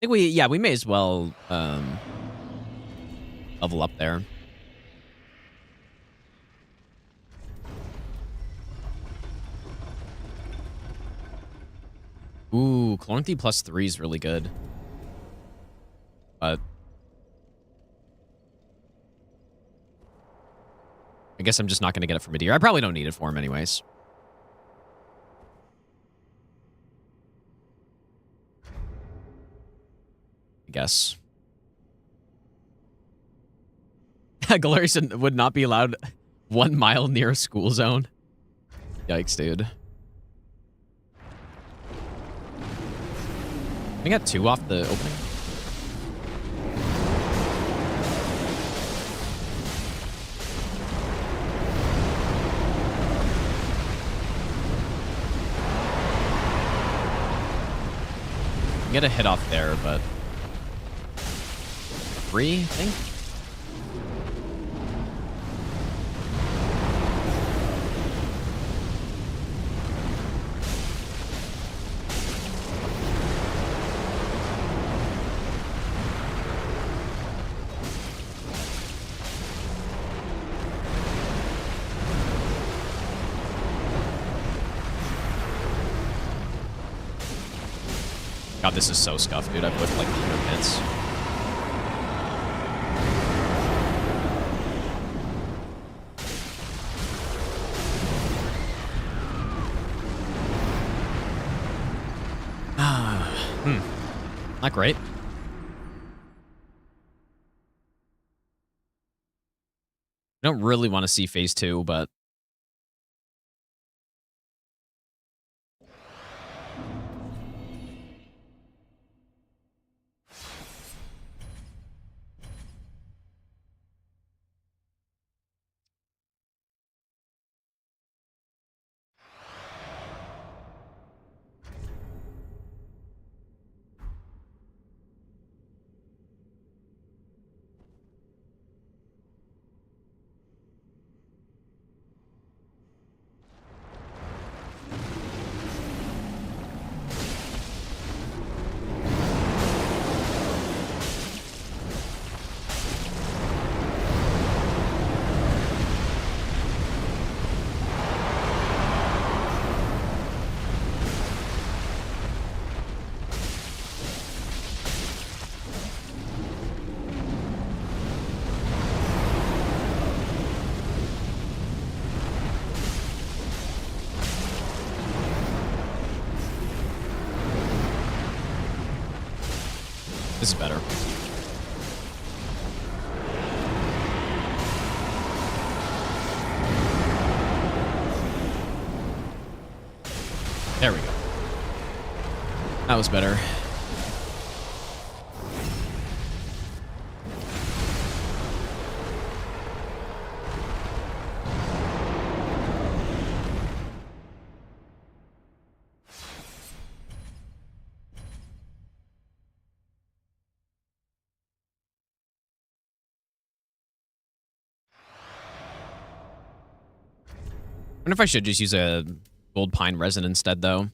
I think we may as well level up there. Ooh, Chloranthy +3 is really good. But I guess I'm just not going to get it for Midir. I probably don't need it for him anyways. I guess. Galerius would not be allowed 1 mile near a school zone. Yikes, dude. I got 2 off the opening. Get a hit off there, but 3, I think. God, this is so scuffed, dude. I've whipped like 100 hits. Not great. I don't really want to see phase 2, but this is better. There we go. That was better. I wonder if I should just use a Gold Pine Resin instead, though.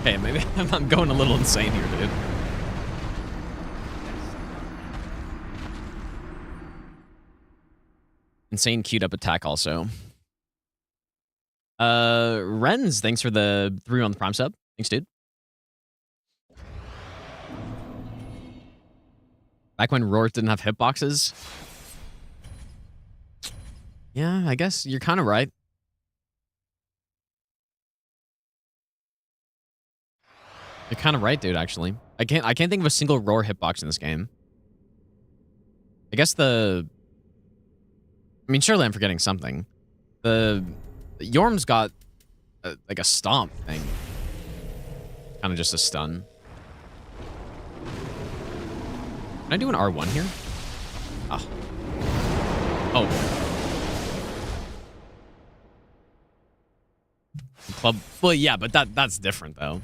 Okay, maybe I'm going a little insane here, dude. Insane queued up attack also. Renz, thanks for the 3-month Prime sub. Thanks, dude. Back when Roars didn't have hitboxes. Yeah, I guess you're kind of right. You're kind of right, dude, actually. I can't think of a single Roar hitbox in this game. I guess I mean, surely I'm forgetting something. The Yorm's got like a stomp thing. Kind of just a stun. Can I do an R1 here? Ah. Oh. Club. Well, yeah, but that's different though.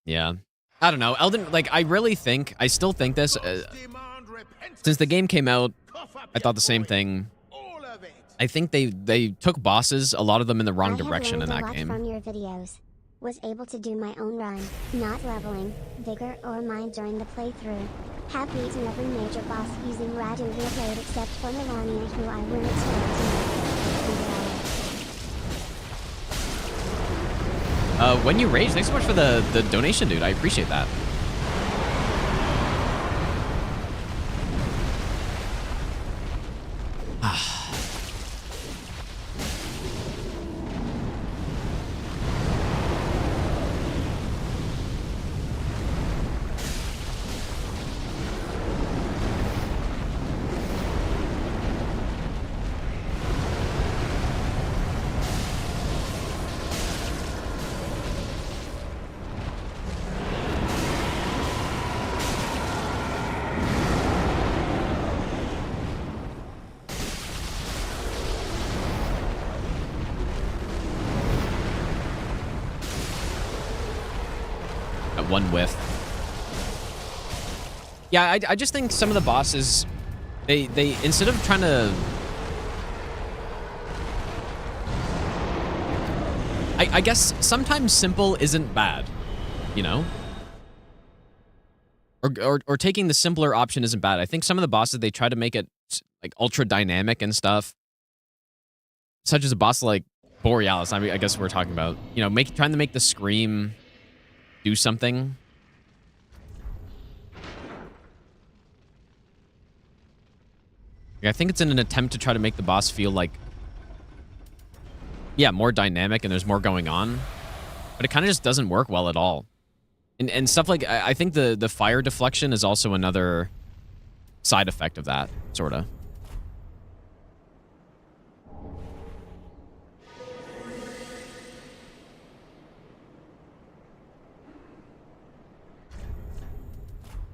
Yeah. I don't know. Elden, like, I still think this. Since the game came out, I thought the same thing. I think they took bosses, a lot of them in the wrong direction in that game. From your videos. Was able to do my own run, not leveling, vigor, or mind during the playthrough. Have beaten every major boss using Radu Blade except for Melania, who I will expect to. When you rage, thanks so much for the donation, dude. I appreciate that. One whiff. Yeah, I just think some of the bosses, they instead of trying to, I guess sometimes simple isn't bad, you know, or taking the simpler option isn't bad. I think some of the bosses, they try to make it like ultra dynamic and stuff, such as a boss like Borealis. I mean, I guess we're talking about, you know, trying to make the scream do something. I think it's in an attempt to try to make the boss feel like, yeah, more dynamic and there's more going on. But it kind of just doesn't work well at all. And stuff like, I think the fire deflection is also another side effect of that, sort of.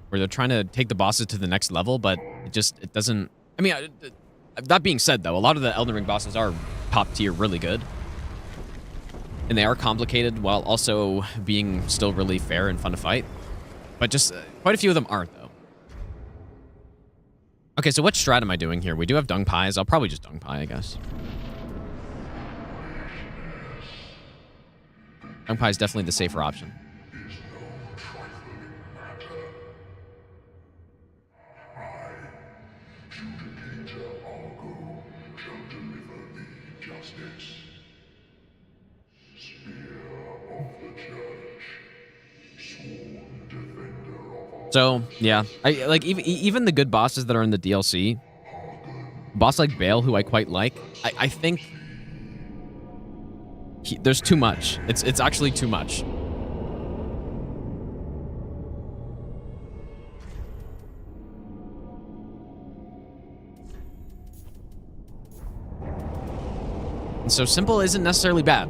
Where they're trying to take the bosses to the next level, but it doesn't. I mean, that being said, though, a lot of the Elden Ring bosses are top tier, really good. And they are complicated while also being still really fair and fun to fight. But just quite a few of them aren't, though. Okay, so what strat am I doing here? We do have Dung Pies. I'll probably just Dung Pie, I guess. Dung Pie is definitely the safer option. So yeah, I like even the good bosses that are in the DLC. Boss like Bale, who I quite like. I think there's too much. It's actually too much. And so simple isn't necessarily bad.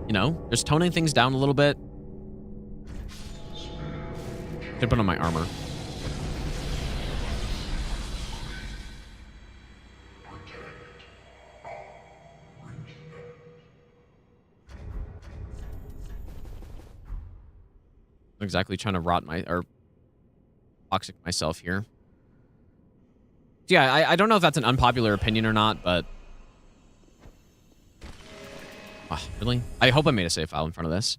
You know, just toning things down a little bit. Should put on my armor. I'm exactly trying to rot or toxic myself here. Yeah, I don't know if that's an unpopular opinion or not, but really? I hope I made a save file in front of this.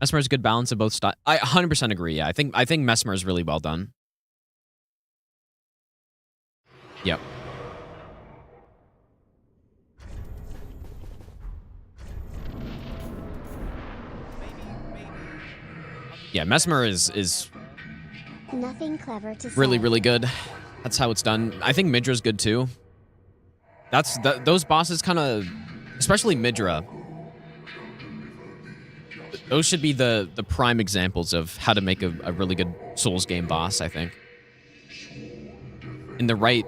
Mesmer is a good balance of both styles. I 100% agree. Yeah, I think Mesmer is really well done. Yep. Yeah, Mesmer is Nothing clever to really, say. really good. That's how it's done. I think Midra's good too. Those bosses kind of, especially Midra. Those should be the prime examples of how to make a really good Souls game boss, I think. In the right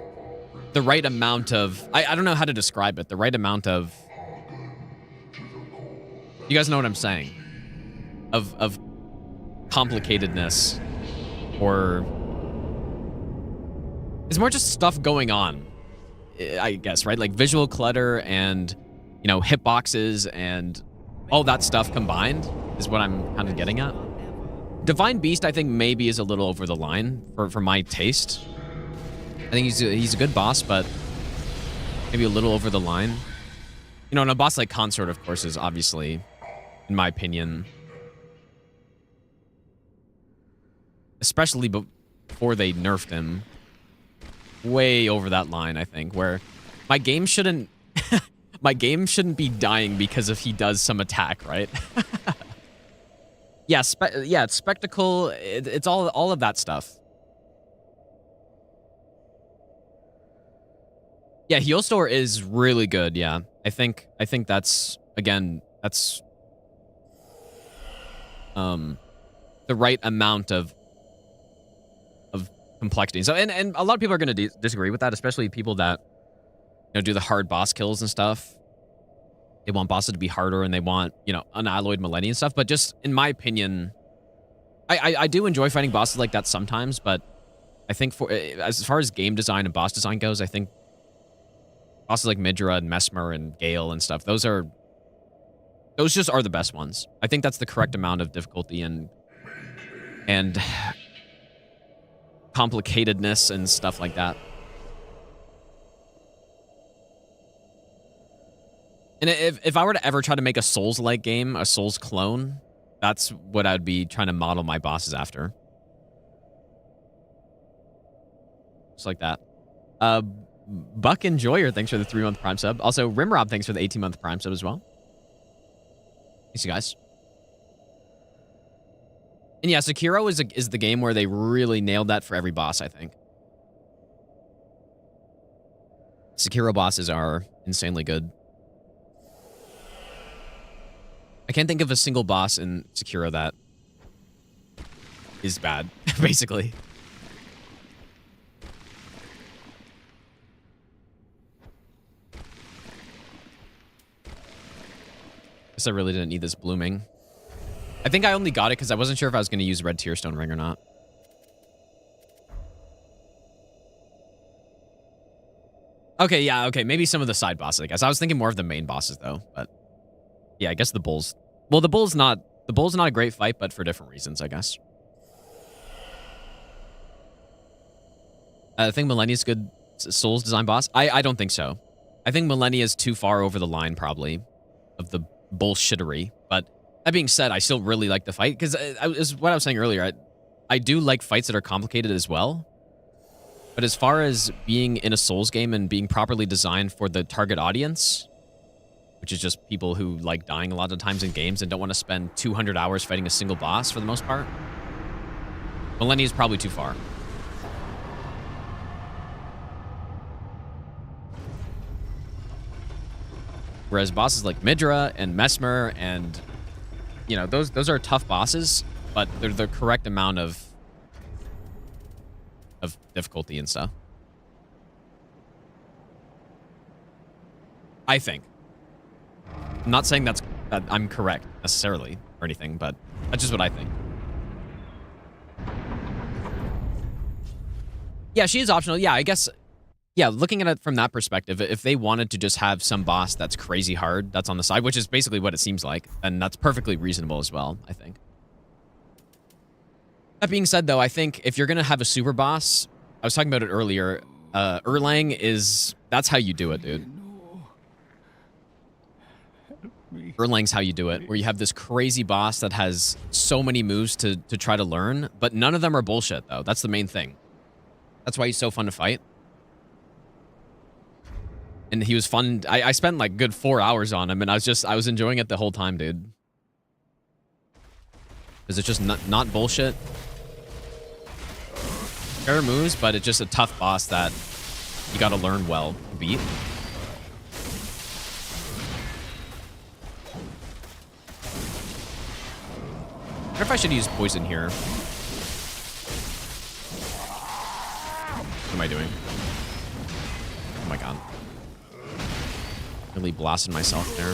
amount of, I don't know how to describe it. The right amount of, you guys know what I'm saying? Of complicatedness, or it's more just stuff going on, I guess, right? Like visual clutter and, you know, hitboxes and all that stuff combined is what I'm kind of getting at. Divine Beast, I think maybe is a little over the line for my taste. I think he's a good boss, but maybe a little over the line. You know, and a boss like Consort, of course, is obviously, in my opinion, especially before they nerfed him, way over that line, I think, where my game shouldn't be dying because if he does some attack, right? Yeah, it's spectacle. It's all of that stuff. Yeah, Heal Store is really good. Yeah, I think that's, again, that's the right amount of complexity. So, and a lot of people are going to disagree with that, especially people that, you know, do the hard boss kills and stuff. They want bosses to be harder and they want, you know, unalloyed Millennia and stuff. But just in my opinion, I do enjoy fighting bosses like that sometimes. But I think as far as game design and boss design goes, I think bosses like Midra and Mesmer and Gale and stuff, those just are the best ones. I think that's the correct amount of difficulty and complicatedness and stuff like that. And if I were to ever try to make a Souls-like game, a Souls clone, that's what I'd be trying to model my bosses after. Just like that. Buck Enjoyer, thanks for the 3-month Prime sub. Also, Rimrob, thanks for the 18-month Prime sub as well. Thanks, you guys. And yeah, Sekiro is the game where they really nailed that for every boss, I think. Sekiro bosses are insanely good. I can't think of a single boss in Sekiro that is bad, basically. Guess I really didn't need this blooming. I think I only got it because I wasn't sure if I was going to use Red Tearstone Ring or not. Okay, yeah, okay. Maybe some of the side bosses, I guess. I was thinking more of the main bosses, though. But yeah, I guess the bulls. Well, the bull's not a great fight, but for different reasons, I guess. I think Millennia's a good Souls design boss. I don't think so. I think Millennia is too far over the line, probably, of the bullshittery. But that being said, I still really like the fight, because is what I was saying earlier. I do like fights that are complicated as well. But as far as being in a Souls game and being properly designed for the target audience, which is just people who like dying a lot of times in games and don't want to spend 200 hours fighting a single boss for the most part. Millennia is probably too far. Whereas bosses like Midra and Mesmer and, you know, those are tough bosses, but they're the correct amount of difficulty and stuff. I think. I'm not saying that I'm correct necessarily or anything, but that's just what I think. Yeah, she is optional. Yeah, I guess. Yeah, looking at it from that perspective, if they wanted to just have some boss that's crazy hard, that's on the side, which is basically what it seems like, and that's perfectly reasonable as well, I think. That being said, though, I think if you're going to have a super boss, I was talking about it earlier, Erlang is, that's how you do it, dude. Erlang's how you do it, where you have this crazy boss that has so many moves to try to learn, but none of them are bullshit, though. That's the main thing. That's why he's so fun to fight. And he was fun. I spent like good 4 hours on him, and I was enjoying it the whole time, dude. Because it's just not bullshit. Fair moves, but it's just a tough boss that you gotta learn well to beat. I wonder if I should use poison here. What am I doing? Oh my god. Really blasted myself there.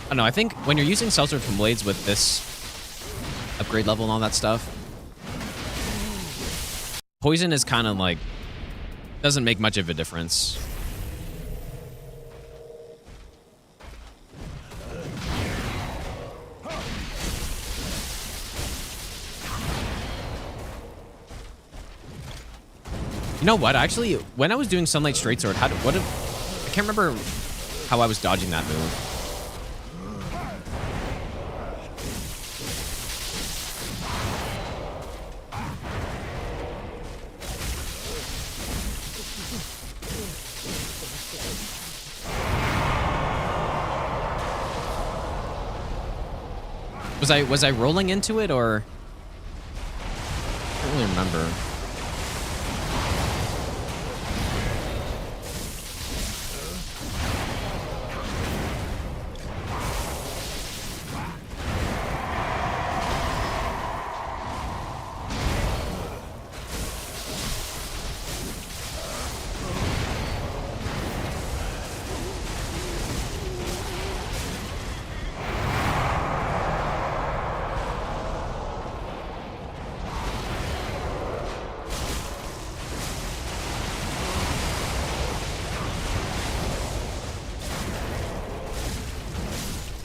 I don't know, I think when you're using Seltzer Twinblades with this upgrade level and all that stuff, poison is kind of like, doesn't make much of a difference. You know what? Actually, when I was doing Sunlight Straight Sword, I can't remember how I was dodging that move. Was I rolling into it, or I don't really remember.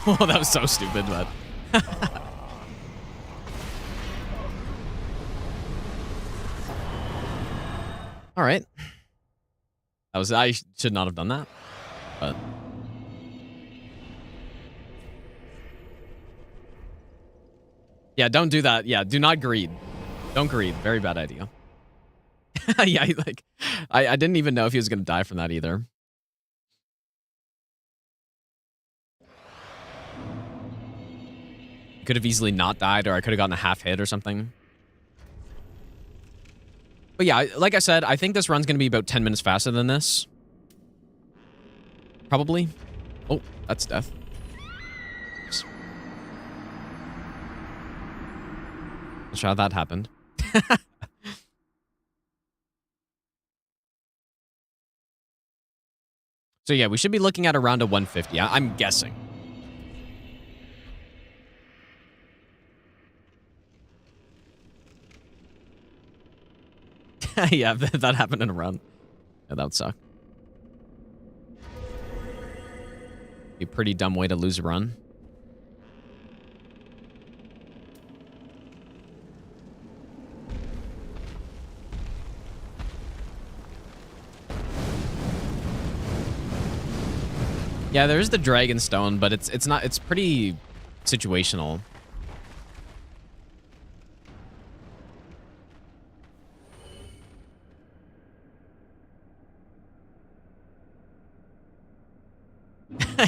Oh, that was so stupid, but... All right. I should not have done that, but... Yeah, don't do that. Yeah, do not greed. Don't greed. Very bad idea. Yeah, like, I didn't even know if he was going to die from that either. Could have easily not died, or I could have gotten a half hit or something. But yeah, like I said, I think this run's going to be about 10 minutes faster than this. Probably. Oh, that's death. Not sure how that happened. So yeah, we should be looking at around a 150. I'm guessing. Yeah, if that happened in a run. Yeah, that would suck. Be a pretty dumb way to lose a run. Yeah, there's the Dragon Stone, but it's pretty situational.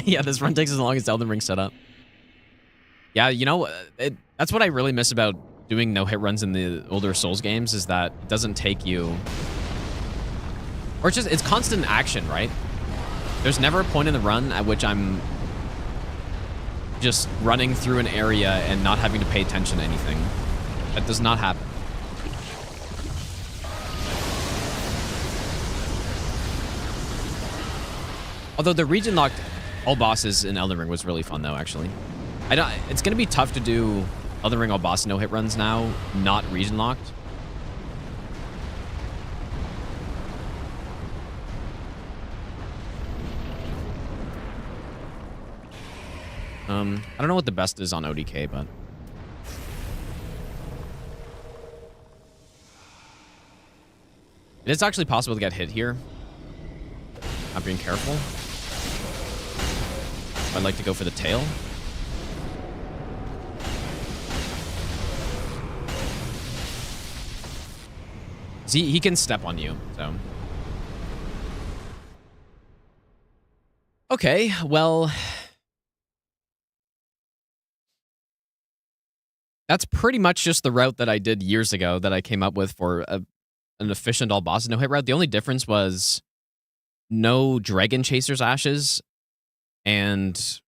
Yeah, this run takes as long as Elden Ring setup. Yeah, you know, that's what I really miss about doing no-hit runs in the older Souls games is that it doesn't take you... Or it's constant action, right? There's never a point in the run at which I'm just running through an area and not having to pay attention to anything. That does not happen. Although the region-locked all bosses in Elden Ring was really fun, though, actually. It's going to be tough to do Elden Ring all boss no-hit runs now, not region-locked. I don't know what the best is on ODK, but... It is actually possible to get hit here. Not being careful. I'd like to go for the tail. See, he can step on you, so... Okay, well... That's pretty much just the route that I did years ago that I came up with for an efficient all boss no-hit route. The only difference was no Dragon Chaser's Ashes and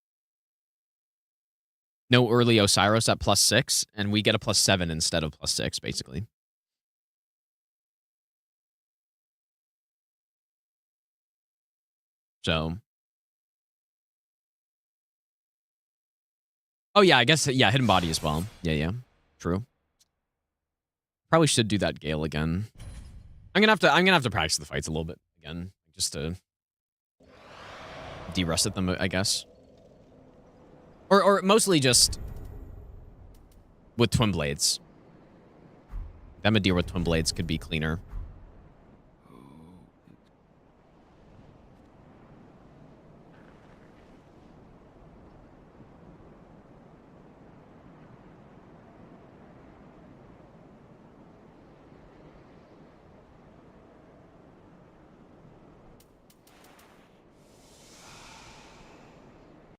no early Osiris at +6, and we get a +7 instead of +6, basically. So... Oh, yeah, I guess, yeah, hidden body as well. Yeah, true. Probably should do that Gale again. I'm gonna have to practice the fights a little bit again, just to de-russet them, I guess. Or mostly just with Twinblades. Demadir with Twinblades could be cleaner.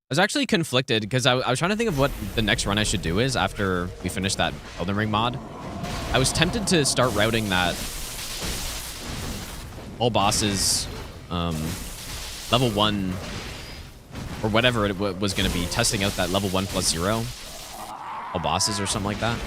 I was actually conflicted because I was trying to think of what the next run I should do is after we finish that Elden Ring mod. I was tempted to start routing that all bosses level 1 or whatever it was going to be, testing out that level 1+0 all bosses or something like that.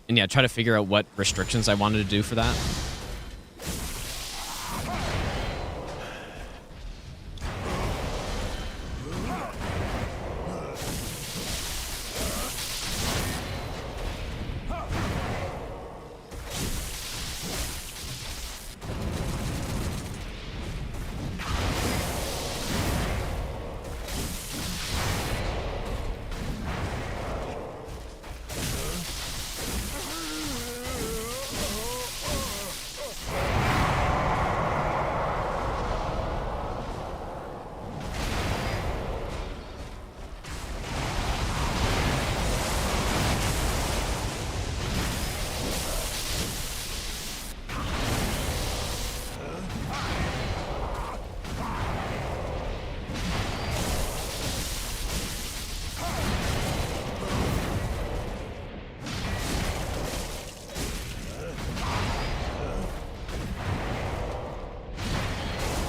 And yeah, try to figure out what restrictions I wanted to do for that.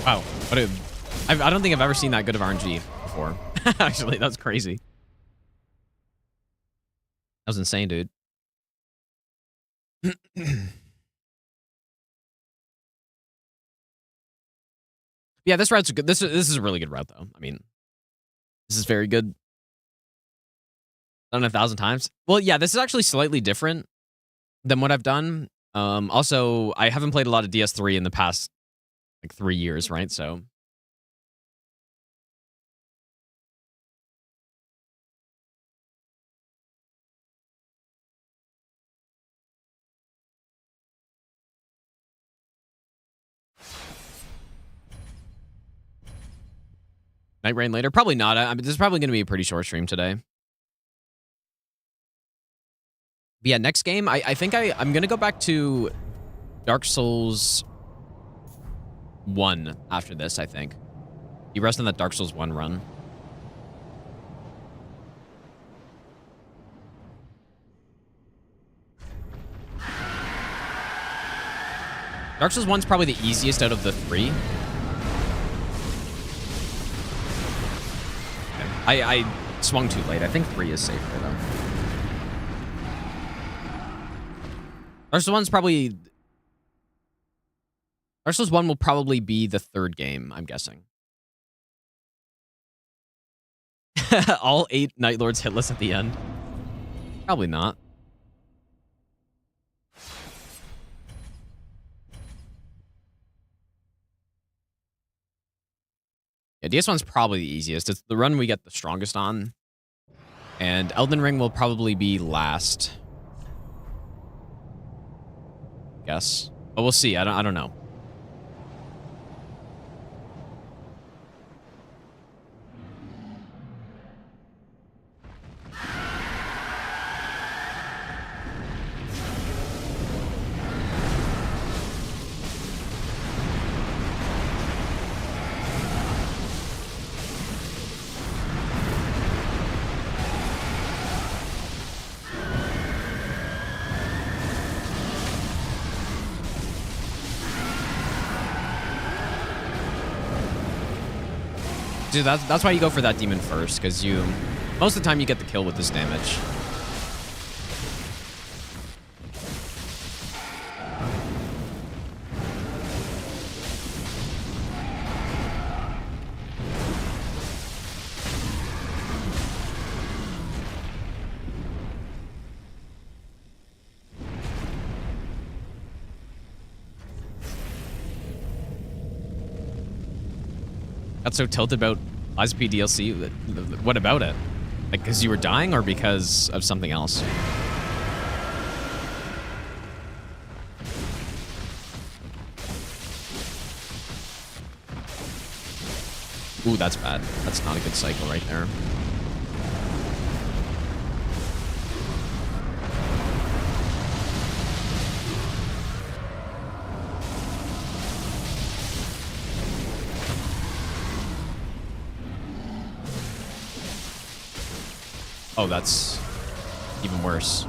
Wow. I don't think I've ever seen that good of RNG before. Actually, that's crazy. That was insane, dude. Yeah, this route's good. This is a really good route, though. I mean, this is very good. Done 1,000 times. Well, yeah, this is actually slightly different than what I've done. Also, I haven't played a lot of DS3 in the past, like, 3 years, right? So... Night Rain later? Probably not. I mean, this is probably going to be a pretty short stream today. But yeah, next game, I think I'm going to go back to Dark Souls 1 after this, I think. You rest on that Dark Souls 1 run. Dark Souls 1's probably the easiest out of the 3. I swung too late. I think 3 is safer, though. Dark Souls 1's probably... Dark Souls 1 will probably be the 3rd game, I'm guessing. All 8 Night Lords hitless at the end? Probably not. Yeah, DS1's probably the easiest. It's the run we get the strongest on. And Elden Ring will probably be last. Guess. But we'll see. I don't know. Dude, that's why you go for that demon first, because most of the time you get the kill with this damage. Got so tilted about ISP DLC. What about it? Like, because you were dying or because of something else? Ooh, that's bad. That's not a good cycle right there. Oh, that's even worse.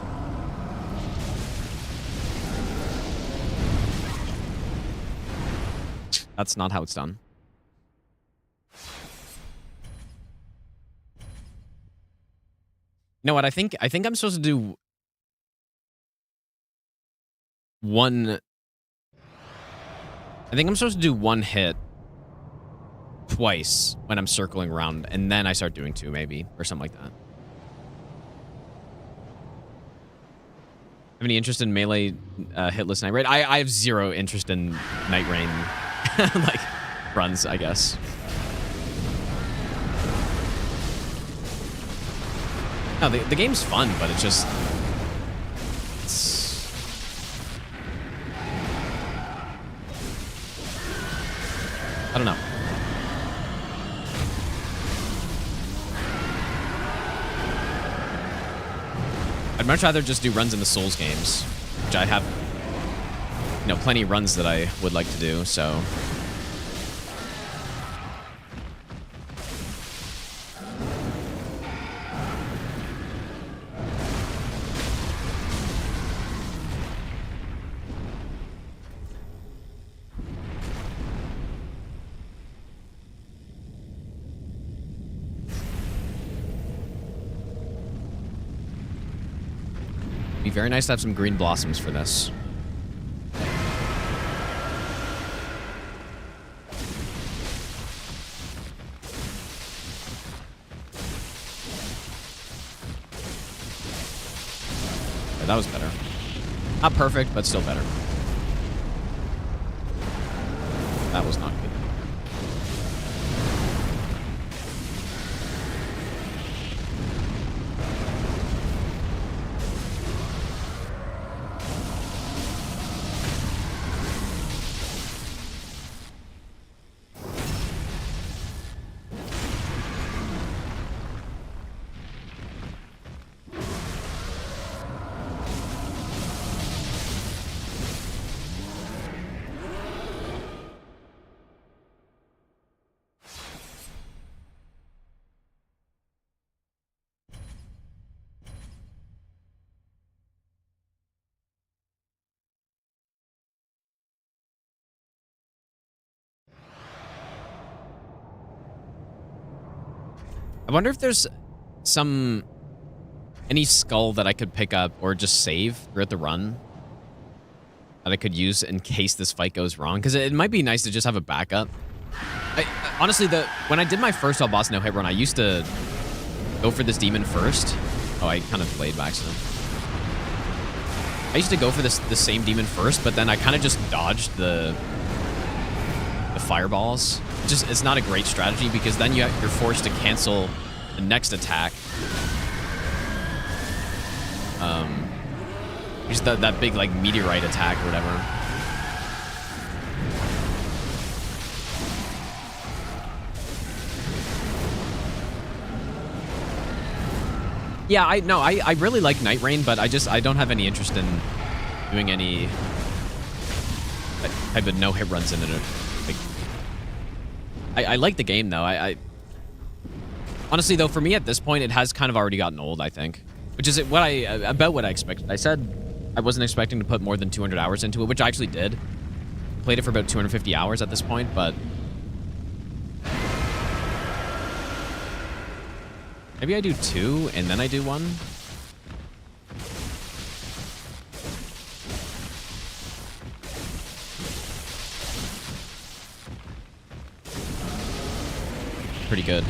That's not how it's done. You know what? I think I'm supposed to do one. I think I'm supposed to do one hit twice when I'm circling around, and then I start doing 2, maybe, or something like that. Have any interest in melee hitless Night Rain? I have 0 interest in Night Rain like runs, I guess. No, the game's fun, but it's I don't know. I'd much rather just do runs in the Souls games, which I have, plenty of runs that I would like to do, so. Be very nice to have some green blossoms for this. Yeah, that was better. Not perfect, but still better. That was not good. wonder if there's any skull that I could pick up or just save throughout the run that I could use in case this fight goes wrong. Because it might be nice to just have a backup. Honestly, when I did my first all boss no hit run, I used to go for this demon first. Oh, I kind of delayed by accident. I used to go for the same demon first, but then I kind of just dodged the fireballs. It's not a great strategy because then you're forced to cancel the next attack. Just that big like meteorite attack or whatever. Yeah, I really like Night Rain, but I don't have any interest in doing any type of no hit runs in it. Like, I like the game though. I honestly though, for me at this point, it has kind of already gotten old, I think, which is about what I expected. I said I wasn't expecting to put more than 200 hours into it, which I actually did. Played it for about 250 hours at this point, but maybe I do 2 and then I do 1. Pretty good.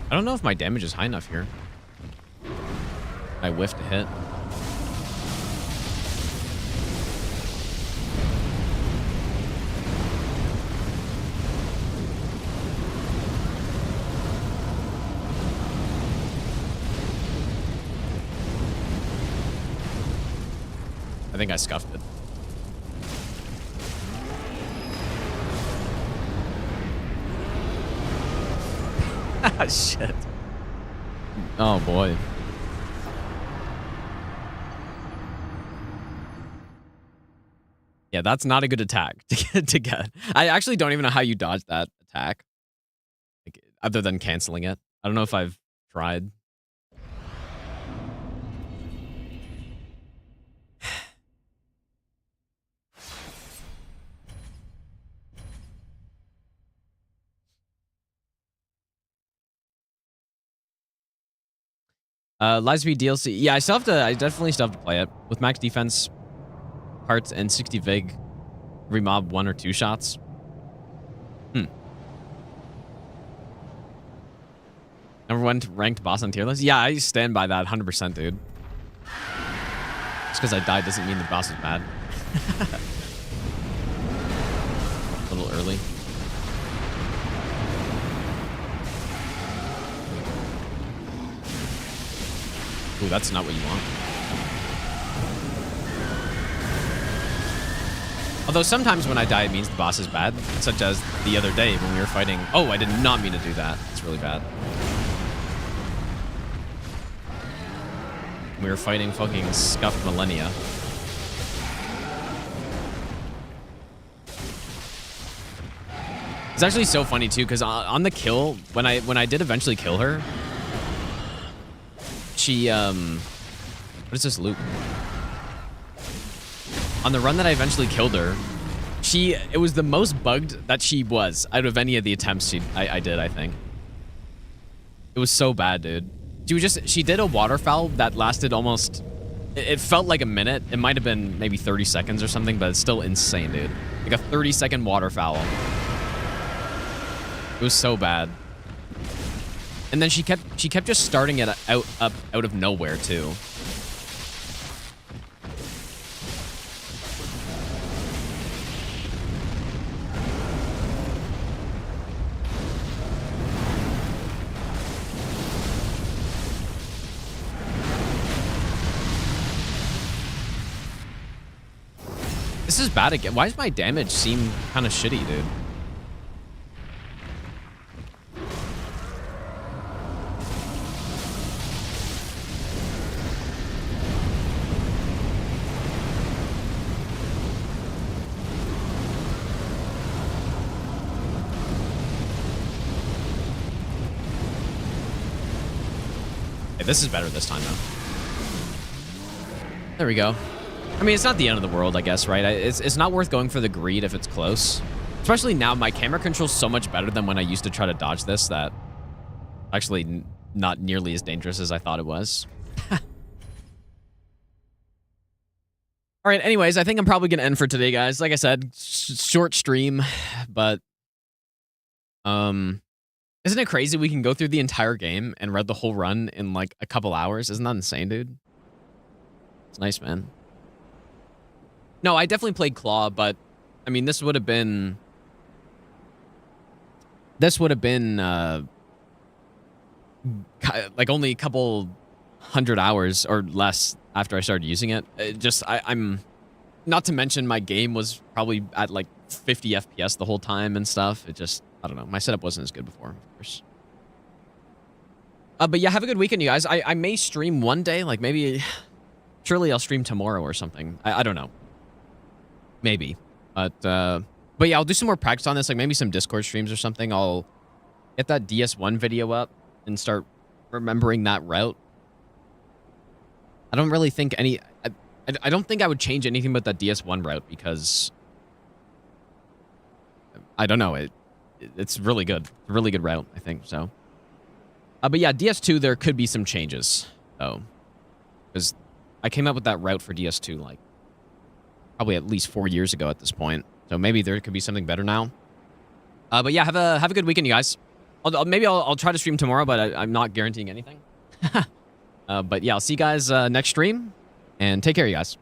I don't know if my damage is high enough here. I whiffed a hit. I think I scuffed it. Shit. Oh boy. Yeah, that's not a good attack to get. I actually don't even know how you dodge that attack, like, other than canceling it. I don't know if I've tried. Live Speed DLC. Yeah, I definitely still have to play it. With max defense, hearts, and 60 vig, every mob 1 or 2 shots. Number 1 ranked boss on tier list? Yeah, I stand by that 100%, dude. Just because I died doesn't mean the boss is bad. A little early. Ooh, that's not what you want. Although sometimes when I die, it means the boss is bad, such as the other day when we were fighting. Oh, I did not mean to do that. It's really bad. We were fighting fucking scuffed millennia. It's actually so funny too, because on the kill, when I did eventually kill her, she what is this loop? On the run that I eventually killed her, it was the most bugged that she was out of any of the attempts I did, I think. It was so bad, dude. She did a waterfowl that lasted almost, it felt like a minute. It might have been maybe 30 seconds or something, but it's still insane, dude. Like a 30-second waterfowl. It was so bad. And then she kept just starting it out of nowhere too. This is bad again. Why does my damage seem kind of shitty, dude? Okay, this is better this time, though. There we go. I mean, it's not the end of the world, I guess, right? It's not worth going for the greed if it's close. Especially now, my camera control's so much better than when I used to try to dodge this that actually not nearly as dangerous as I thought it was. All right, anyways, I think I'm probably going to end for today, guys. Like I said, short stream, but isn't it crazy we can go through the entire game and read the whole run in like a couple hours? Isn't that insane, dude? It's nice, man. No, I definitely played Claw, but I mean, this would have been like only a couple 100 hours or less after I started using it. I'm not to mention my game was probably at like 50 FPS the whole time and stuff. It just, I don't know. My setup wasn't as good before, of course. But yeah, have a good weekend, you guys. I may stream one day, like maybe, surely I'll stream tomorrow or something. I don't know. Maybe. But yeah, I'll do some more practice on this, like maybe some Discord streams or something. I'll get that DS1 video up and start remembering that route. I don't really think I don't think I would change anything but that DS1 route because I don't know. It's really good. It's a really good route, I think, so. But yeah, DS2, there could be some changes, though. Because I came up with that route for DS2, like, probably at least 4 years ago at this point. So maybe there could be something better now. But yeah, have a good weekend, you guys. Maybe I'll try to stream tomorrow, but I'm not guaranteeing anything. But yeah, I'll see you guys next stream, and take care, you guys.